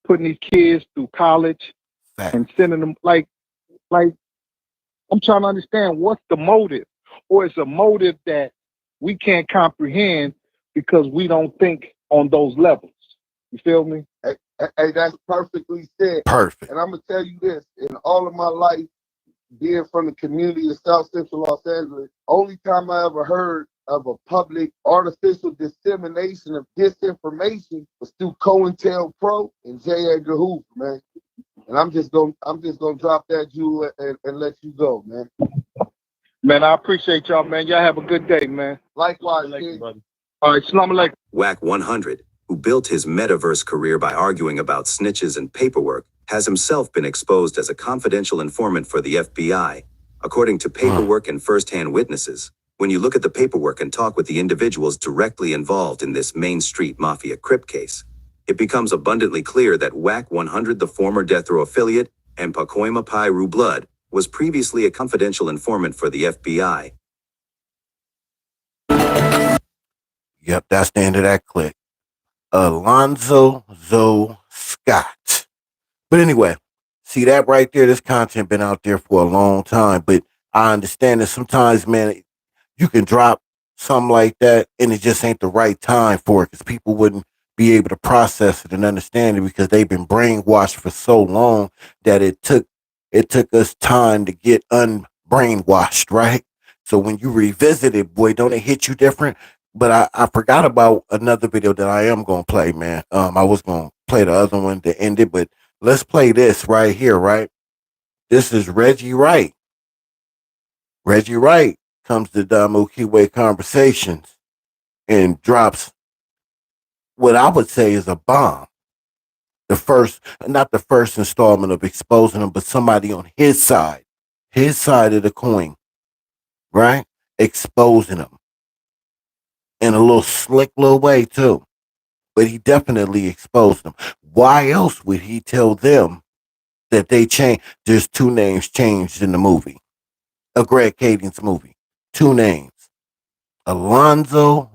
putting these kids through college and sending them like I'm trying to understand what's the motive, or it's a motive that we can't comprehend because we don't think on those levels. You feel me? Hey, that's perfectly said. Perfect. And I'm gonna tell you this: in all of my life, being from the community of South Central Los Angeles, only time I ever heard of a public artificial dissemination of disinformation was through COINTELPRO and J. Edgar Hoover, man. And I'm just gonna drop that jewel and let you go, man. Man, I appreciate y'all, man. Y'all have a good day, man. Likewise, brother. All right, salam alaikum. Wack 100, who built his metaverse career by arguing about snitches and paperwork, has himself been exposed as a confidential informant for the FBI. According to paperwork and first-hand witnesses, when you look at the paperwork and talk with the individuals directly involved in this Main Street Mafia Crip case, it becomes abundantly clear that Wack 100, the former Death Row affiliate, and Pacoima Piru Blood, was previously a confidential informant for the FBI. Yep, that's the end of that clip. Alonzo Scott. But anyway, see that right there? This content been out there for a long time, but I understand that sometimes, man, you can drop something like that and it just ain't the right time for it because people wouldn't be able to process it and understand it because they've been brainwashed for so long that it took us time to get unbrainwashed, right? So when you revisit it, boy, don't it hit you different? But I forgot about another video that I am gonna play, man. I was gonna play the other one to end it, but let's play this right here, right? This is Reggie Wright. Reggie Wright comes to Damu Kiwe Conversations and drops what I would say is a bomb. Not the first installment of exposing him, but somebody on his side of the coin, right? Exposing him in a little slick little way too. But he definitely exposed them. Why else would he tell them that they changed? There's two names changed in the movie. A Greg Kading's movie. Two names. Alonzo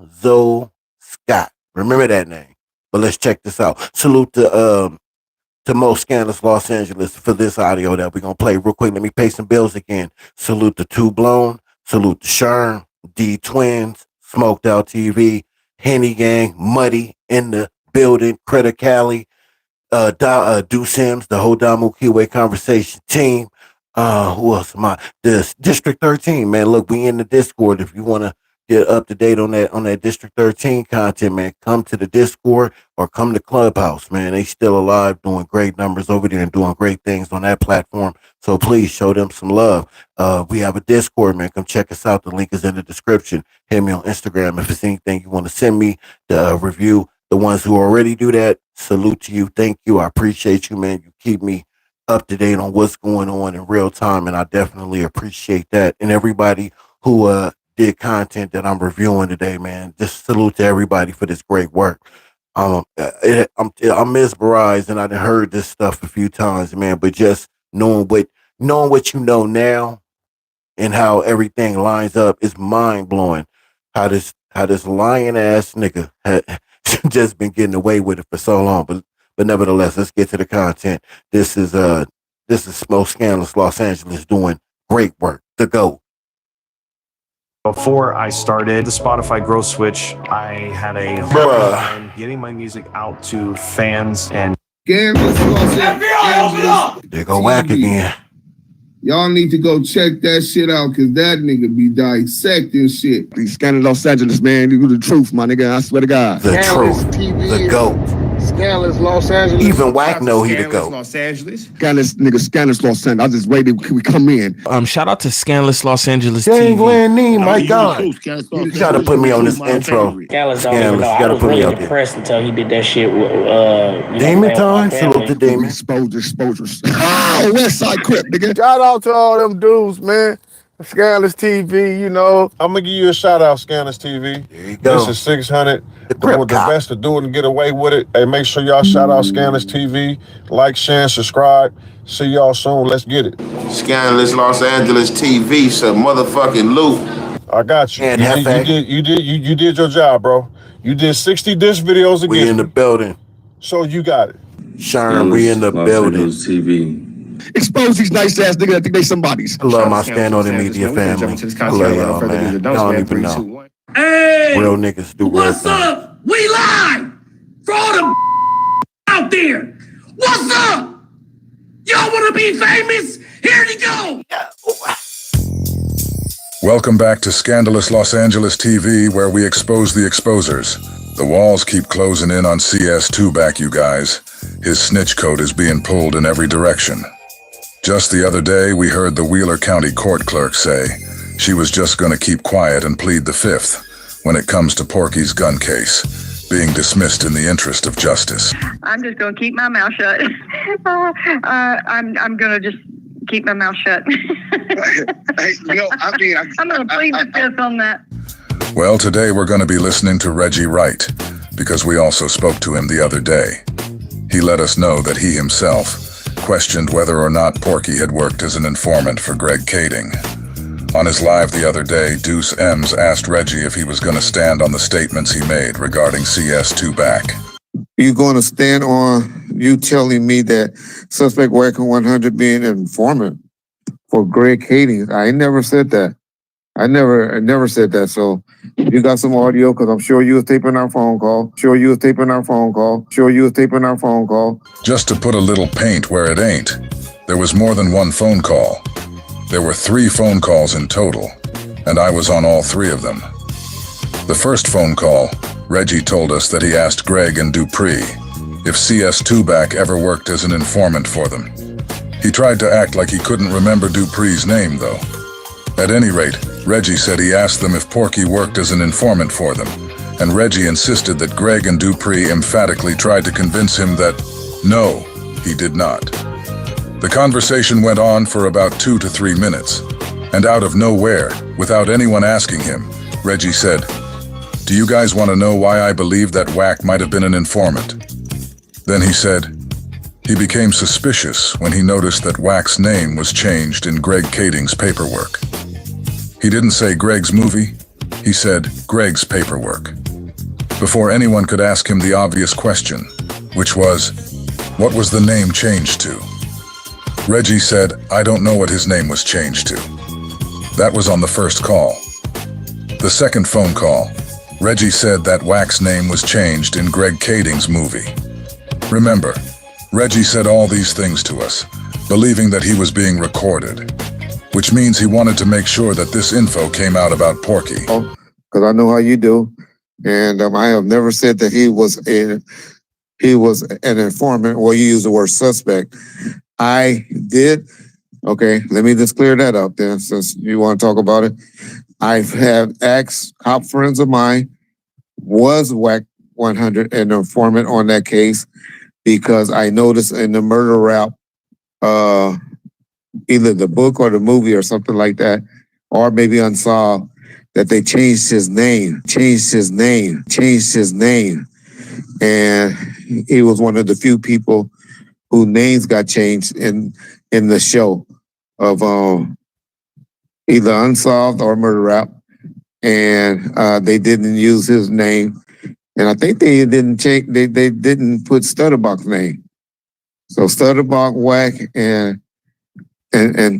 Scott. Remember that name. But let's check this out. Salute to Most Scandalous Los Angeles for this audio that we're gonna play real quick. Let me pay some bills again. Salute to Two Blown. Salute to Sherm, D Twins, Smoked Out TV, Henny Gang, Muddy in the building, Critter Cali, Do Sims, the whole Damu Kiwe Conversation team. Who else am I? This District 13, man. Look, we in the Discord. If you want to get up to date on that District 13 content, man, come to the Discord or come to Clubhouse, man. They still alive, doing great numbers over there and doing great things on that platform. So please show them some love. We have a Discord, man. Come check us out. The link is in the description. Hit me on Instagram if it's anything you want to send me the review. The ones who already do that, salute to you. Thank you. I appreciate you, man. You keep me up to date on what's going on in real time, and I definitely appreciate that. And everybody who did content that I'm reviewing today, man, just salute to everybody for this great work. I'm mesmerized, and I've heard this stuff a few times, man. But just knowing what you know now and how everything lines up is mind blowing. How this lying ass nigga had just been getting away with it for so long, but nevertheless, let's get to the content. This is Most Scandalous Los Angeles doing great work. The GOAT. Before I started the Spotify growth switch, I had a hard time getting my music out to fans and There go Wack again. Y'all need to go check that shit out, because that nigga be dissecting shit. These Scandalous Los Angeles, man. You the truth, my nigga. I swear to God. The truth. The GOAT. Scandalous Los Angeles. Even Wack know he the GOAT. Los Angeles. Scandalous Los Angeles. I just waited. We come in. Shout out to Scandalous Los Angeles Dang, TV. Glenn Nee, my God. You gotta put me on this intro. Scandalous don't even know. I was really depressed until he did that shit with Damon time. Salute to Damon. Exposures. Oh, West Side Crip, nigga. Shout out to all them dudes, man. Scandalous TV, you know. I'm gonna give you a shout out, Scandalous TV. There you go. This is 600. Doing the best to do it and get away with it. Hey, make sure y'all shout out Scandalous TV. Like, share, and subscribe. See y'all soon. Let's get it. Scandalous Los Angeles TV, some motherfucking loot. I got you. And You did your job, bro. You did 60 disc videos again. We in the building. So you got it. Sharon, we in the building. TV. Expose these nice ass niggas. I think they somebody's. I love my Stand On The Media family. I love y'all, man. Y'all don't even know. Hey! Real niggas do real What's up? We live! For all the out there! What's up? Y'all wanna be famous? Here you go! Welcome back to Scandalous Los Angeles TV, where we expose the exposers. The walls keep closing in on CS2BACK, you guys. His snitch coat is being pulled in every direction. Just the other day, we heard the Wheeler County court clerk say she was just gonna keep quiet and plead the fifth when it comes to Porky's gun case, being dismissed in the interest of justice. I'm just gonna keep my mouth shut. I'm gonna just keep my mouth shut. I'm gonna plead the fifth on that. Well, today we're gonna be listening to Reggie Wright, because we also spoke to him the other day. He let us know that he himself questioned whether or not Porky had worked as an informant for Greg Kading. On his live the other day, Deuce M's asked Reggie if he was going to stand on the statements he made regarding CS2BACK. You going to stand on you telling me that suspect Wack 100 being an informant for Greg Kading? I ain't never said that. I never said that. So you got some audio because I'm sure you was taping our phone call. Just to put a little paint where it ain't, there was more than one phone call. There were 3 phone calls in total, and I was on all 3 of them. The first phone call, Reggie told us that he asked Greg and Dupree if CS2BACK ever worked as an informant for them. He tried to act like he couldn't remember Dupree's name, though. At any rate, Reggie said he asked them if Porky worked as an informant for them, and Reggie insisted that Greg and Dupree emphatically tried to convince him that, no, he did not. The conversation went on for about 2 to 3 minutes, and out of nowhere, without anyone asking him, Reggie said, "Do you guys want to know why I believe that Wack might have been an informant?" Then he said, he became suspicious when he noticed that Wack's name was changed in Greg Kading's paperwork. He didn't say Greg's movie, he said Greg's paperwork. Before anyone could ask him the obvious question, which was, what was the name changed to? Reggie said, I don't know what his name was changed to. That was on the first call. The second phone call, Reggie said that Wack's name was changed in Greg Kading's movie. Remember, Reggie said all these things to us, believing that he was being recorded, which means he wanted to make sure that this info came out about Porky. Because I know how you do, and I have never said that he was an informant. Well, you use the word suspect. I did. Okay, let me just clear that up then, since you want to talk about it. I've had ex-cop friends of mine was Wack 100 an informant on that case because I noticed in the murder rap, either the book or the movie or something like that, or maybe Unsolved, that they changed his name. And he was one of the few people whose names got changed in the show of either Unsolved or Murder Rap. And they didn't use his name. And I think they didn't change, they didn't put Stutterbox's name. So Stutterbox, Wack, and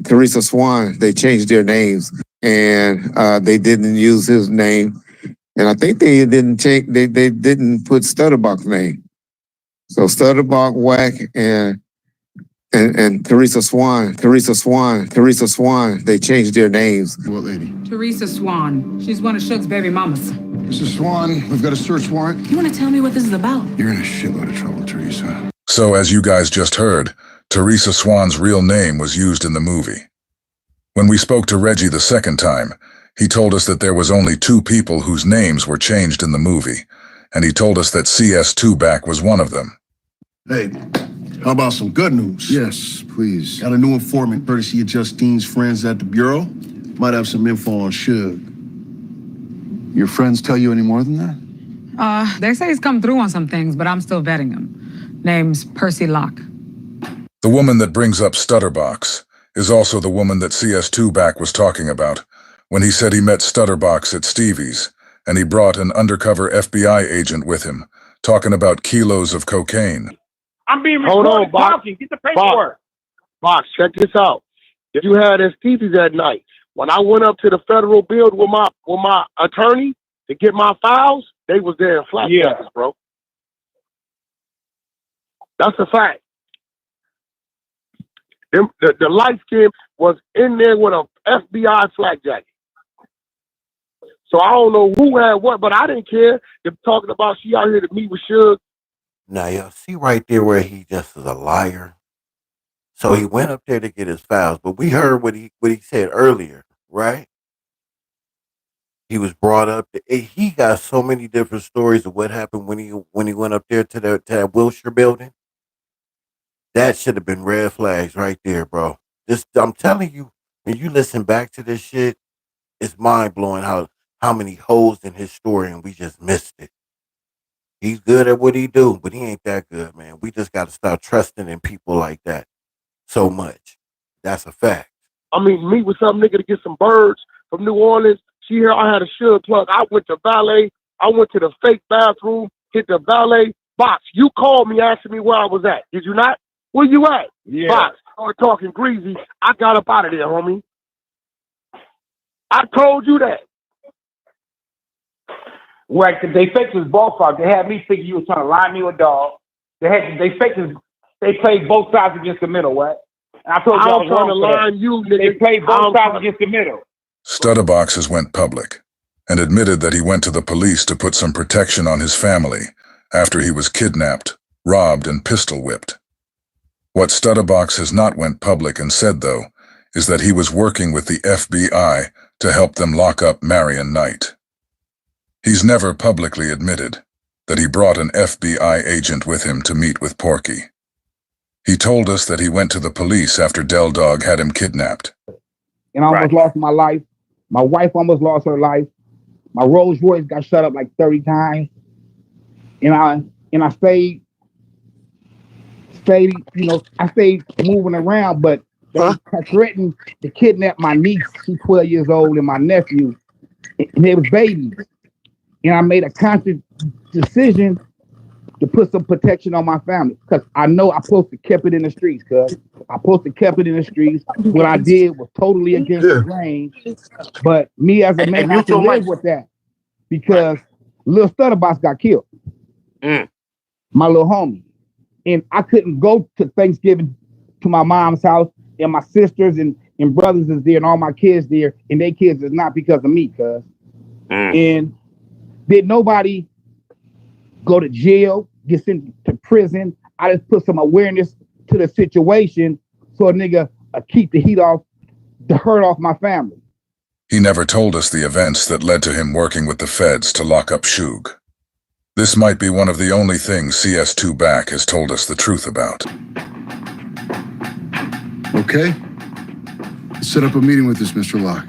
Teresa Swan, they changed their names. And they didn't use his name. And I think they didn't change, they didn't put Stutterbox's name. So Stutterbox, Wack, and Teresa Swan, they changed their names. What lady? Teresa Swan. She's one of Suge's baby mamas. Mrs. Swan, we've got a search warrant. You want to tell me what this is about? You're in a shitload of trouble, Teresa. So as you guys just heard, Teresa Swan's real name was used in the movie. When we spoke to Reggie the second time, he told us that there was only 2 people whose names were changed in the movie, and he told us that CS2BACK was one of them. Hey, how about some good news? Yes, please. Got a new informant courtesy of Justine's friends at the Bureau. Might have some info on Suge. Your friends tell you any more than that? They say he's come through on some things, but I'm still vetting him. Name's Percy Locke. The woman that brings up Stutterbox is also the woman that CS2BACK was talking about when he said he met Stutterbox at Stevie's, and he brought an undercover FBI agent with him, talking about kilos of cocaine. I'm being Hold recorded on, Box. talking. Get the paperwork. Box, check this out. If you had at Stevie's that night, when I went up to the federal building with my attorney to get my files, they was there in flat jackets, bro. That's a fact. The light skin was in there with a FBI flag jacket. So I don't know who had what, but I didn't care. They're talking about she out here to meet with Suge. Now, y'all see right there where he just is a liar. So he went up there to get his files, but we heard what he said earlier, right? He was brought up. He got so many different stories of what happened when he went up there to that Wilshire building. That should have been red flags right there, bro. I'm telling you, when you listen back to this shit, it's mind blowing how many holes in his story and we just missed it. He's good at what he do, but he ain't that good, man. We just got to start trusting in people like that so much. That's a fact. I mean, meet with some nigga to get some birds from New Orleans. I had a Suge plug. I went to valet. I went to the fake bathroom, hit the valet, Box, you called me, asking me where I was at. Did you not? Where you at? Yeah. Box, started talking greasy. I got up out of there, homie. I told you that. Wack, they faked his ball fight. They had me thinking you was trying to line me with a dog. They played both sides against the middle, Wack. And I told you I was trying to wrong for line that. you, nigga. They played both sides against the middle. Stutterbox went public and admitted that he went to the police to put some protection on his family after he was kidnapped, robbed, and pistol whipped. What Stutterbox has not went public and said, though, is that he was working with the FBI to help them lock up Marion Knight. He's never publicly admitted that he brought an FBI agent with him to meet with Porky. He told us that he went to the police after Del Dog had him kidnapped. And I almost lost my life. My wife almost lost her life. My Rolls Royce got shut up like 30 times. And I stayed, I stayed moving around, but they threatened to kidnap my niece, she's 12 years old, and my nephew, and they was babies. And I made a conscious decision to put some protection on my family, because I know I supposed to kept it in the streets, cuz I supposed to kept it in the streets. What I did was totally against the grain, but me as a man, I can live with that, because little Stutterbox got killed. My little homie. And I couldn't go to Thanksgiving to my mom's house, and my sisters and brothers is there, and all my kids there, and their kids is not because of me, cuz. And did nobody go to jail, get sent to prison? I just put some awareness to the situation so a nigga keep the heat off, the hurt off my family. He never told us the events that led to him working with the feds to lock up Suge. This might be one of the only things CS2BACK has told us the truth about. Okay. Let's set up a meeting with this Mr. Locke.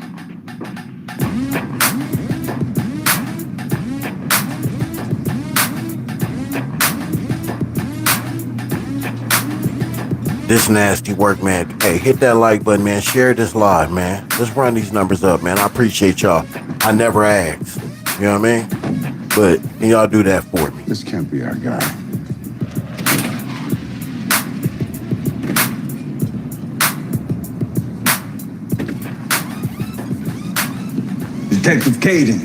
This nasty work, man. Hey, hit that like button, man. Share this live, man. Let's run these numbers up, man. I appreciate y'all. I never asked. You know what I mean? But can y'all do that for me? This can't be our guy. Detective Kading.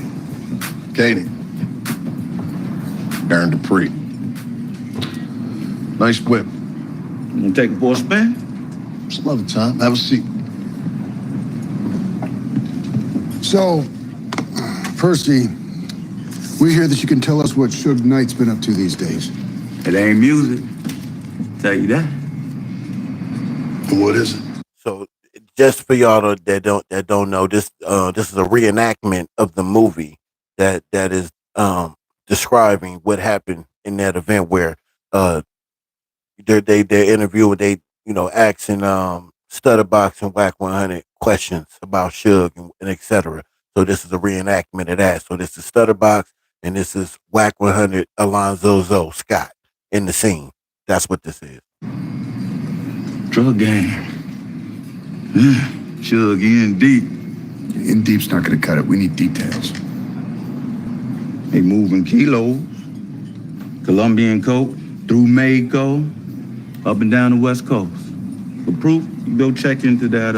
Kading. Darren Dupree. Nice whip. You gonna take it for a spin? Some other time. Have a seat. So, Percy, we hear that you can tell us what Suge Knight's been up to these days. It ain't music. Tell you that. And what is it? So, just for y'all that don't know, this is a reenactment of the movie that is describing what happened in that event where they interviewing, they asking Stutterbox and Wack 100 questions about Suge and etc. So this is a reenactment of that. So this is Stutterbox and this is Wack 100 Alonzo Scott in the scene. That's what this is. Drug game. Suge in deep. In deep's not gonna cut it. We need details. They moving kilos. Colombian coke through Mexico, up and down the West Coast. For proof, you go check into that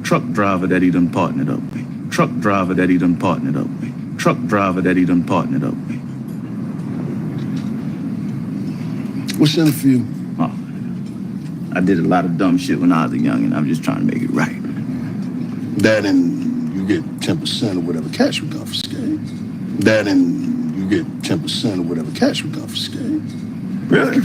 truck driver that he done partnered up with. Truck driver that he done partnered up with. Truck driver that he done partnered up with. What's in it for you? Oh, I did a lot of dumb shit when I was a youngin'. I'm just trying to make it right. That and you get 10% of whatever cash we confiscate. That and you get 10% of whatever cash we confiscate. Really?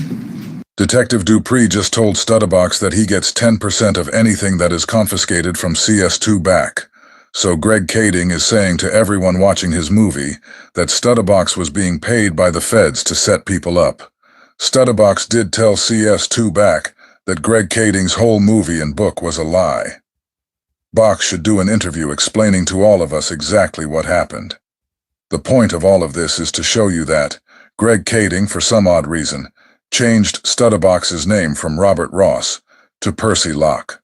Detective Dupree just told Stutterbox that he gets 10% of anything that is confiscated from CS2BACK. So Greg Kading is saying to everyone watching his movie that Stutterbox was being paid by the feds to set people up. Stutterbox did tell CS2BACK that Greg Kading's whole movie and book was a lie. Box should do an interview explaining to all of us exactly what happened. The point of all of this is to show you that Greg Kading, for some odd reason, changed Stutterbox's name from Robert Ross to Percy Locke.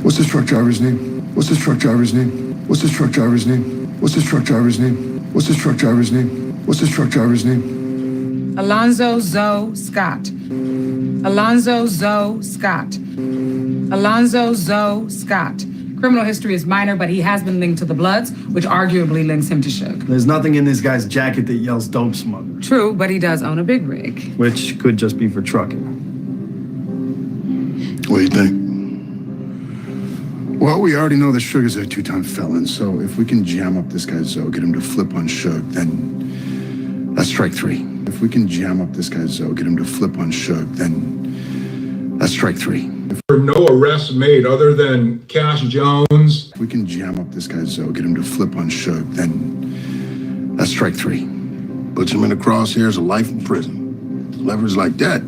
What's this truck driver's name? What's this truck driver's name? What's this truck driver's name? What's this truck driver's name? What's this truck driver's name? What's this truck driver's name? Alonzo Zoe Scott. Alonzo Zoe Scott. Alonzo Zoe Scott. Criminal history is minor, but he has been linked to the Bloods, which arguably links him to Suge. There's nothing in this guy's jacket that yells dope smuggler. True, but he does own a big rig. Which could just be for trucking. What do you think? Well, we already know that Sugar's a two-time felon, so if we can jam up this guy Zoe, get him to flip on Suge, then that's strike three. If we can jam up this guy Zoe, get him to flip on Suge, then that's strike three. If There were no arrests made other than Cash Jones. we can jam up this guy Zoe, get him to flip on Suge, then that's strike three. Puts him in the crosshairs of life in prison. Leverage like that, he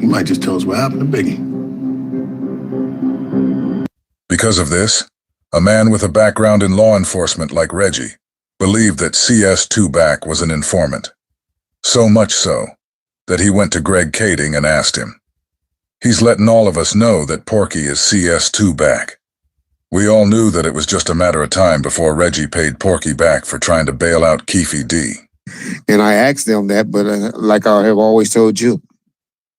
might just tell us what happened to Biggie. Because of this, a man with a background in law enforcement like Reggie believed that CS2BACK was an informant. So much so that he went to Greg Kading and asked him. He's letting all of us know that Porky is CS2BACK. We all knew that it was just a matter of time before Reggie paid Porky back for trying to bail out Keefy D. And I asked them that, but like I have always told you,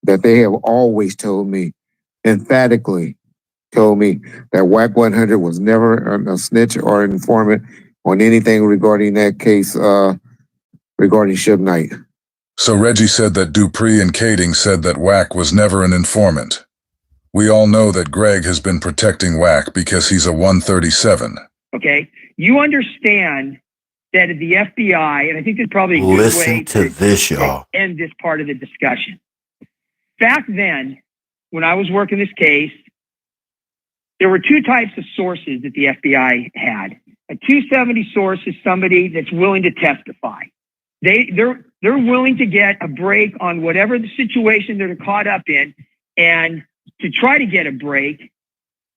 that they have always told me, emphatically told me that Wack 100 was never a snitch or an informant on anything regarding that case, regarding Suge Knight. So Reggie said that Dupree and Kading said that Wack was never an informant. We all know that Greg has been protecting Wack because he's a 137. Okay, you understand that the FBI, and I think there's probably a good Listen way to this, y'all. end this part of the discussion. Back then, when I was working this case, there were two types of sources that the FBI had. A 270 source is somebody that's willing to testify. They're willing to get a break on whatever the situation they're caught up in, and to try to get a break,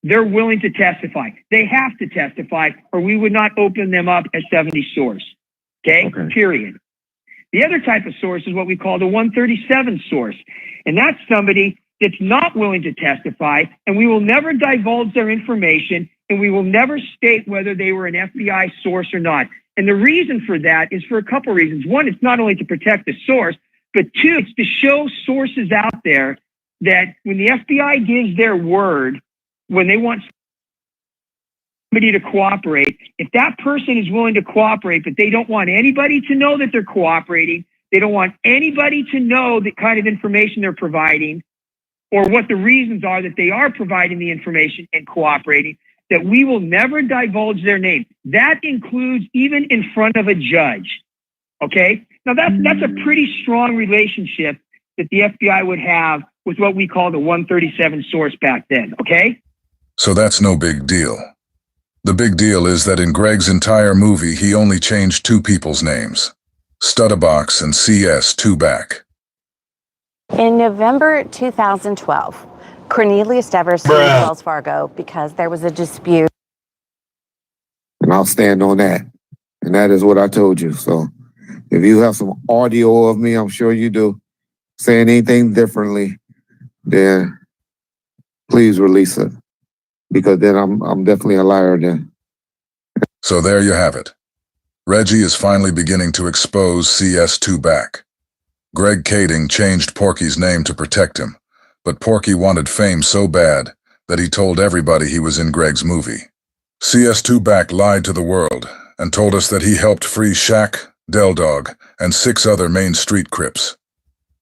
they're willing to testify. They have to testify, or we would not open them up as 70 source. Okay? Period. The other type of source is what we call the 137 source, and that's somebody that's not willing to testify, and we will never divulge their information, and we will never state whether they were an FBI source or not. And the reason for that is for a couple reasons. One, it's not only to protect the source, but two, it's to show sources out there that when the FBI gives their word, when they want somebody to cooperate, if that person is willing to cooperate, but they don't want anybody to know that they're cooperating, they don't want anybody to know the kind of information they're providing, or what the reasons are that they are providing the information and cooperating, that we will never divulge their name. That includes even in front of a judge. Okay? Now that's a pretty strong relationship that the FBI would have with what we call the 137 source back then. Okay? So that's no big deal. The big deal is that in Greg's entire movie, he only changed two people's names, Stutterbox and CS2BACK. In November 2012, Cornelius Devers sued Wells Fargo because there was a dispute. And I'll stand on that. And that is what I told you. So if you have some audio of me, I'm sure you do, saying anything differently, then please release it. Because then I'm definitely a liar then. So there you have it. Reggie is finally beginning to expose CS2BACK. Greg Kading changed Porky's name to protect him, but Porky wanted fame so bad that he told everybody he was in Greg's movie. CS2BACK lied to the world and told us that he helped free Shaq, Del Dog, and 6 other Main Street Crips.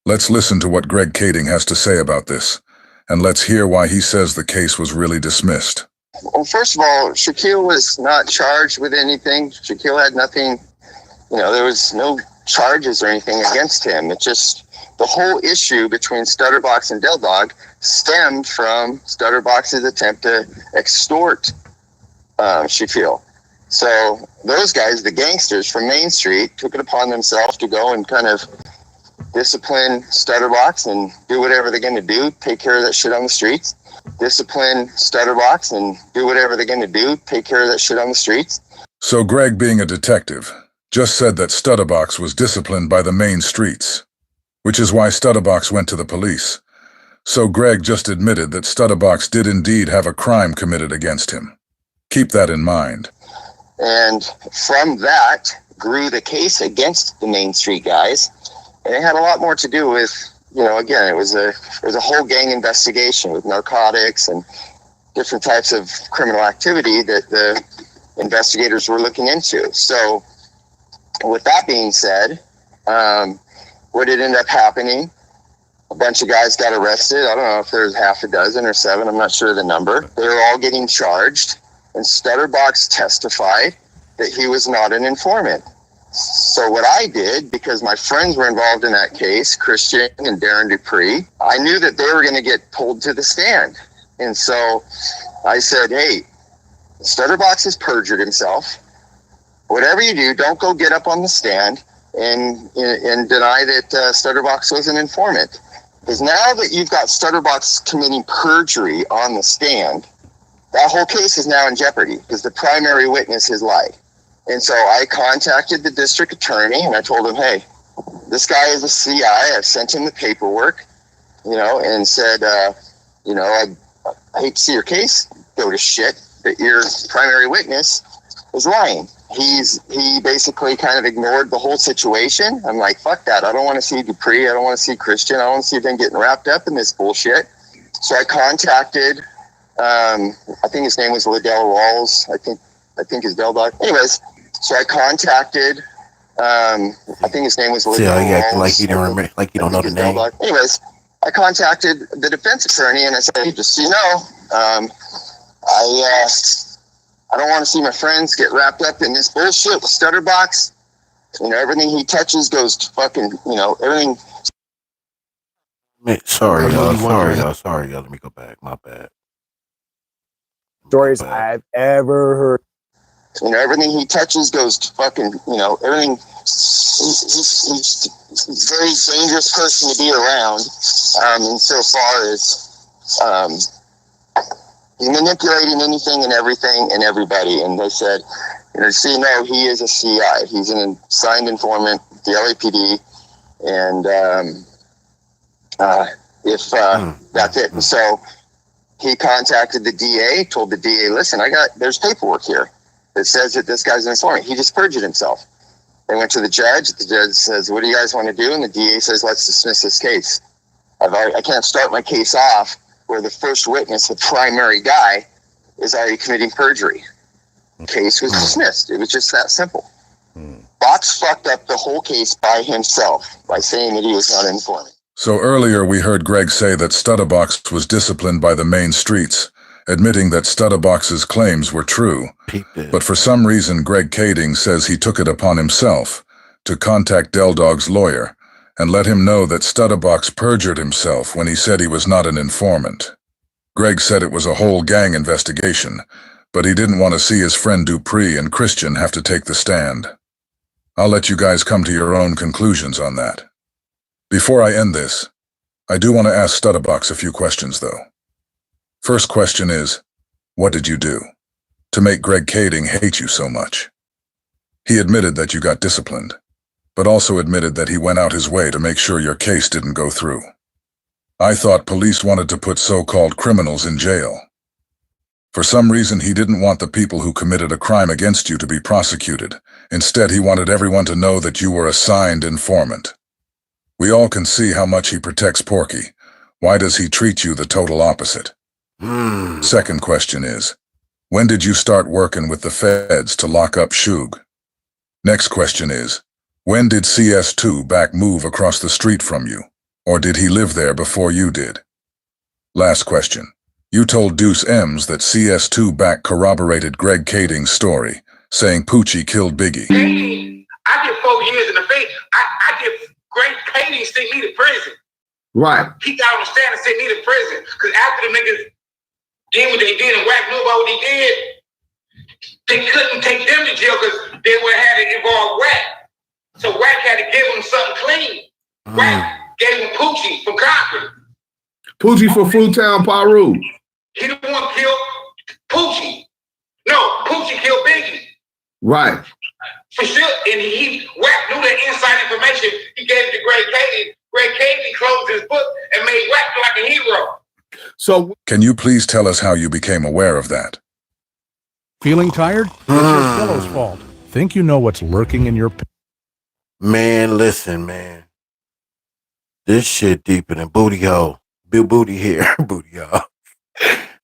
Let's listen to what Greg Kading has to say about this, and let's hear why he says the case was really dismissed. Well, first of all, Shaquille was not charged with anything. Shaquille had nothing, there was no charges or anything against him. It's just the whole issue between Stutterbox and Del Dog stemmed from Stutterbox's attempt to extort Shaquille. So those guys, the gangsters from Main Street, took it upon themselves to go and kind of discipline Stutterbox and do whatever they're going to do, take care of that shit on the streets. Discipline Stutterbox and do whatever they're going to do, take care of that shit on the streets. So Greg, being a detective, just said that Stutterbox was disciplined by the Main Streets, which is why Stutterbox went to the police. So Greg just admitted that Stutterbox did indeed have a crime committed against him. Keep that in mind. And from that grew the case against the Main Street guys. And it had a lot more to do with, you know, again, it was a whole gang investigation with narcotics and different types of criminal activity that the investigators were looking into. So with that being said, what did end up happening? A bunch of guys got arrested. I don't know if there's half a dozen or 7. I'm not sure the number. They were all getting charged. And Stutterbox testified that he was not an informant. So what I did, because my friends were involved in that case, Christian and Darren Dupree, I knew that they were going to get pulled to the stand. And so I said, hey, Stutterbox has perjured himself. Whatever you do, don't go get up on the stand and deny that Stutterbox was an informant. Because now that you've got Stutterbox committing perjury on the stand, that whole case is now in jeopardy because the primary witness has lied. And so I contacted the district attorney and I told him, hey, this guy is a CI. I've sent him the paperwork, you know, and said, you know, I hate to see your case go to shit, but your primary witness is lying. He basically kind of ignored the whole situation. I'm like, fuck that. I don't want to see Dupree. I don't want to see Christian. I don't want to see them getting wrapped up in this bullshit. So I contacted, I think his name was Liddell Rawls. I think his Dell dog. Anyways, so I contacted, I think his name was Liddell Rawls. Like you don't remember, like you don't know the name. Anyways, I contacted the defense attorney and I said, hey, just so you know, I don't want to see my friends get wrapped up in this bullshit with Stutterbox. You know, everything he touches goes to fucking, you know, everything. Sorry, y'all. Let me go back. My bad. Stories I've ever heard. You know, everything he touches goes to fucking, you know, everything. He's a very dangerous person to be around. Insofar as, he's manipulating anything and everything and everybody. And they said, you know, so you know, he is a CI. He's an assigned informant, the LAPD. And that's it. And so he contacted the DA, told the DA, listen, there's paperwork here that says that this guy's an informant. He just perjured himself. They went to the judge. The judge says, what do you guys want to do? And the DA says, let's dismiss this case. I can't start my case off where the first witness, the primary guy, is already committing perjury. The case was dismissed. It was just that simple. Box fucked up the whole case by himself by saying that he was not an informant. So earlier we heard Greg say that Stutterbox was disciplined by the main streets, admitting that Stutterbox's claims were true. But for some reason Greg Kading says he took it upon himself to contact Del Dog's lawyer and let him know that Stutterbox perjured himself when he said he was not an informant. Greg said it was a whole gang investigation, but he didn't want to see his friend Dupree and Christian have to take the stand. I'll let you guys come to your own conclusions on that. Before I end this, I do want to ask Stutterbox a few questions, though. First question is, what did you do to make Greg Kading hate you so much? He admitted that you got disciplined, but also admitted that he went out his way to make sure your case didn't go through. I thought police wanted to put so-called criminals in jail. For some reason, he didn't want the people who committed a crime against you to be prosecuted. Instead, he wanted everyone to know that you were a signed informant. We all can see how much he protects Porky. Why does he treat you the total opposite? Second question is, when did you start working with the feds to lock up Suge? Next question is, when did CS2BACK move across the street from you? Or did he live there before you did? Last question. You told Deuce M's that CS2BACK corroborated Greg Kading's story, saying Poochie killed Biggie. I did 4 years in the face. I did Greg Kading sent me to prison. Right. He got on the stand and sent me to prison. Because after the niggas did what they did and Wack knew about what they did, they couldn't take them to jail because they would have had to involve Wack. So Wack had to give them something clean. Wack gave him Poochie from Compton. Poochie for Fruitown Paru. He the one killed Poochie. No, Poochie killed Biggie. Right. For sure. And Wack knew that inside information. He gave it to Greg Kading. Greg Kading closed his book and made Wack look like a hero. So, can you please tell us how you became aware of that? Feeling tired? It's your pillow's fault. Think you know what's lurking in your... Man, listen, man. This shit deeper than booty hole. Booty here. Booty hole.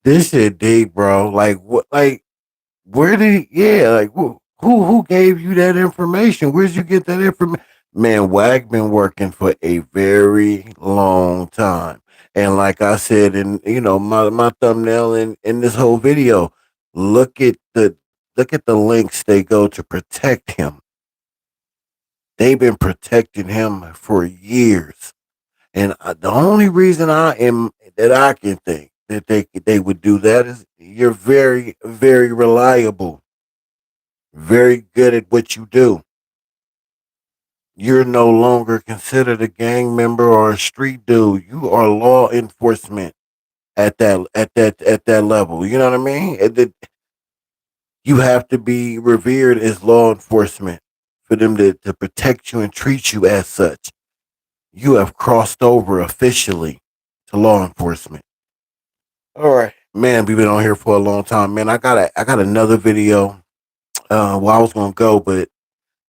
This shit deep, bro. Like, what? Like, where did like, who gave you that information? Where'd you get that information? Man, Wack been working for a very long time. And like I said in, my thumbnail in this whole video, look at the links they go to protect him. They've been protecting him for years. And the only reason I can think that they would do that is you're very, very reliable, very good at what you do. You're no longer considered a gang member or a street dude. You are law enforcement at that level. You know what I mean? You have to be revered as law enforcement for them to protect you and treat you as such. You have crossed over officially to law enforcement. All right, man. We've been on here for a long time, man. I got another video. Well, I was gonna go, but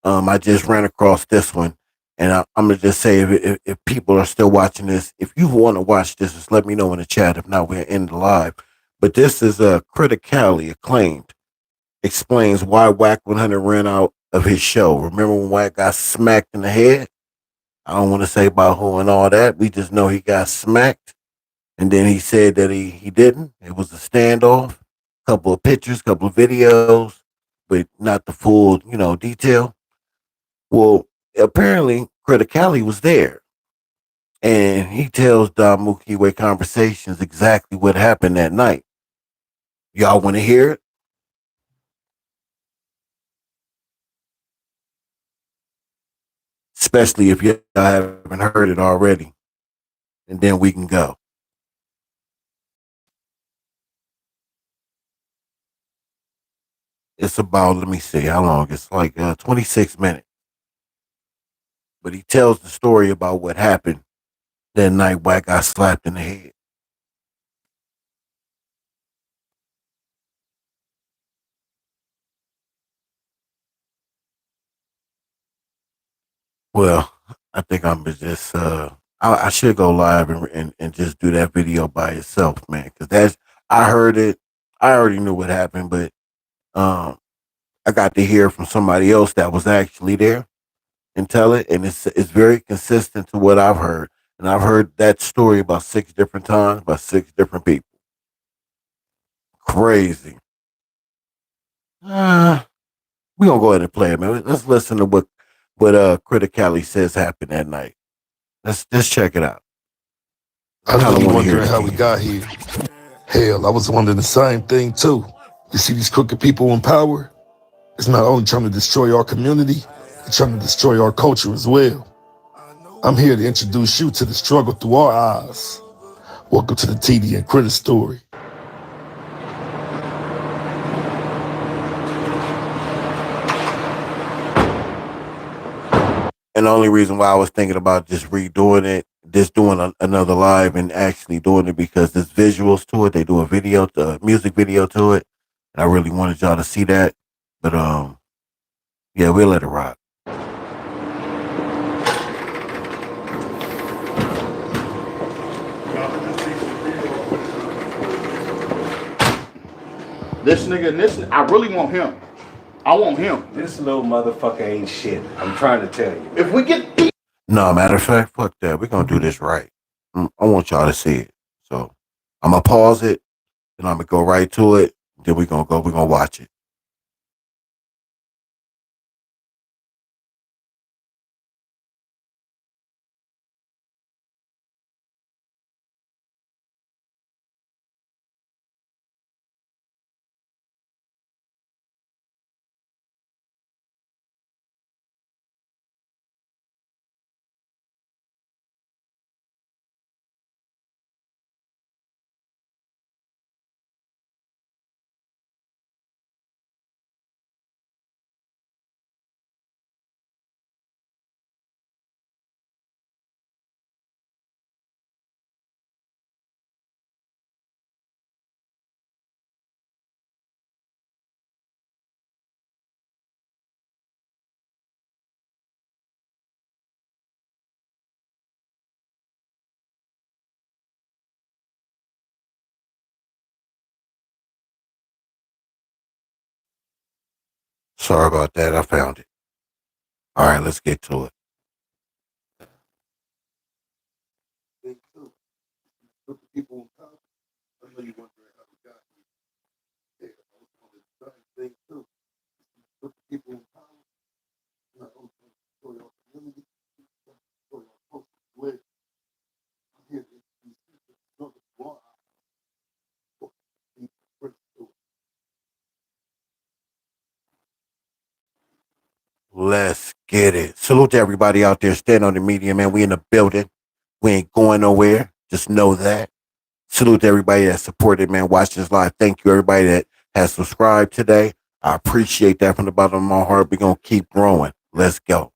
I just ran across this one, and I'm gonna just say if people are still watching this, if you want to watch this, just let me know in the chat. If not, we'll end the live. But this is critically acclaimed. Explains why Wack 100 ran out of his show. Remember when Wack got smacked in the head? I don't want to say about who and all that. We just know he got smacked. And then he said that he didn't. It was a standoff. Couple of pictures, couple of videos, but not the full, detail. Well, apparently Criticality was there. And he tells Don Mukiwe Conversations exactly what happened that night. Y'all want to hear it? Especially if you haven't heard it already. And then we can go. It's about, let me see how long. It's like 26 minutes. But he tells the story about what happened that night Wack got slapped in the head. Well, I think I'm just I should go live and just do that video by itself, man. Because I heard it. I already knew what happened, but I got to hear from somebody else that was actually there and tell it, and it's very consistent to what I've heard. And I've heard that story about 6 different times by 6 different people. Crazy. We're gonna go ahead and play it, man. Let's listen to what Criticality says happened that night. Let's check it out. I was really wondering how we got here. Hell, I was wondering the same thing too. You see these crooked people in power? It's not only trying to destroy our community, it's trying to destroy our culture as well. I'm here to introduce you to the struggle through our eyes. Welcome to the TD and Critter story. And the only reason why I was thinking about just redoing it, just doing another live and actually doing it because there's visuals to it. They do a music video to it. And I really wanted y'all to see that. But yeah, we'll let it rock. This nigga, I really want him. I want him. This little motherfucker ain't shit. I'm trying to tell you. If we get... No, matter of fact, fuck that. We're going to do this right. I want y'all to see it. So I'm going to pause it, and I'm going to go right to it. Then we're going to watch it. Sorry about that. I found it. All right, let's get to it. Let's get it. Salute to everybody out there. Stand on the media, man. We in the building. We ain't going nowhere. Just know that. Salute to everybody that supported, man. Watch this live. Thank you, everybody that has subscribed today. I appreciate that from the bottom of my heart. We're going to keep growing. Let's go.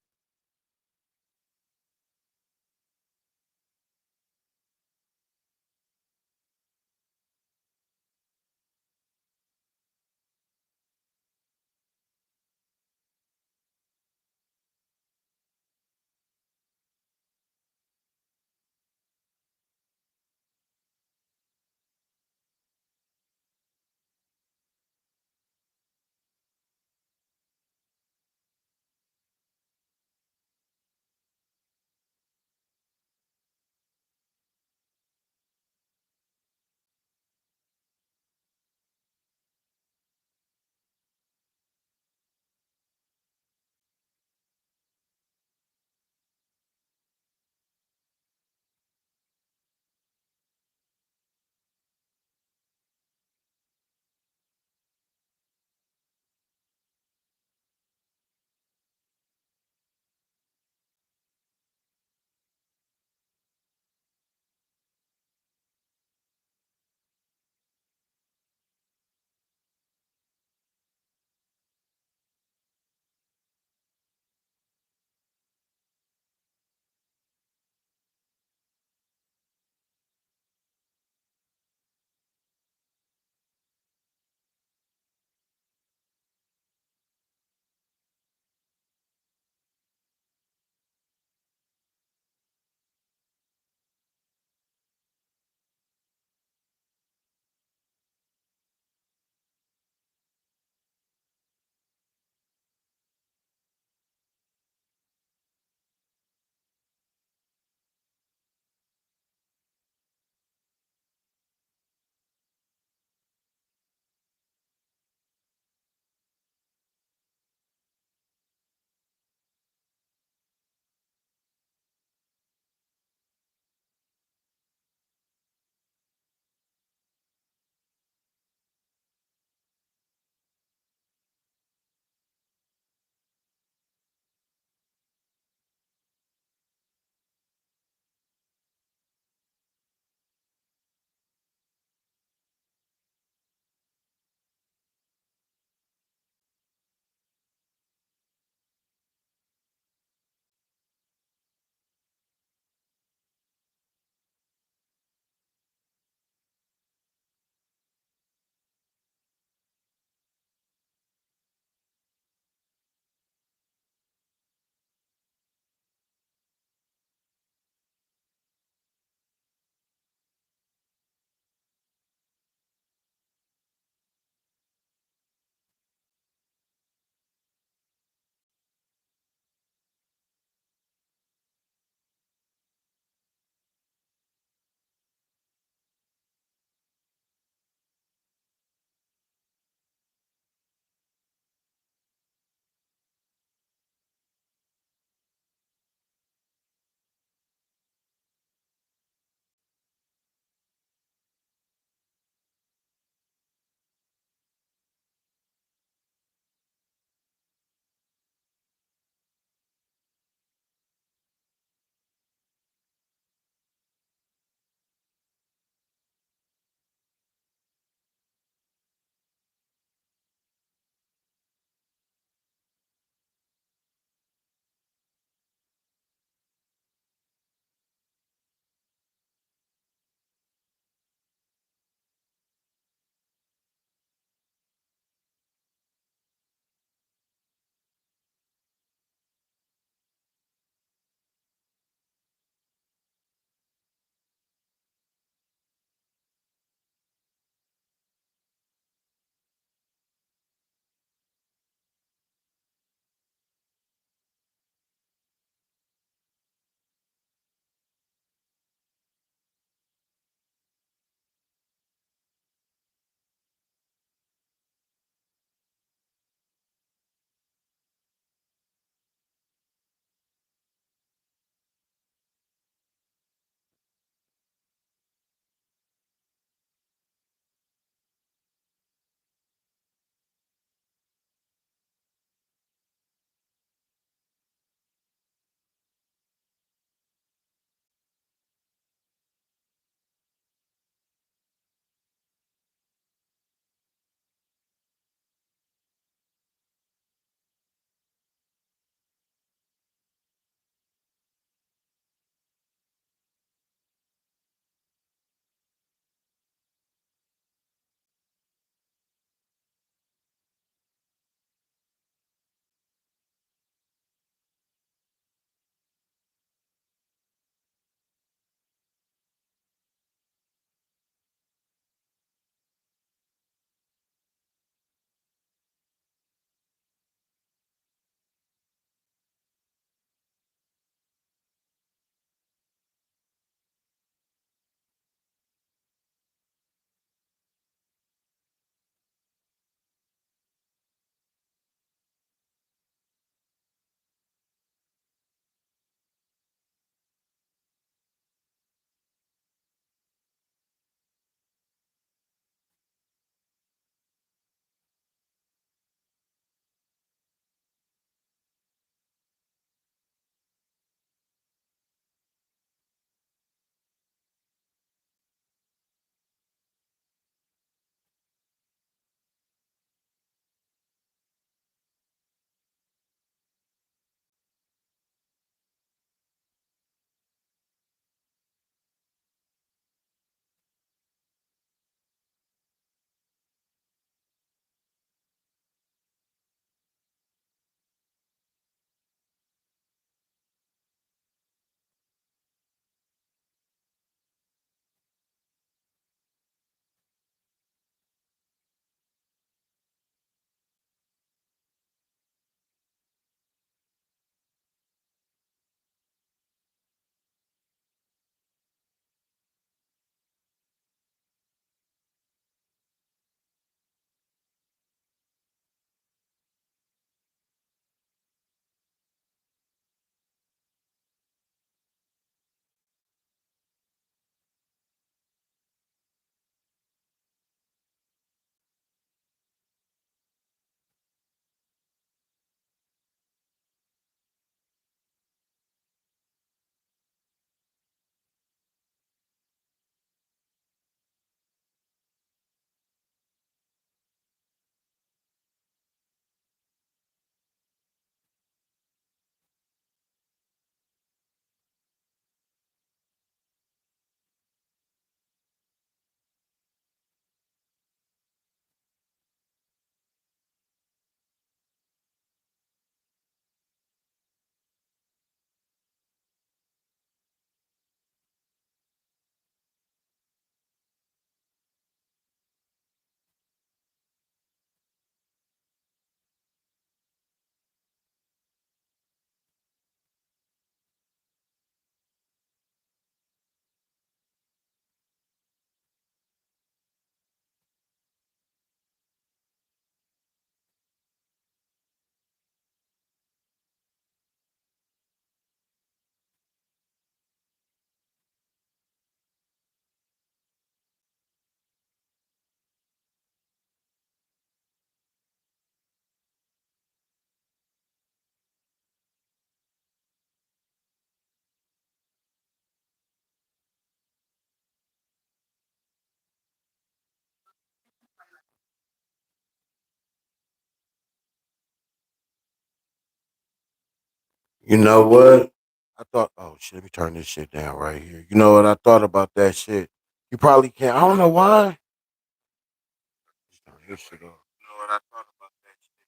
You know what? I thought, oh shit, let me turn this shit down right here. You know what I thought about that shit? You probably can't. I don't know why. Let's turn this shit off. You know what I thought about that shit?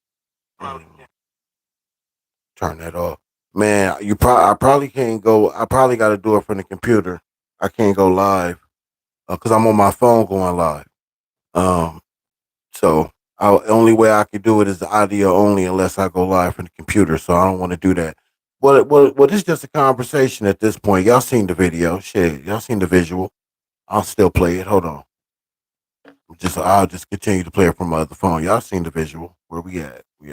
Probably can't. Turn that off. Man, I probably can't go. I probably got to do it from the computer. I can't go live because I'm on my phone going live. Um, so only way I can do it is the audio only, unless I go live from the computer. So I don't want to do that. Well, this is just a conversation at this point. Y'all seen the video? Shit, y'all seen the visual? I'll still play it. Hold on. I'll just continue to play it from my other phone. Y'all seen the visual? Where we at? We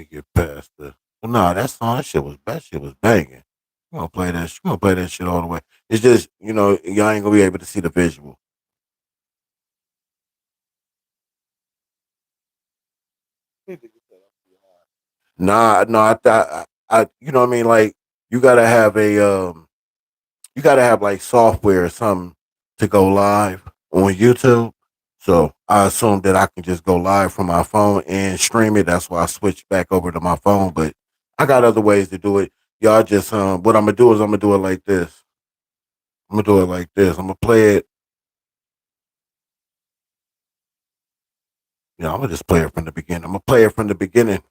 get past the. Well, no, that song. That shit was banging. I'm gonna play that. I'm gonna play that shit all the way. It's just y'all ain't gonna be able to see the visual. Nah, no, I thought you know what I mean. Like you gotta have you gotta have like software or something to go live on YouTube. So I assume that I can just go live from my phone and stream it. That's why I switched back over to my phone. But I got other ways to do it. Y'all just what I'm gonna do is I'm gonna do it like this. I'm gonna do it like this. I'm gonna play it. I'm gonna just play it from the beginning. I'm gonna play it from the beginning.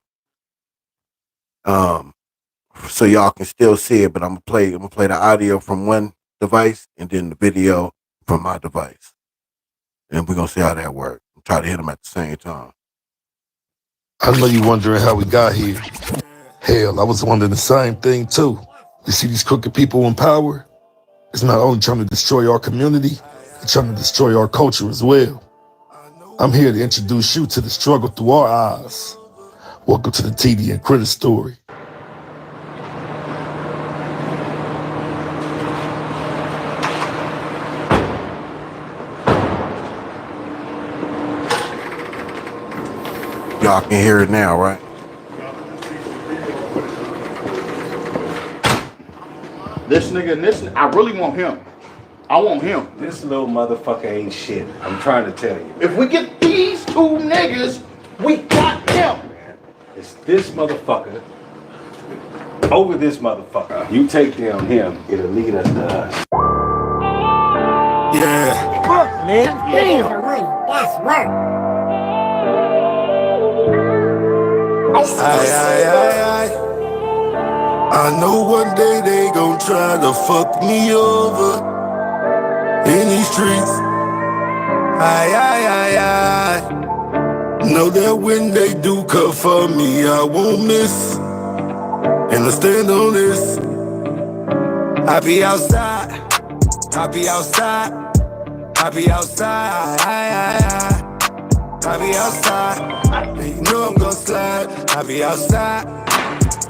So y'all can still see it, but I'm gonna play the audio from one device and then the video from my device. And we're gonna see how that works. Try to hit them at the same time. I know you wondering how we got here. Hell, I was wondering the same thing too. You see these crooked people in power? It's not only trying to destroy our community, it's trying to destroy our culture as well. I'm here to introduce you to the struggle through our eyes. Welcome to the TD and Critter story. Y'all can hear it now, right? This nigga, I really want him. I want him. This little motherfucker ain't shit. I'm trying to tell you. If we get these two niggas, we got him. It's this motherfucker over this motherfucker. You take down him, it'll lead us to us. Yeah. Fuck, man. Damn. That's work. I know one day they gon' try to fuck me over in these streets. Know that when they do come for me, I won't miss. And I stand on this. I be outside. I be outside. I be outside. I be outside. You know I'm gon' slide. I be outside.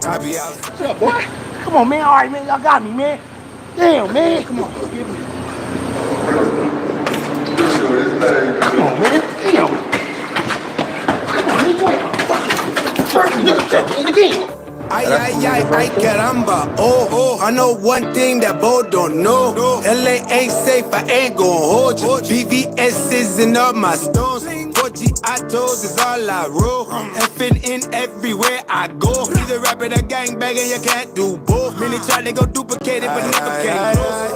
I be outside. What's up, boy? Come on, man. All right, man. Y'all got me, man. Damn, man. Come on. Give me. Come on, man. Damn. Come on, nigga. First nigga, again. Ay, caramba, oh, I know one thing that Bo don't know. LA ain't safe, I ain't gon' hold you. BVS isn't up my stones. 4G autos is all I roll. Effing in everywhere I go. Either rapping or gangbanging, you can't do both. Many try to go duplicate it, but never came close.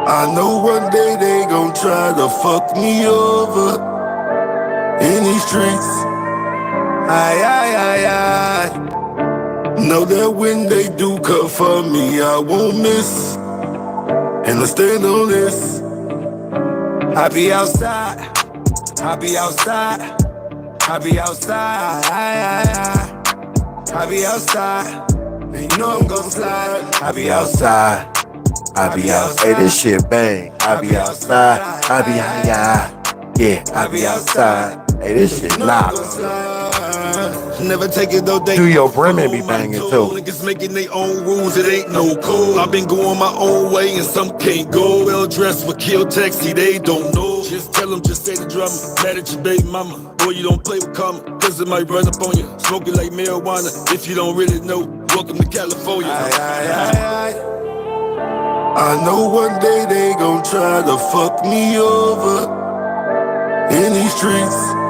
I know one day they gon' try to fuck me over in these streets. Know that when they do come for me, I won't miss. And I stand on this. I be outside. I be outside. I be outside. I be outside. And you know I'm gon' slide. I be outside. I be outside. Hey, this shit bang. I be outside. I be high. Yeah, I be outside. Hey, this shit loud. Never take it though, they Do your Bremen be banging too. Niggas making their own rules, it ain't no code. I've been going my own way and some can't go. Well dressed with kill taxi, they don't know. Just tell them, just say the drama. Mad at your baby mama. Boy, you don't play with karma, cause it might run up on you. Smoking like marijuana, if you don't really know. Welcome to California. I know one day they gon' try to fuck me over in these streets.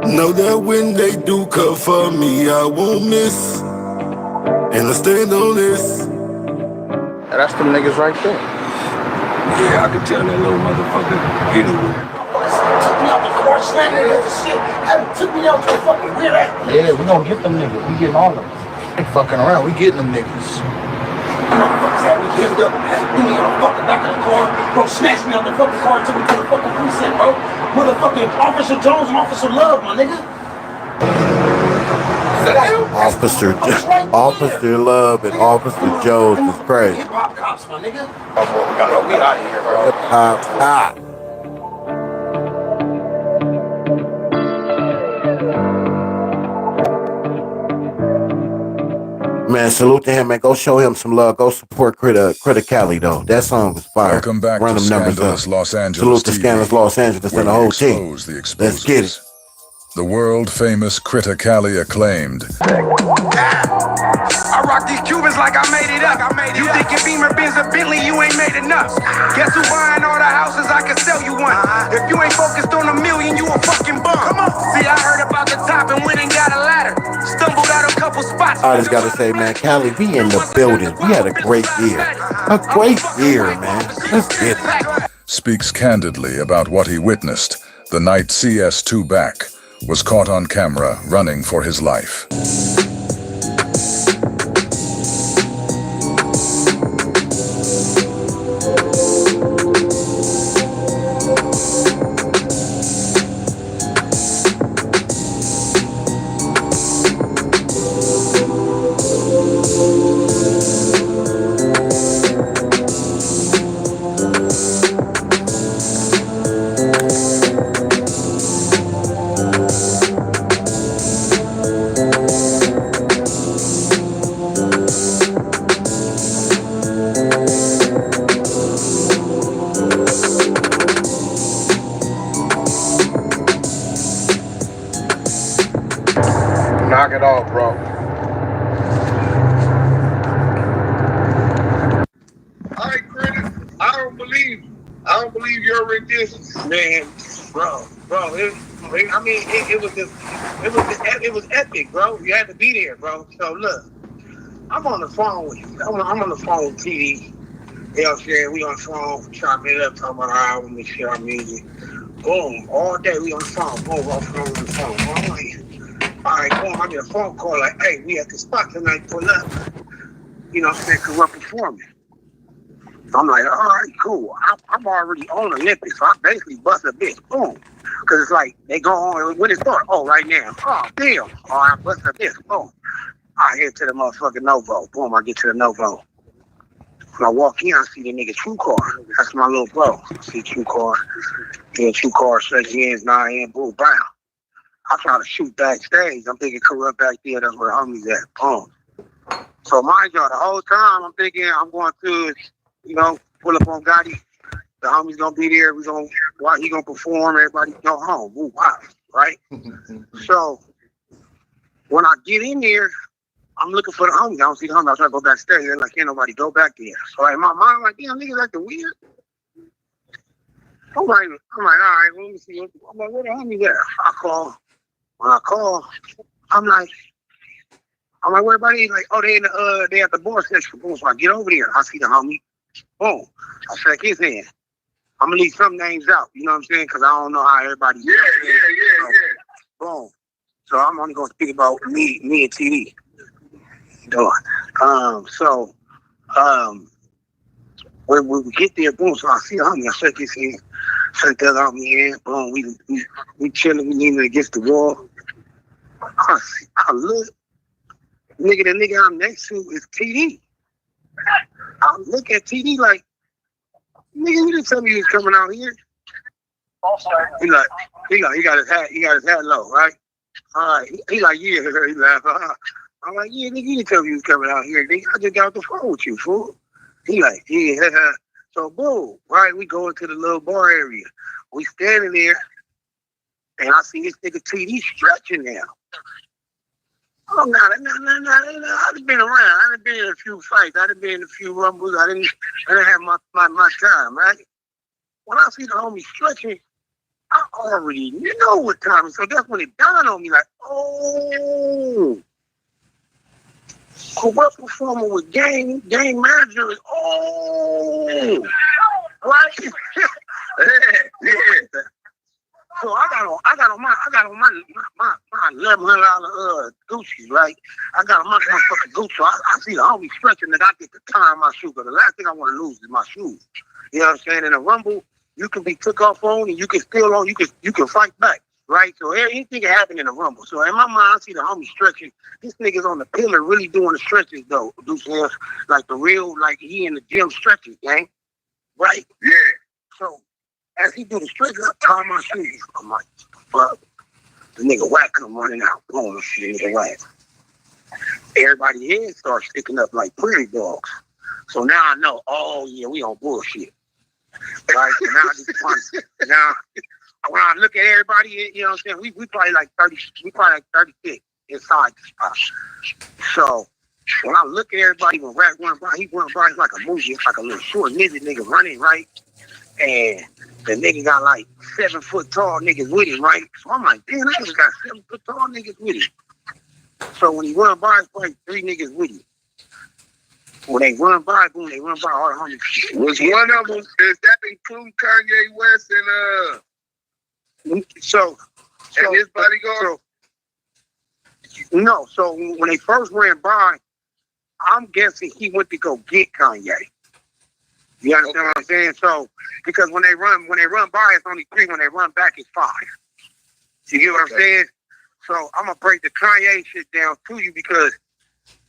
Know that when they do cut for me, I won't miss. And I stand on this. That's them niggas right there. Yeah, I can tell that little motherfucker anywhere. Took me out the car, slammed me with the shit. Took me out to the fucking weird ass. Yeah, we gonna get them niggas. We getting all of them. They fucking around. We getting them niggas. Motherfuckers had me hemmed up, threw me on the fucking back of the car, bro, snatched me out the fucking car and took me to the fucking precinct, bro. Motherfucking Officer Jones and Officer Love, my nigga. Officer Love and Officer Jones is crazy. Hip hop cops, my nigga. We out of here, bro. Hip hop cop. Man, salute to him, man. Go show him some love. Go support Criticality, though. That song was fire. Welcome back Run to them numbers Scandalous up. Los Angeles Salute to TV, Scandalous Los Angeles and the whole team. Let's get it. The world-famous Criticality acclaimed. I rock these Cubans like I made it up. You thinking Beamer, Benz, or Bentley, you ain't made enough. Guess who buying all the houses? I can sell you one. If you ain't focused on a million, you a fucking bum. Come on. See, I heard about the top and went and got a ladder. Stumbled out a couple spots. I just gotta say, man, Cali, we in the building. We had a great year. A great year, man. Let's get it. Speaks candidly about what he witnessed the night CS2BACK was caught on camera running for his life. Knock it off, bro. All right, Critic. I don't believe your rendition. Man, bro, it was epic, bro. You had to be there, bro. So look, I'm on the phone with you. I'm on the phone with TD. You know what I'm saying? We on the phone, chopping it up, talking about our album and shit, our music. Boom, all day we on the phone. Boom, on the phone. I'm like, all right, boom, I get a phone call like, hey, we at the spot tonight, pull up. You know what I'm saying? Cause we're performing. I'm like, all right, cool. I'm already on Olympics, so I basically bust a bitch. Boom. Because it's like, they go on, when it start? Oh, right now. Oh, damn. Oh, I bust a bitch. Boom. I head to the motherfucking Novo. Boom, I get to the Novo. When I walk in, I see the nigga True Car. That's my little bro. I see True Car. Yeah, True Car, shake hands, 9 in, boom, bam. I try to shoot backstage. I'm thinking, corrupt back there, that's where the homies at. Boom. So mind y'all, the whole time I'm thinking I'm going to, you know, pull up on Gotti. The homie's gonna be there. He gonna perform. Everybody go home. Ooh, wow, right? So when I get in there, I'm looking for the homies. I don't see the homies. I try to go backstage. They're like, can't nobody go back there. So in my mind, I'm like, damn, niggas acting weird. I'm like, all right, let me see. I'm like, where the homies at? I call. When I call, I'm like, where everybody? Like, oh, they at the bar section. Boom. So I get over there. I see the homie. Boom. I shake his hand. I'm gonna leave some names out. You know what I'm saying? Because I don't know how everybody. Yeah. Boom. So I'm only gonna speak about me and TD. When we get there, boom. So I see the homie. I shake his hand. Shake the other homie hand. Boom. We chilling. We leaning against the wall. I look. The nigga I'm next to is TD. I look at TD like, nigga, you didn't tell me he was coming out here. He got his hat low, right? All right. He like, yeah, he laughed. I'm like, yeah, nigga, you didn't tell me he was coming out here, nigga. I just got off the phone with you, fool. He like, yeah. So boom, right? We go into the little bar area. We standing there, and I see this nigga TD stretching now. Oh, no. I've been around. I've been in a few fights. I've been in a few rumbles. I didn't have my time, right? When I see the homie stretching, I already know what time. So that's when it dawned on me, like, oh, corrupt performer with gang manager is right. Yeah. So I got on my $1,100 Gucci's, right? I got on my motherfucking Gucci. So I see the homie stretching that I get to tie my shoe, but the last thing I want to lose is my shoes. You know what I'm saying? In a rumble, you can be took off on and you can still on, you can fight back, right? So anything can happen in a rumble. So in my mind, I see the homie stretching. This nigga's on the pillar really doing the stretches though. Like the real, like he in the gym stretching, gang. Right? Yeah. So as he do the stretch, I tie my shoes. I'm like, fuck. The nigga Wack come running out. Oh, shit, nigga Wack. Everybody head starts sticking up like prairie dogs. So now I know, oh yeah, we on bullshit. Right? So now I just want, now when I look at everybody, you know what I'm saying? We probably like 36 inside the spot. So when I look at everybody, when Wack run by, he run by like a movie. It's like a little short nigga running, right? And the nigga got like 7 foot tall niggas with him, right? So I'm like, damn, that nigga got 7 foot tall niggas with him. So when he run by, it's like 3 niggas with him. When they run by, boom, they run by all the homies. Was one of them, does that include Kanye West and So his bodyguard? No, so when they first ran by, I'm guessing he went to go get Kanye. You understand what I'm saying? So because when they run by, it's only 3. When they run back, it's 5. You get what I'm saying? So I'm gonna break the Kanye shit down to you because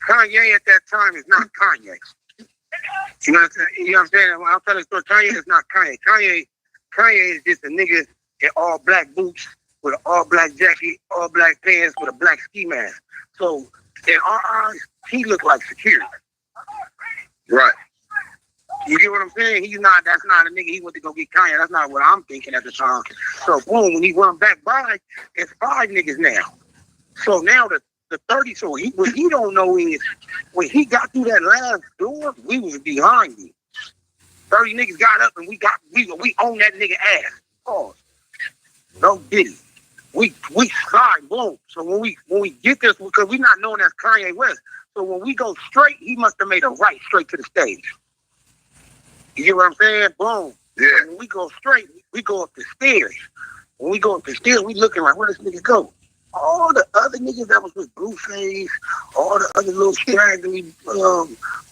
Kanye at that time is not Kanye. You know what I'm saying? When I'm telling the story, Kanye is not Kanye. Kanye is just a nigga in all black boots with an all black jacket, all black pants with a black ski mask. So in our eyes, he looked like security. Right. You get what I'm saying? That's not a nigga he went to go get Kanye. That's not what I'm thinking at the time. So boom, when he run back by, it's 5 niggas now. So now the 30, so what he don't know is when he got through that last door, we was behind him. 30 niggas got up and we owned that nigga ass. Pause. No diddy. We slide, boom. So when we get this, because we not knowing that's Kanye West. So when we go straight, he must have made a right straight to the stage. You get what I'm saying? Boom. Yeah. And when we go straight, we go up the stairs. When we go up the stairs, we looking like, where this nigga go? All the other niggas that was with Blueface, all the other little straggly,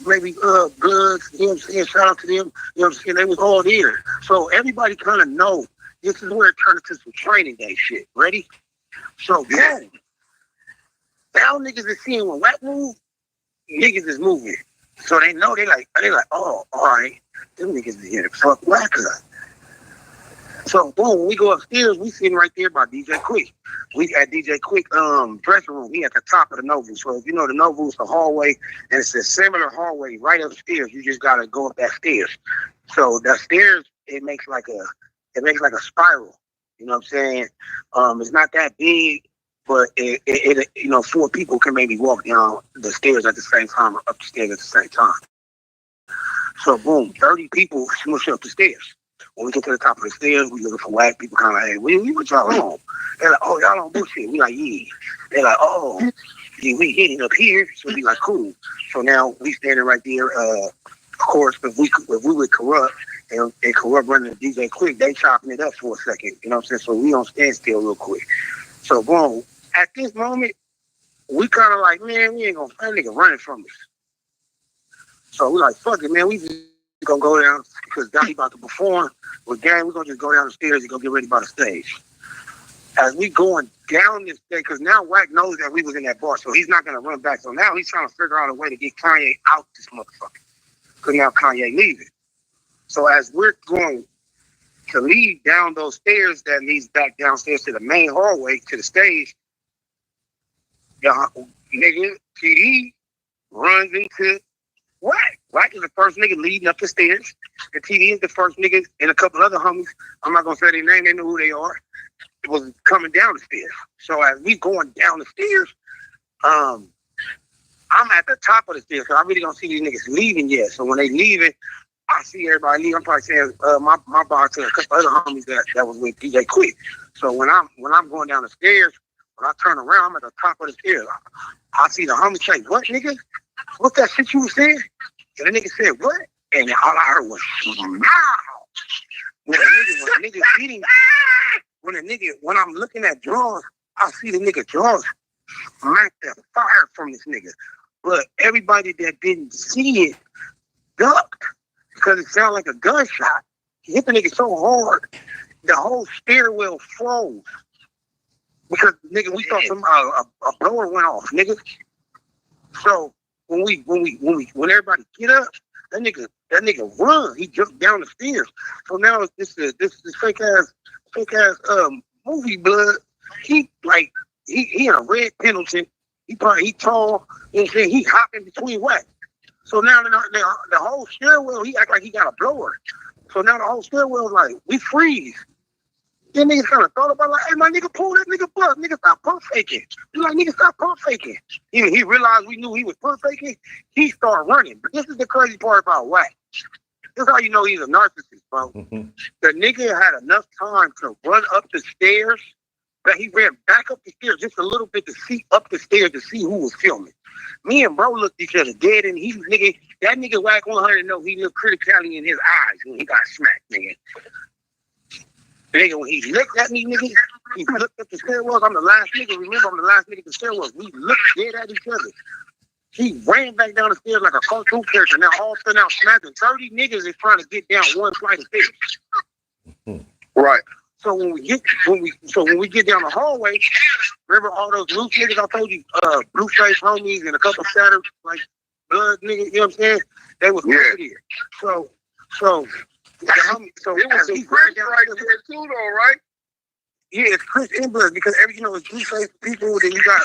maybe Bloods, you know what I'm saying? Shout out to them. You know what I'm saying? They was all there. So everybody kind of know this is where it turned into some training day shit. Ready? So boom. Now niggas is seeing when Wack move, niggas is moving. So they know they like, oh, all right. Them niggas is here to fuck Wack up. So boom, when we go upstairs, we sitting right there by DJ Quick. We at DJ Quick dressing room. He at the top of the Novu. So if you know the Novu is the hallway, and it's a similar hallway right upstairs. You just gotta go up that stairs. So the stairs, it makes like a spiral. You know what I'm saying? It's not that big, but it 4 people can maybe walk down the stairs at the same time or up the stairs at the same time. So boom, 30 people smush up the stairs. When we get to the top of the stairs, we looking for Wack. People kind of like, hey, what y'all on? They're like, oh, y'all on bullshit. We like, yeah. They're like, oh, yeah, we hitting up here. So we like, cool. So now we standing right there. Of course, if we would corrupt and corrupt running the DJ Quick, they chopping it up for a second. You know what I'm saying? So we on standstill real quick. So boom, at this moment, we kind of like, man, we ain't gonna find a nigga running from us. So we like, fuck it, man. We just gonna go down because Donnie about to perform with gang. We're gonna just go down the stairs and go get ready by the stage. As we going down this stage, because now Wack knows that we was in that bar, so he's not gonna run back. So now he's trying to figure out a way to get Kanye out this motherfucker. Because now Kanye leaving. So as we're going to lead down those stairs that leads back downstairs to the main hallway to the stage, nigga TD runs into Wack. Wack is the first nigga leading up the stairs. And TD is the first nigga, and a couple other homies, I'm not going to say their name, they know who they are, it was coming down the stairs. So as we going down the stairs, I'm at the top of the stairs, so I really don't see these niggas leaving yet. So when they leaving, I see everybody leave. I'm probably saying my boss and a couple other homies that was with DJ quit. So when I'm going down the stairs, when I turn around, I'm at the top of the stairs. I see the homie say, "What, nigga? What's that shit you was saying?" And the nigga said, "What?" And all I heard was, "Wow." When a nigga beating, when I'm looking at drawers, I see the nigga drawers smack the fire from this nigga. But everybody that didn't see it ducked because it sounded like a gunshot. He hit the nigga so hard, the whole stairwell froze. Because nigga, we thought a blower went off, nigga. So when everybody get up, that nigga run. He jumped down the stairs. So now this fake ass movie blood. He in a red Pendleton. He tall. You know what I'm saying? He hopping between Wack. So now the whole stairwell, he act like he got a blower. So now the whole stairwell is like, we freeze. Then niggas kind of thought about like, hey, my nigga, pull that nigga blood. Nigga, stop pump faking. He like, nigga, stop pump faking. He realized we knew he was pump faking. He started running. But this is the crazy part about Wack. This is how you know he's a narcissist, bro. The nigga had enough time to run up the stairs, but he ran back up the stairs just a little bit to see up the stairs to see who was filming. Me and bro looked at each other dead, and that nigga Wack 100 know he looked criticality in his eyes when he got smacked, nigga. Nigga, when he looked at me, nigga, he looked at the stairwells. I'm the last nigga. Remember, I'm the last nigga at the stairwells. We looked dead at each other. He ran back down the stairs like a cartoon character. Now all of a sudden, now smacking 30 niggas is trying to get down one flight of stairs. Right. So when we get down the hallway, remember all those loose niggas I told you, blue face homies and a couple shattered like blood niggas, you know what I'm saying? They was over there. So the homie, so it was some Chris right there too, though, right? Yeah, it's Chris and blood because it's blue face people. Then you got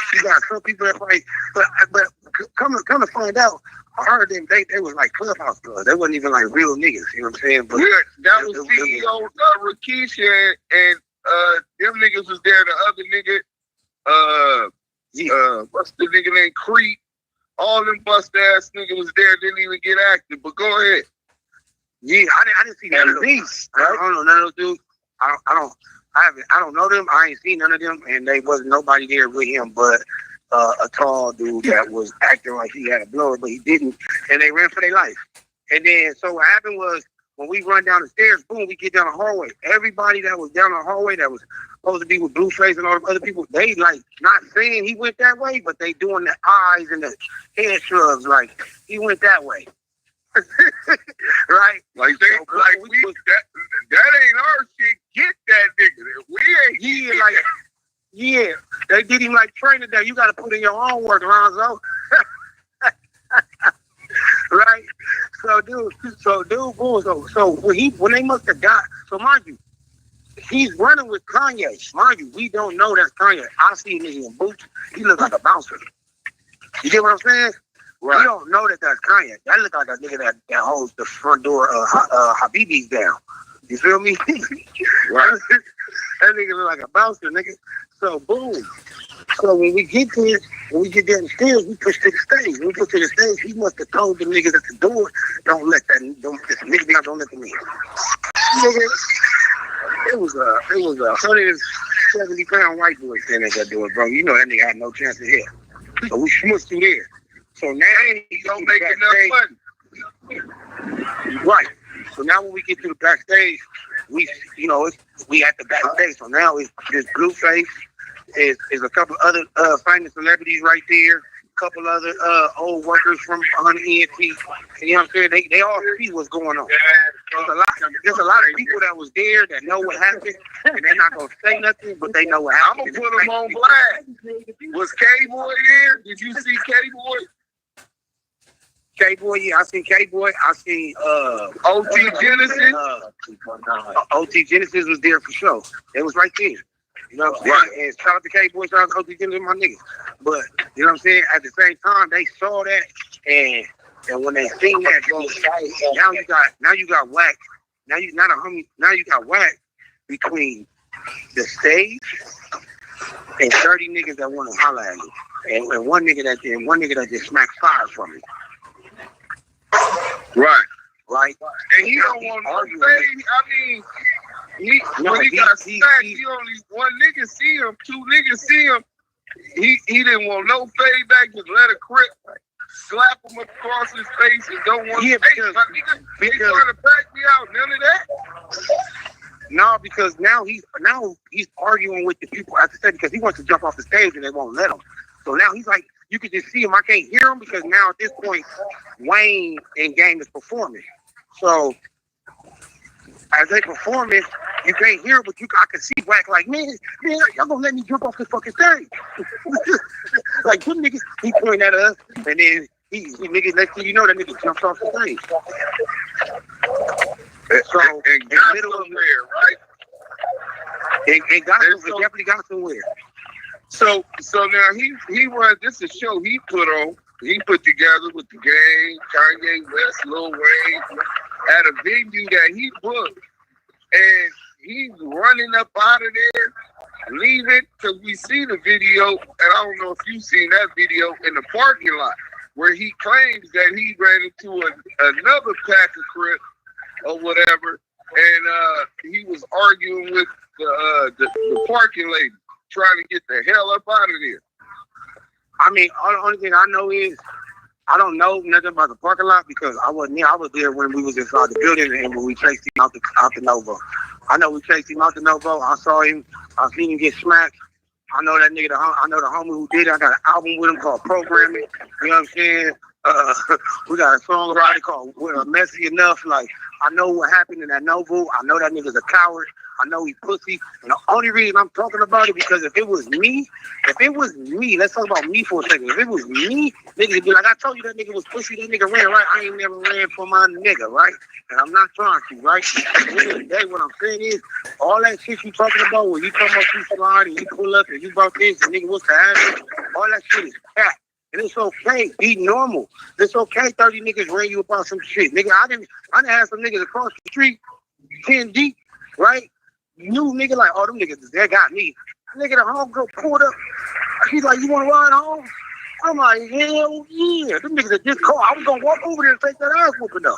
some people that fight, but come to find out, I heard them they was like clubhouse blood. They wasn't even like real niggas. You know what I'm saying? But that was CEO Rakisha and them niggas was there. The other nigga, what's the nigga named Creep? All them bust ass niggas was there. Didn't even get active. But go ahead. Yeah, I didn't see none of these. I don't know none of those dudes. I don't know them. I ain't seen none of them, and they wasn't nobody there with him but a tall dude that was acting like he had a blower, but he didn't, and they ran for their life. And then, so what happened was, when we run down the stairs, boom, we get down the hallway. Everybody that was down the hallway that was supposed to be with Blueface and all the other people, they like not saying he went that way, but they doing the eyes and the head shrugs like he went that way. Right? Like they that ain't our shit. Get that nigga. We ain't they did him like training day. You gotta put in your own work, Lonzo. Right? So dude, boom. So when they must have got, so mind you, he's running with Kanye. Mind you, we don't know that's Kanye. I see a nigga in boots. He looks like a bouncer. You get what I'm saying? Right. We don't know that that's Kanye. That look like a nigga that holds the front door Habibi's down. You feel me? Right. That nigga look like a bouncer, nigga. So boom. So when we get down the stairs, we push to the stage. When we push to the stage, he must have told the niggas at the door, don't let them in. Nigga, it was a 170-pound white boy standing at that door, bro. You know that nigga had no chance of hit. So we smushed through there. So now he don't make enough money. Right. So now when we get to the backstage, we at the backstage. So now it's just Blueface. Is a couple other famous celebrities right there. A couple other old workers from 100 ENT. You know what I'm saying? They all see what's going on. There's a lot of people that was there that know what happened, and they're not gonna say nothing, but they know what happened. I'm gonna put them on blast. Was K-Boy here? Did you see K-Boy? K-Boy, yeah, I seen K-Boy. I seen OT Genesis. OT Genesis was there for sure. It was right there. You know what I'm saying? Right. And shout out to K-Boy, shout out to OT Genesis, my niggas. But you know what I'm saying? At the same time, they saw that, and when they seen that, now you got Wack. Now you got Wack between the stage and 30 niggas that want to holler at you, and one nigga that just smacked fire from it. Right. right? And he don't want no fade. When he got smacked, he only one nigga see him, two niggas see him. He didn't want no fade back, just let it crip, slap him across his face and don't want to face. They trying to back me out, none of that. No, because now he's arguing with the people at the stage because he wants to jump off the stage and they won't let him. So now he's like, you can just see him. I can't hear him because now at this point, Wayne and Game is performing. So as they performing, you can't hear, but I can see Wack like, man, y'all gonna let me jump off this fucking stage? Like them niggas, he pointing at us, and then he niggas, next thing you know, that nigga jumps off the stage. So and got somewhere, right? And got definitely got somewhere. So now he was, this is a show he put on. He put together with the Game, Kanye West, Lil Wayne, at a venue that he booked. And he's running up out of there, leaving, because we see the video, and I don't know if you've seen that video in the parking lot, where he claims that he ran into another pack of Crips or whatever, and he was arguing with the parking lady, trying to get the hell up out of there. I mean, the only thing I know is I don't know nothing about the parking lot because I wasn't there. I was there when we was inside the building and when we chased him out the Novo. I know we chased him out the Novo. I saw him. I seen him get smacked. I know that nigga. I know the homie who did it. I got an album with him called Programming. You know what I'm saying? We got a song about it called Messy Enough. Like, I know what happened in that Novo. I know that nigga's a coward. I know he pussy. And the only reason I'm talking about it because if it was me, let's talk about me for a second. If it was me, niggas would be like, I told you that nigga was pussy, that nigga ran, right? I ain't never ran for my nigga, right? And I'm not trying to, right? At the end of the day, what I'm saying is, all that shit you talking about, when you talking about you slide and you pull up and you brought this and nigga, what's the happen? All that shit is cat. And it's okay, be normal. It's okay, 30 niggas ran you about some shit. Nigga, I didn't have some niggas across the street, 10 deep, right? New nigga like, oh, them niggas, they got me. Nigga, the homegirl pulled up. He's like, you want to ride home? I'm like, hell yeah. Them niggas at this car, I was going to walk over there and take that ass whooping up.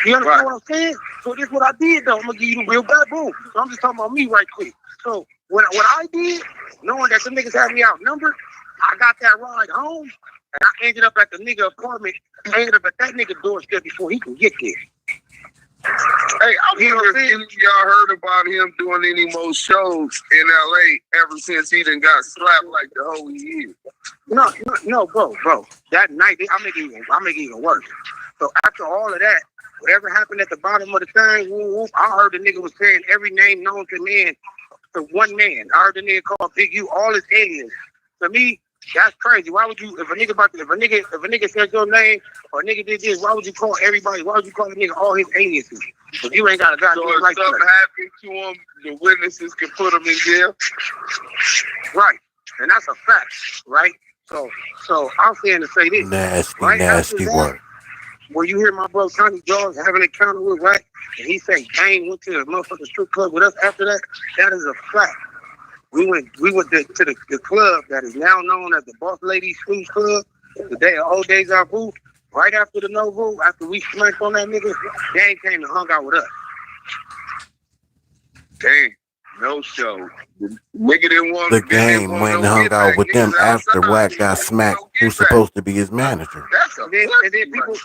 You understand what I'm saying? So this is what I did, though. I'm going to give you the real bad boom. So I'm just talking about me right quick. So what I did, knowing that them niggas had me outnumbered, I got that ride home, and I ended up at the nigga apartment, ended up at that nigga doorstep before he could get there. Hey, I wonder if y'all heard about him doing any more shows in LA ever since he done got slapped like the whole year. No, bro. That night, I make it even worse. So after all of that, whatever happened at the bottom of the thing, I heard the nigga was saying every name known to man to one man. I heard the nigga call Big U all his aliens. To me, that's crazy. Why would you, if a nigga said your name or a nigga did this, why would you call everybody? Why would you call the nigga all his aliases? If you ain't got a guy so if like something happened to him, the witnesses can put him in jail. Right, and that's a fact, right? So I'm saying to say this. Nasty work. When you hear my bro Tony George having an encounter with Wack, and he say Kane went to the motherfucking strip club with us after that, that is a fact. We went to the club that is now known as the Boss Lady Swoosh Club, the day of old days our booth. Right after the Novo, after we smacked on that nigga, Gang came and hung out with us. Dang, no show. Nigga didn't want the Game went and hung out with them after Wack got smacked. Who's supposed to be his manager? That's a and then people,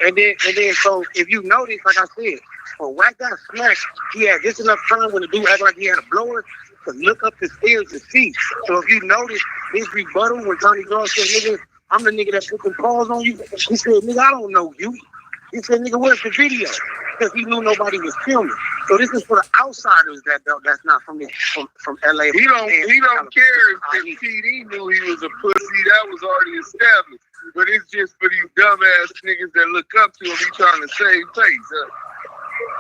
and then so if you notice, like I said, when Wack got smacked, he had just enough time when the dude acted like he had a blower to look up the stairs to see. So if you notice his rebuttal when Tony George said, nigga, I'm the nigga that put the paws on you. He said, nigga, I don't know you. He said, nigga, where's the video? Because he knew nobody was filming. So this is for the outsiders that's not from LA. He don't care if TD knew he was a pussy. That was already established. But it's just for these dumbass niggas that look up to him. He trying to save face.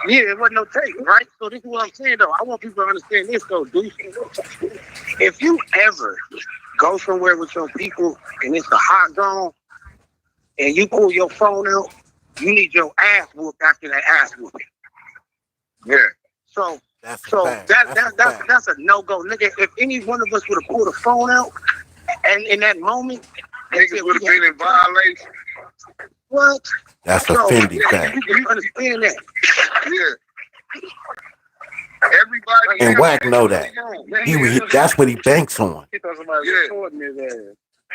Yeah, there wasn't no tape, right? So this is what I'm saying, though. I want people to understand this, though, dude. If you ever go somewhere with your people and it's a hot zone and you pull your phone out, you need your ass whooped after that ass whooping. Yeah. So that's a no-go. Nigga, if any one of us would have pulled a phone out and in that moment, niggas would have been in violation. What? That's a Fendi fact. You understand that? Yeah. Everybody. And Wack know that. That's what he banks on. He thought somebody was recording his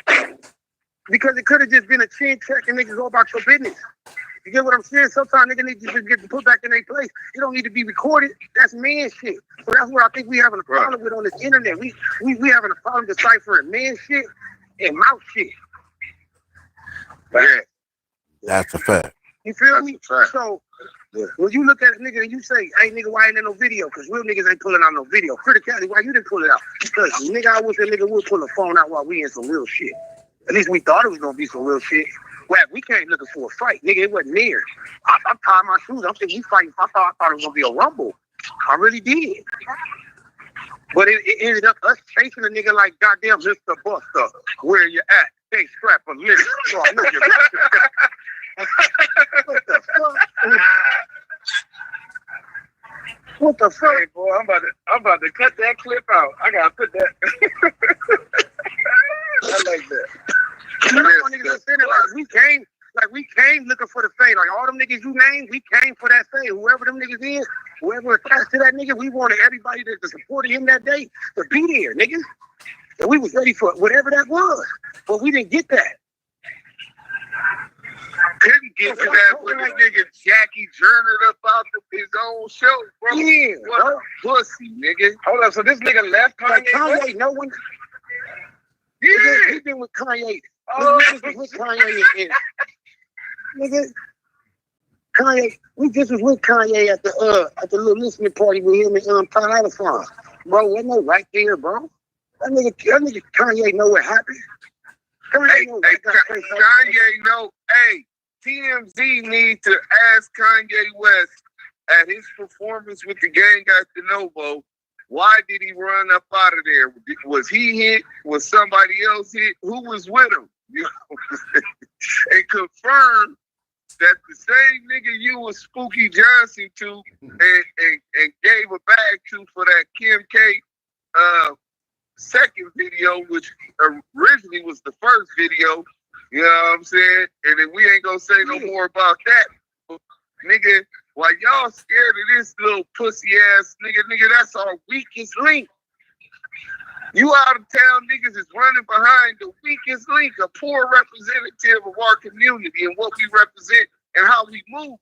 ass. Because it could have just been a chin check and niggas go about your business. You get what I'm saying? Sometimes niggas need to just get put back in their place. It don't need to be recorded. That's man shit. So that's what I think we having a problem with on this internet. We having a problem deciphering man shit and mouth shit. Yeah. That's a fact. You feel me? So when you look at a nigga and you say, hey nigga, why ain't there no video? Because real niggas ain't pulling out no video. Criticality, why you didn't pull it out? Because nigga, I wish a nigga would pull the phone out while we in some real shit. At least we thought it was gonna be some real shit. Wack, we came looking for a fight. Nigga, it wasn't near. I tied my shoes. I'm thinking we fighting. I thought it was gonna be a rumble. I really did. But it ended up us chasing a nigga like goddamn Mr. Buster. Where you at? Hey, scrap a lip. So I know you're what the fuck? What the fuck? Hey, boy, I'm about to cut that clip out. I gotta put that. I like that. We came looking for the fade. Like all them niggas you named, we came for that fade. Whoever them niggas is, whoever attached to that nigga, we wanted everybody that supported him that day to be there, niggas. And we was ready for whatever that was. But we didn't get that. Couldn't get to that when the nigga Jackie journeyed up out of his own show, bro. Yeah, what a pussy, nigga. Hold up, so this nigga left Kanye? Like Kanye, no one. Yeah, he been with Kanye. Oh, we just was with Kanye and nigga. Kanye, we just was with Kanye at the little listening party with him and Pineapple. Bro, wasn't no right there, bro. That nigga Kanye know what happened. Kanye know. Hey, TMZ need to ask Kanye West at his performance with the gang at the Novo. Why did he run up out of there? Was he hit? Was somebody else hit? Who was with him? You know, and confirm that the same nigga you was Spooky Johnson to and gave a bag to for that Kim K second video, which originally was the first video. You know what I'm saying? And then we ain't gonna say no more about that. But, nigga, while y'all scared of this little pussy ass nigga, that's our weakest link. You out of town niggas is running behind the weakest link, a poor representative of our community and what we represent and how we move.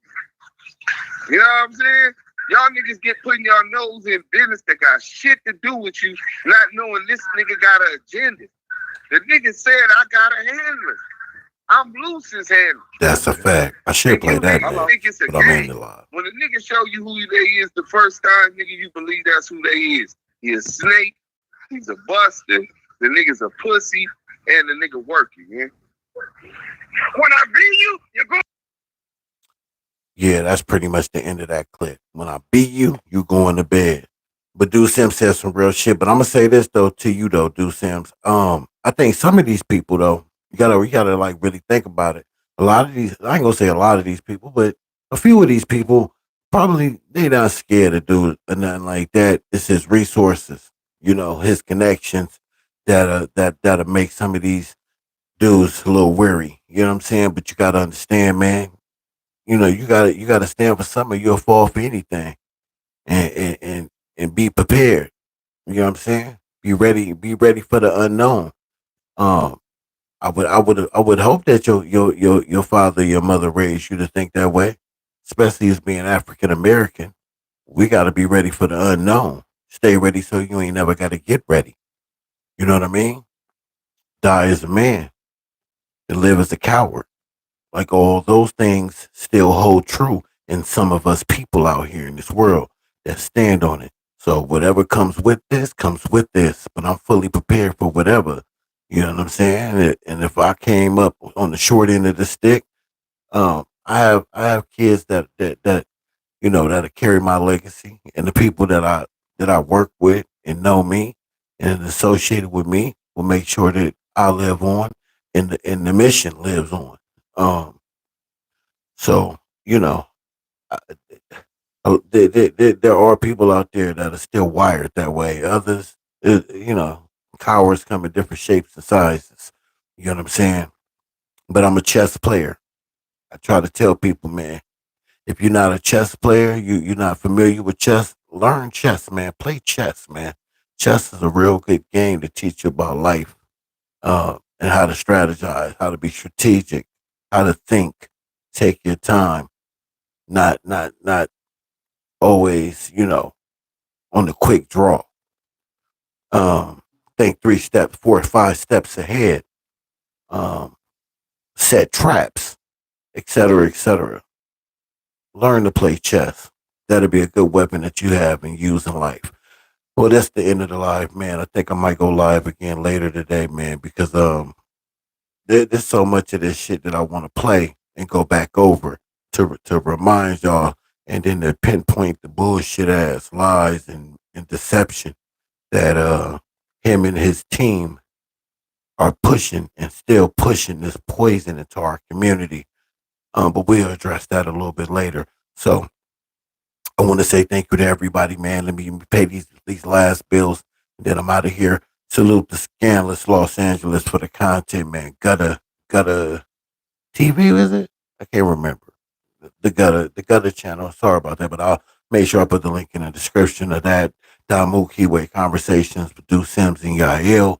You know what I'm saying? Y'all niggas get putting y'all nose in business that got shit to do with you, not knowing this nigga got an agenda. The nigga said, I got a handler. I'm loose as handler. That's a fact. I should play that, man, but I'm in the line. When a nigga show you who they is the first time, nigga, you believe that's who they is. He a snake. He's a buster. The nigga's a pussy. And the nigga working, man. When I beat you, you're going. Yeah, that's pretty much the end of that clip. When I beat you, you going to bed. But Deuce Sims said some real shit. But I'm gonna say this though to you though, Deuce Sims. I think some of these people though, you gotta like really think about it. A lot of these, I ain't gonna say a lot of these people, but a few of these people probably they not scared to do it or nothing like that. It's his resources, you know, his connections that'll make some of these dudes a little weary. You know what I'm saying? But you gotta understand, man. You know, you gotta stand for something. You'll fall for anything, and be prepared. You know what I'm saying? Be ready for the unknown. I would hope that your father, your mother raised you to think that way, especially as being African American. We got to be ready for the unknown. Stay ready so you ain't never got to get ready. You know what I mean? Die as a man and live as a coward. Like all those things still hold true in some of us people out here in this world that stand on it. So whatever comes with this, but I'm fully prepared for whatever. You know what I'm saying? And if I came up on the short end of the stick, I have kids that you know that'll carry my legacy, and the people that I work with and know me and associated with me will make sure that I live on and the mission lives on. So you know, there are people out there that are still wired that way. Others, you know, cowards come in different shapes and sizes. You know what I'm saying? But I'm a chess player. I try to tell people, man, if you're not a chess player, you're not familiar with chess, learn chess, man. Play chess, man. Chess is a real good game to teach you about life, and how to strategize, how to be strategic, how to think, take your time, not always, on the quick draw. Think 3 steps, 4 or 5 steps ahead. Um, Set traps, etc., etc. Learn to play chess. That'll be a good weapon that you have and use in life. Well, that's the end of the live, man. I think I might go live again later today, man, because there's so much of this shit that I want to play and go back over to remind y'all, and then to pinpoint the bullshit ass lies and deception that him and his team are pushing and still pushing this poison into our community. But we'll address that a little bit later. So I want to say thank you to everybody, man. Let me pay these last bills, and then I'm out of here. Salute the Scandalous Los Angeles for the content, man. Gutter TV, is it? I can't remember. The Gutter channel. Sorry about that, but I'll make sure I put the link in the description of that. Damu Kiwi Conversations with Du Sims and Yael.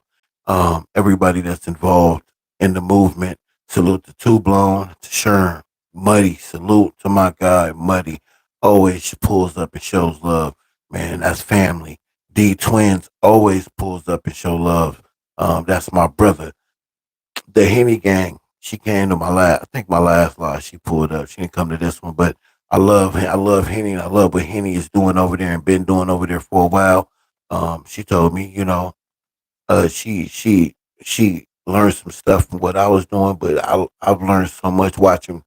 Everybody that's involved in the movement. Salute to Two Blown, to Sherm, Muddy. Salute to my guy, Muddy. Always she pulls up and shows love. Man, that's family. D Twins always pulls up and show love. That's my brother. The Henny Gang, she came to I think my last live she pulled up. She didn't come to this one, but I love Henny, and I love what Henny is doing over there and been doing over there for a while. She told me, she learned some stuff from what I was doing, but I've learned so much watching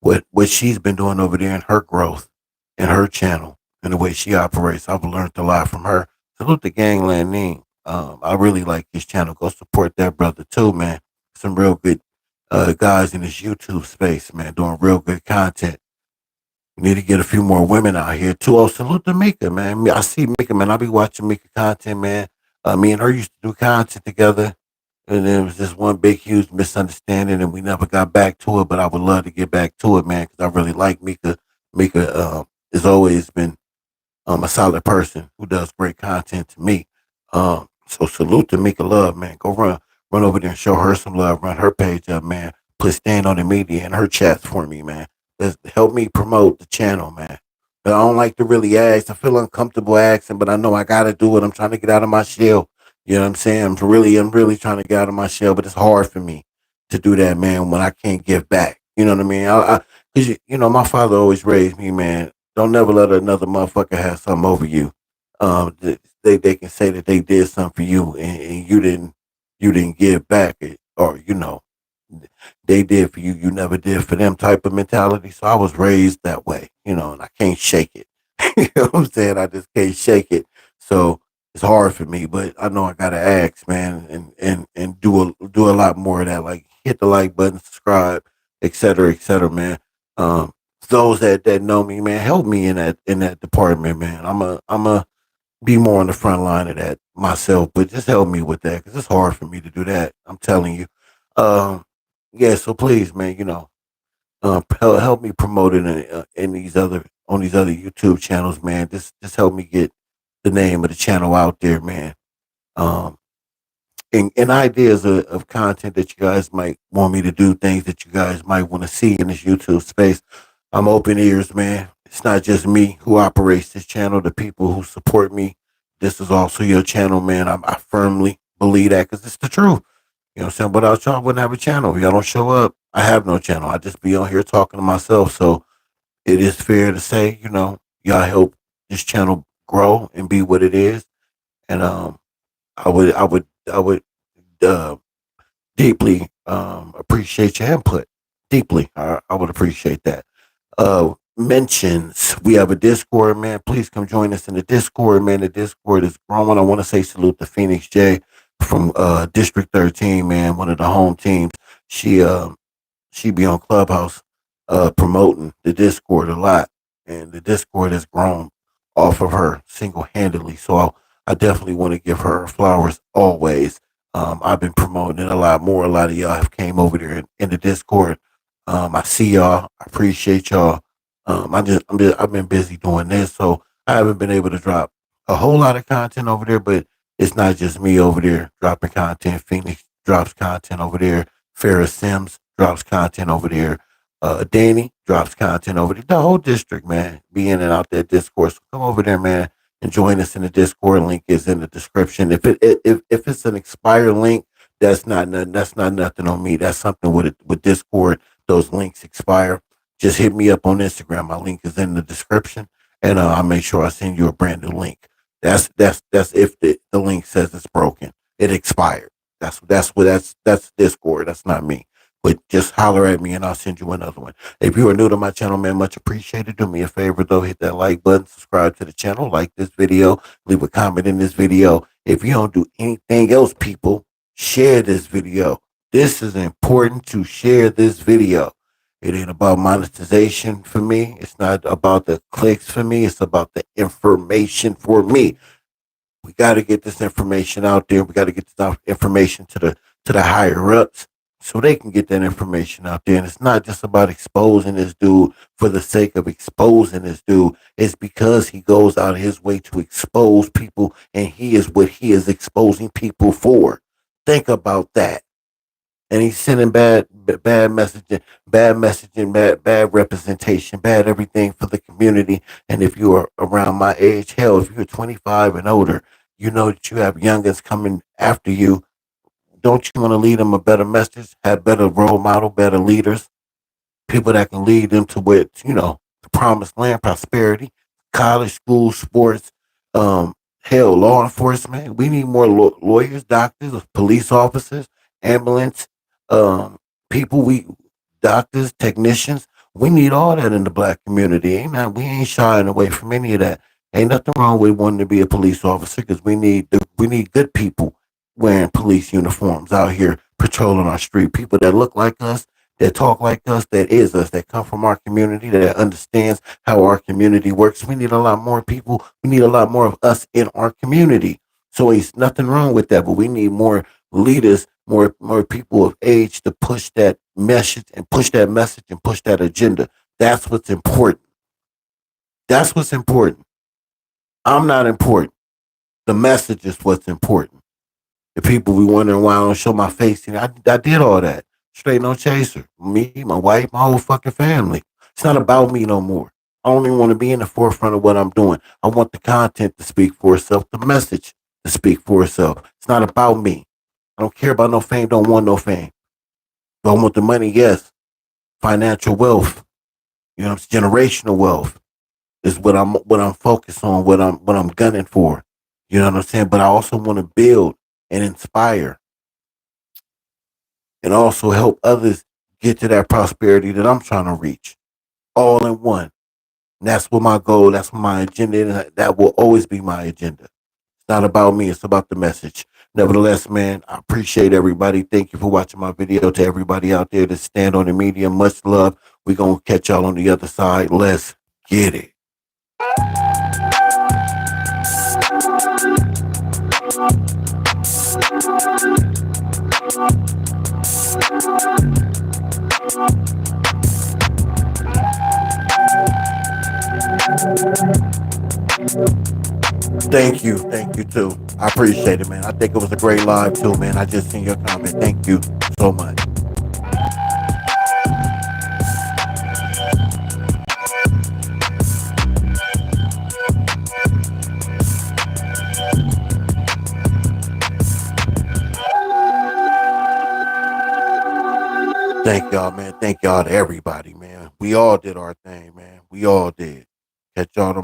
what she's been doing over there in her growth and her channel and the way she operates. I've learned a lot from her. Salute to Gangland Ning. I really like his channel. Go support that brother too, man. Some real good guys in this YouTube space, man, doing real good content. We need to get a few more women out here too. Oh, salute to Mika, man. I see Mika, man. I be watching Mika content, man. Me and her used to do content together, and there was this one big, huge misunderstanding, and we never got back to it. But I would love to get back to it, man, because I really like Mika. Mika has always been a solid person who does great content to me. So salute to Mika Love, man. Go run over there and show her some love. Run her page up, man. Put Stand on the Media in her chats for me, man. Help me promote the channel, man. But I don't like to really ask. I feel uncomfortable asking, but I know I gotta do it. I'm trying to get out of my shell. You know what I'm saying? I'm really trying to get out of my shell, but it's hard for me to do that, man, when I can't give back. You know what I mean? Cause my father always raised me, man. Don't never let another motherfucker have something over you. They can say that they did something for you and you didn't give back, or they did for you, you never did for them type of mentality. So I was raised that way, and I can't shake it. You know what I'm saying? I just can't shake it. So it's hard for me, but I know I gotta ask, man, and do a lot more of that, like hit the like button, subscribe, etc., man. Those that know me, man, help me in that department, man. I'm a be more on the front line of that myself, but just help me with that because it's hard for me to do that. I'm telling you. Yeah, so please, man, help me promote it in these other YouTube channels, man. Just help me get the name of the channel out there, man. And ideas of content that you guys might want me to do, things that you guys might want to see in this YouTube space. I'm open ears, man. It's not just me who operates this channel, the people who support me. This is also your channel, man. I firmly believe that because it's the truth. You know what I'm saying? Without y'all, I wouldn't have a channel. If y'all don't show up, I have no channel. I just be on here talking to myself. So it is fair to say, y'all help this channel grow and be what it is. And I would deeply appreciate your input. Deeply, I would appreciate that. Mentions. We have a Discord, man. Please come join us in the Discord, man. The Discord is growing. I want to say salute to Phoenix J from District 13, man, one of the home teams. She be on Clubhouse promoting the Discord a lot, and the Discord has grown off of her single-handedly. So I definitely want to give her flowers always. I've been promoting it a lot more. A lot of y'all have came over there in the Discord. I see y'all. I appreciate y'all. I've been busy doing this, so I haven't been able to drop a whole lot of content over there. But it's not just me over there dropping content. Phoenix drops content over there. Ferris Sims drops content over there. Danny drops content over there. The whole district, man, be in and out that Discord. So come over there, man, and join us in the Discord. Link is in the description. If it's an expired link, that's not nothing on me. That's something with Discord. Those links expire. Just hit me up on Instagram. My link is in the description, and I'll make sure I send you a brand new link. That's if the link says it's broken, it expired. That's Discord. That's not me. But just holler at me and I'll send you another one. If you are new to my channel, man, much appreciated. Do me a favor though, hit that like button, subscribe to the channel, like this video, leave a comment in this video. If you don't do anything else, people, share this video. This is important to share this video. It ain't about monetization for me. It's not about the clicks for me. It's about the information for me. We got to get this information out there. We got to get this information to the higher ups so they can get that information out there. And it's not just about exposing this dude for the sake of exposing this dude. It's because he goes out of his way to expose people, and he is what he is exposing people for. Think about that. And he's sending bad messaging, bad representation, bad everything for the community. And if you are around my age, hell, if you're 25 and older, you know that you have youngins coming after you. Don't you want to lead them a better message, have better role model, better leaders, people that can lead them to where, the promised land, prosperity, college, school, sports, hell, law enforcement. We need more lawyers, doctors, police officers, ambulance, people, doctors, technicians. We need all that in the black community. We ain't shying away from any of that. Ain't nothing wrong with wanting to be a police officer, because we need good people wearing police uniforms out here patrolling our street. People that look like us, that talk like us, that is us, that come from our community, that understands how our community works. We need a lot more people. We need a lot more of us in our community. So it's nothing wrong with that, but we need more leaders, more people of age to push that message and push that message and push that agenda. That's what's important. That's what's important. I'm not important. The message is what's important. The people be wondering why I don't show my face. I did all that. Straight no chaser. Me, my wife, my whole fucking family. It's not about me no more. I don't even want to be in the forefront of what I'm doing. I want the content to speak for itself, the message to speak for itself. It's not about me. I don't care about no fame, don't want no fame. Do I want the money? Yes. Financial wealth, generational wealth is what I'm focused on, what I'm gunning for. You know what I'm saying? But I also want to build and inspire and also help others get to that prosperity that I'm trying to reach. All in one. And that's what my goal, that's what my agenda is, and that will always be my agenda. It's not about me, it's about the message. Nevertheless, man, I appreciate everybody. Thank you for watching my video. To everybody out there that stand on the media, much love. We're going to catch y'all on the other side. Let's get it. Thank you too. I appreciate it, man. I think it was a great live too, man. I just seen your comment. Thank you so much. Thank y'all, man. Thank y'all to everybody, man. We all did our thing, man. We all did. Catch y'all tomorrow.